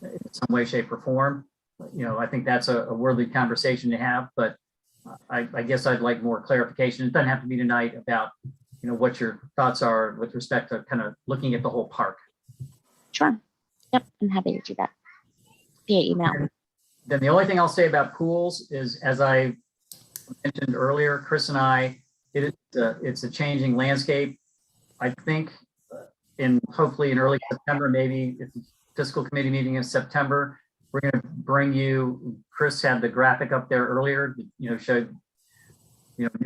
in some way, shape, or form. I think that's a worthy conversation to have, but I guess I'd like more clarification. It doesn't have to be tonight about, what your thoughts are with respect to kind of looking at the whole park. Sure. Yep, I'm happy to do that via email. And then the only thing I'll say about pools is, as I mentioned earlier, Chris and I, it's a changing landscape. I think hopefully in early September, maybe it's a fiscal committee meeting in September, we're going to bring you, Chris had the graphic up there earlier, showed,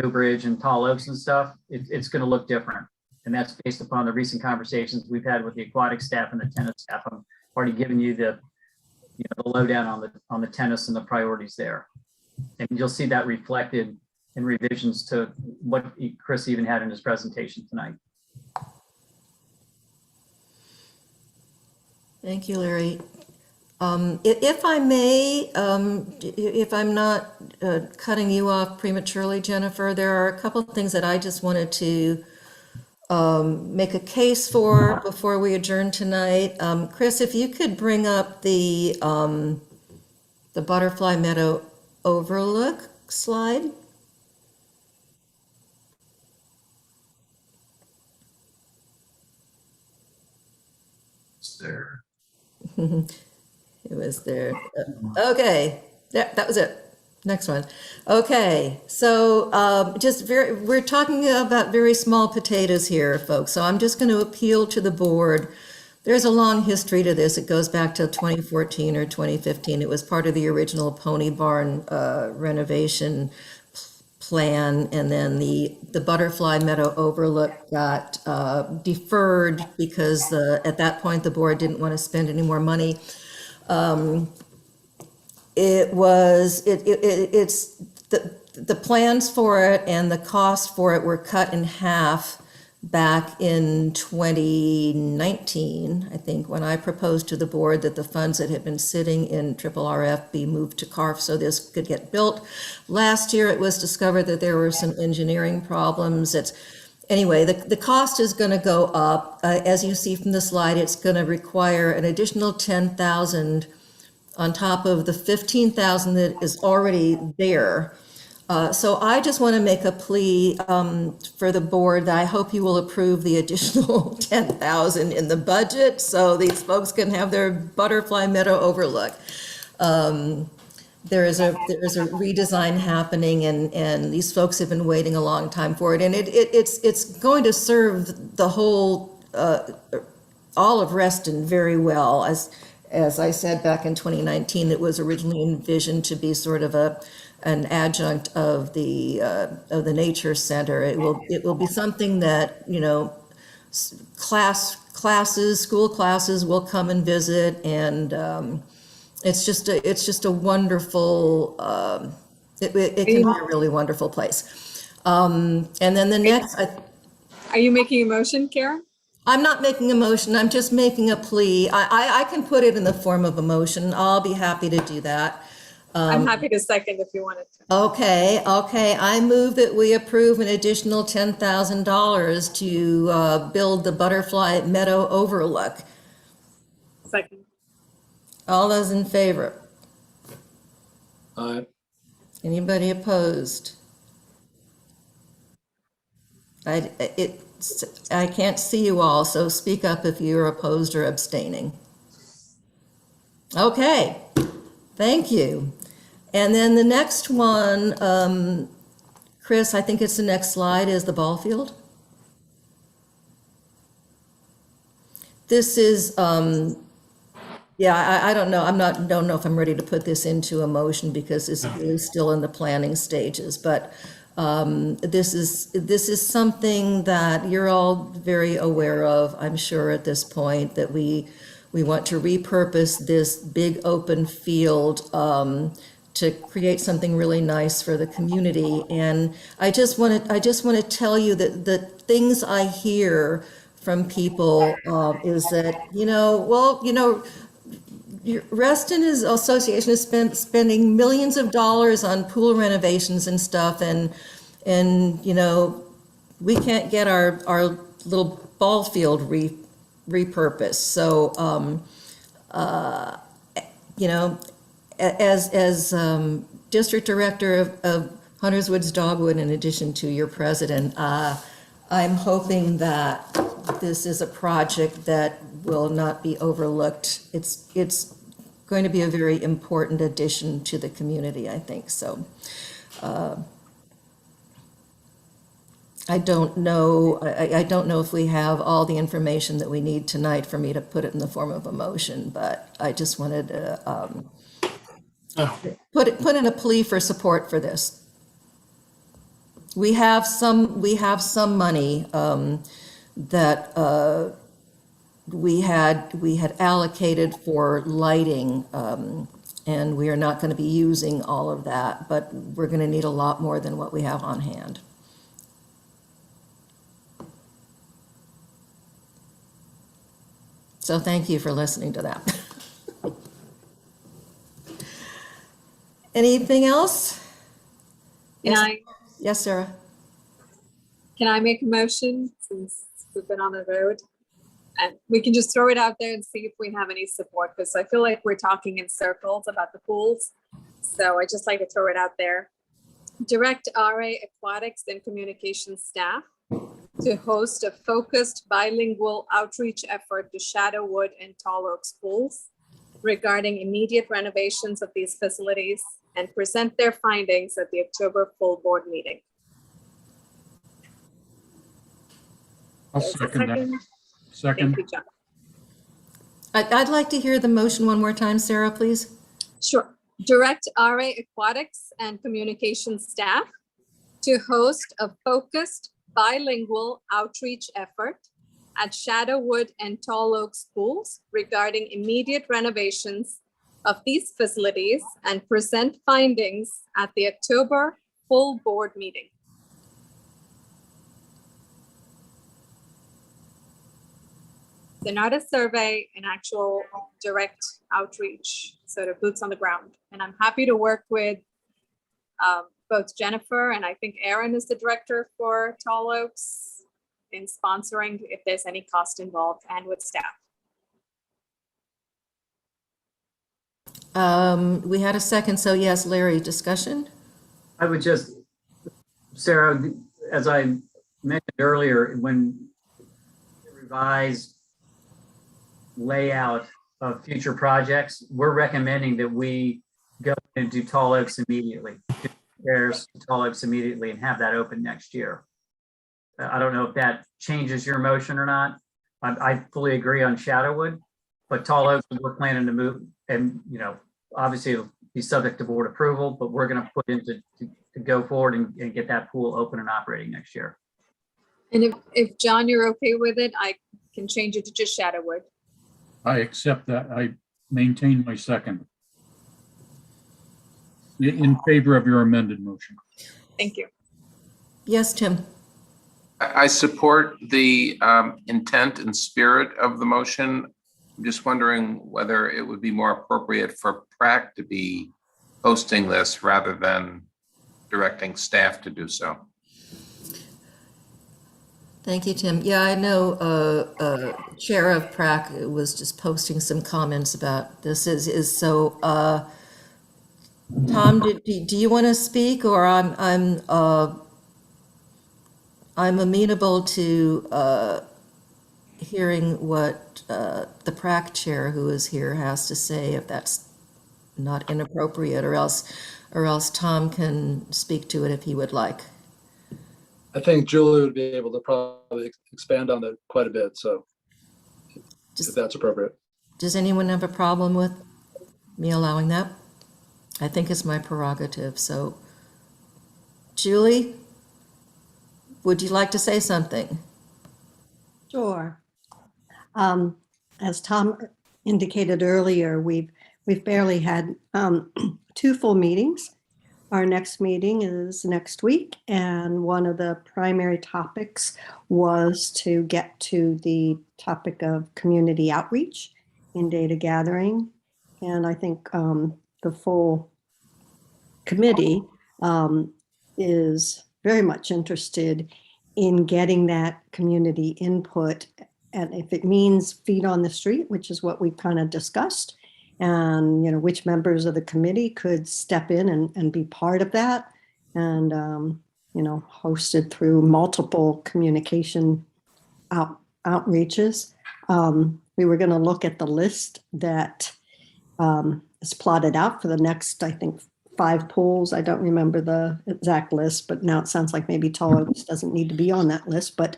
Newbridge and Tall Oaks and stuff. It's going to look different. And that's based upon the recent conversations we've had with the aquatic staff and the tennis staff. I'm already giving you the lowdown on the tennis and the priorities there. And you'll see that reflected in revisions to what Chris even had in his presentation tonight. Thank you, Larry. If I may, if I'm not cutting you off prematurely, Jennifer, there are a couple of things that I just wanted to make a case for before we adjourn tonight. Chris, if you could bring up the Butterfly Meadow overlook slide. There. It was there. Okay, that was it. Next one. Okay, so we're talking about very small potatoes here, folks. So I'm just going to appeal to the board. There's a long history to this. It goes back to 2014 or 2015. It was part of the original Pony Barn renovation plan, and then the Butterfly Meadow overlook got deferred because at that point the board didn't want to spend any more money. It's the plans for it and the cost for it were cut in half back in 2019, I think, when I proposed to the board that the funds that had been sitting in RRF be moved to CARF so this could get built. Last year, it was discovered that there were some engineering problems. Anyway, the cost is going to go up. As you see from the slide, it's going to require an additional 10,000 on top of the 15,000 that is already there. So I just want to make a plea for the board that I hope you will approve the additional 10,000 in the budget so these folks can have their butterfly meadow overlook. There is a redesign happening, and these folks have been waiting a long time for it, and it's going to serve the whole all of Ruston very well. As I said back in 2019, it was originally envisioned to be sort of an adjunct of the nature center. It will be something that, you know, school classes will come and visit, and it's just a wonderful, it can be a really wonderful place. And then the next, Are you making a motion, Karen? I'm not making a motion, I'm just making a plea. I can put it in the form of a motion. I'll be happy to do that. I'm happy to second if you wanted to. Okay. I move that we approve an additional $10,000 to build the Butterfly Meadow Overlook. Second. All those in favor? Aye. Anybody opposed? I can't see you all, so speak up if you're opposed or abstaining. Okay, thank you. And then the next one, Chris, I think it's the next slide, is the ball field. This is, yeah, I don't know. Don't know if I'm ready to put this into a motion because this is still in the planning stages, but this is something that you're all very aware of, I'm sure at this point, that we want to repurpose this big open field to create something really nice for the community. And I just want to tell you that the things I hear from people is that, Ruston Association is spending millions of dollars on pool renovations and stuff, and we can't get our little ball field repurposed. So as district director of Hunters Woods Dogwood, in addition to your president, I'm hoping that this is a project that will not be overlooked. It's going to be a very important addition to the community, I think. So I don't know if we have all the information that we need tonight for me to put it in the form of a motion, but I just wanted to put in a plea for support for this. We have some money that we had allocated for lighting, and we are not going to be using all of that, but we're going to need a lot more than what we have on hand. So thank you for listening to that. Anything else? Yes, Sarah. Can I make a motion since we've been on the road? And we can just throw it out there and see if we have any support, because I feel like we're talking in circles about the pools. So I just like to throw it out there. Direct RA Aquatics and Communications staff to host a focused bilingual outreach effort to Shadowwood and Tall Oaks pools regarding immediate renovations of these facilities and present their findings at the October full board meeting. I'll There's a second that. Second. Thank you, John. I'd like to hear the motion one more time, Sarah, please. Sure. Direct RA Aquatics and Communications staff to host a focused bilingual outreach effort at Shadowwood and Tall Oaks pools regarding immediate renovations of these facilities and present findings at the October full board meeting. So not a survey, an actual direct outreach, sort of boots on the ground. And I'm happy to work with both Jennifer and I think Aaron is the director for Tall Oaks in sponsoring if there's any cost involved and with staff. We had a second, so yes, Larry, discussion? I would just, Sarah, as I mentioned earlier, when the revised layout of future projects, we're recommending that we go and do Tall Oaks immediately. There's Tall Oaks immediately and have that open next year. I don't know if that changes your motion or not. I fully agree on Shadowwood, but Tall Oaks, we're planning to move, and obviously it'll be subject to board approval, but we're going to put into to go forward and get that pool open and operating next year. And if John, you're okay with it, I can change it to just Shadowwood. I accept that. I maintain my second. In favor of your amended motion. Thank you. Yes, Tim? I support the intent and spirit of the motion. I'm just wondering whether it would be more appropriate for PrAC to be hosting this rather than directing staff to do so. Thank you, Tim. Yeah, I know Chair of PrAC was just posting some comments about this. Tom, do you want to speak, or I'm amenable to hearing what the PrAC chair who is here has to say, if that's not inappropriate, or else Tom can speak to it if he would like. I think Julie would be able to probably expand on it quite a bit, so if that's appropriate. Does anyone have a problem with me allowing that? I think it's my prerogative, so. Julie, would you like to say something? Sure. As Tom indicated earlier, we've barely had 2 full meetings. Our next meeting is next week, and one of the primary topics was to get to the topic of community outreach in data gathering. And I think the full committee is very much interested in getting that community input. And if it means feet on the street, which is what we kind of discussed, and which members of the committee could step in and be part of that, and hosted through multiple communication outreaches. We were going to look at the list that is plotted out for the next, I think, 5 pools. I don't remember the exact list, but now it sounds like maybe Tall Oaks doesn't need to be on that list. But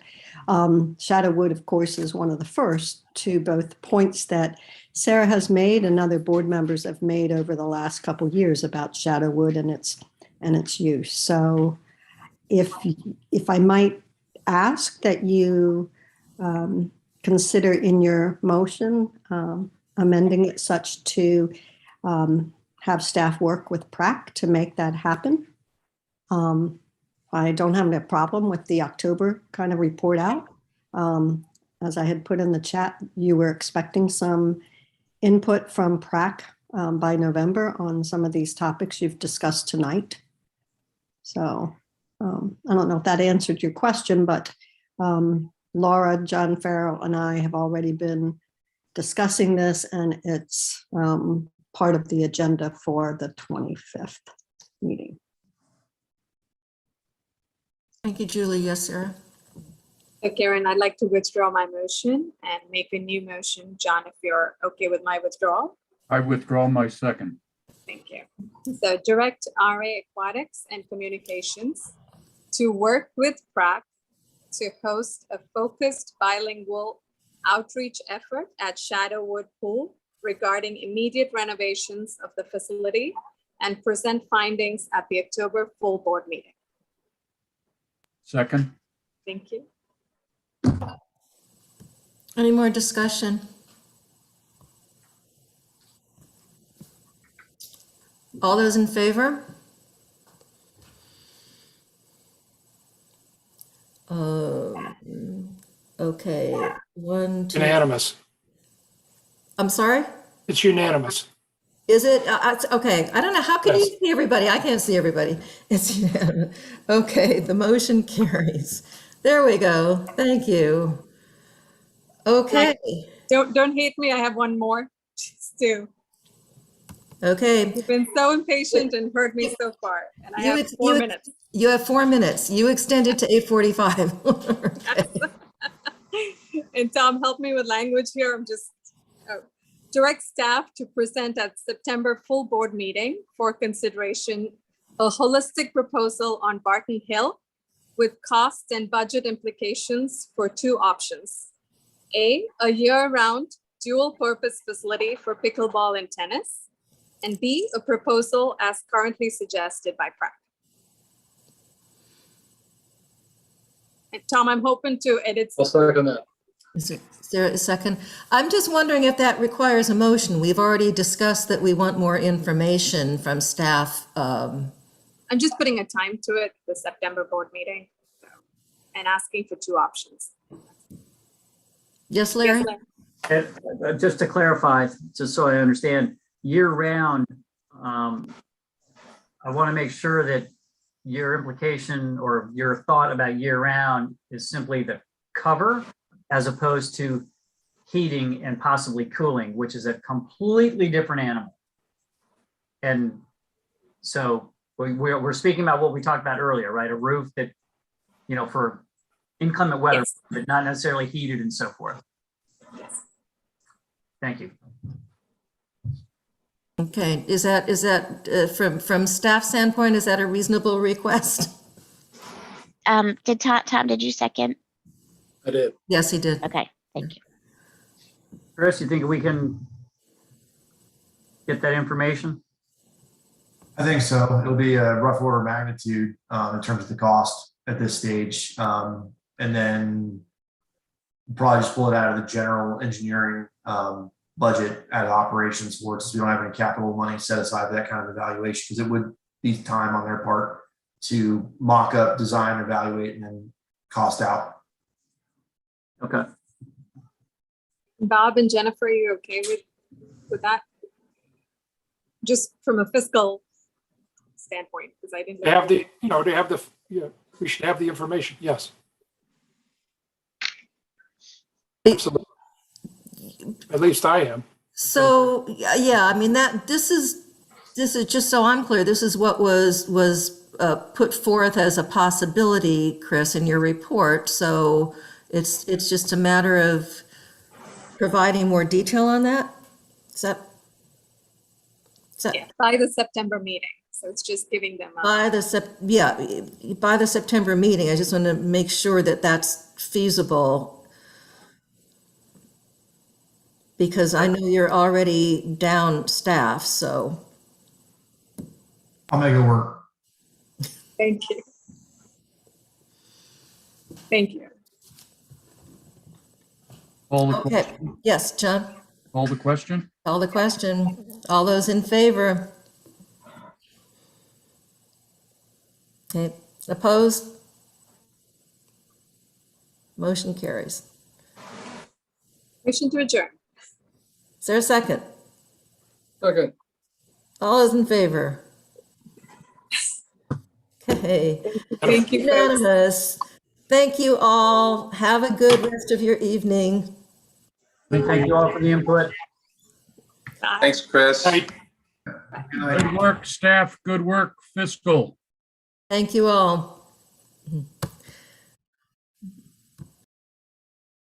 Shadowwood, of course, is one of the first to both points that Sarah has made and other board members have made over the last couple of years about Shadowwood and its use. So if I might ask that you consider in your motion amending it such to have staff work with PrAC to make that happen. I don't have a problem with the October kind of report out. As I had put in the chat, you were expecting some input from PrAC by November on some of these topics you've discussed tonight. So I don't know if that answered your question, but Laura, John Farrell, and I have already been discussing this, and it's part of the agenda for the 25th meeting. Thank you, Julie. Yes, Sarah. So Karen, I'd like to withdraw my motion and make a new motion. John, if you're okay with my withdrawal. I withdraw my second. Thank you. So direct RA Aquatics and Communications to work with PrAC to host a focused bilingual outreach effort at Shadowwood Pool regarding immediate renovations of the facility and present findings at the October full board meeting. Second. Thank you. Any more discussion? All those in favor? Okay, 1, 2. Unanimous. I'm sorry? It's unanimous. Is it? Okay, I don't know. How can you Yes. see everybody? I can't see everybody. It's unanimous. Okay, the motion carries. There we go. Thank you. Okay, Don't hate me. I have one more. Stu, okay. you've been so impatient and heard me so far, and I You have ex- 4 you ex- minutes. You have 4 minutes. You extended to 8:45. Okay. And Tom, help me with language here. Direct staff to present at September full board meeting for consideration a holistic proposal on Barton Hill with cost and budget implications for 2 options. A year-round dual-purpose facility for pickleball and tennis, and B, a proposal as currently suggested by PrEP. And Tom, I'm hoping to edit. I'll second that. Is there a second? I'm just wondering if that requires a motion. We've already discussed that we want more information from staff. I'm just putting a time to it, the September board meeting, and asking for 2 options. Yes, Larry? Yes, And, just to clarify, just so I understand, year-round, I want to make sure that your implication or your thought about year-round is simply the cover as opposed to heating and possibly cooling, which is a completely different animal. And so we're speaking about what we talked about earlier, right? A roof that, you know, for inclement weather, Yes. but not necessarily heated and so forth. Yes. Thank you. Okay, is that from staff standpoint, is that a reasonable request? Did Tom, did you second? I did. Yes, he did. Okay, thank you. Chris, you think we can get that information? I think so. It'll be a rough order of magnitude in terms of the cost at this stage. And then probably just pull it out of the general engineering budget out of operations for it, since we don't have any capital money set aside for that kind of evaluation, because it would be time on their part to mock up, design, evaluate, and then cost out. Okay. Bob and Jennifer, are you okay with that? Just from a fiscal standpoint, because I didn't. They have the, you know, they have the, yeah, we should have the information. Yes. Absolutely. At least I am. So, yeah, I mean, this is just so I'm clear, this is what was put forth as a possibility, Chris, in your report. So it's just a matter of providing more detail on that? Is that? Yeah, by the September meeting. So it's just giving them. By the September meeting, I just want to make sure that that's feasible. Because I know you're already down staff, so. I'll make it work. Thank you. Thank you. Call the Okay, question. yes, John, Call the question. call the question. All those in favor? Okay, opposed? Motion carries. Motion to adjourn. Is there a second? Okay. All those in favor? Okay. Thank you, Chris. Unanimous. Thank you all. Have a good rest of your evening. Thank you all for the input. Bye. Thanks, Chris. Right. Good work, staff. Good work, fiscal. Thank you all.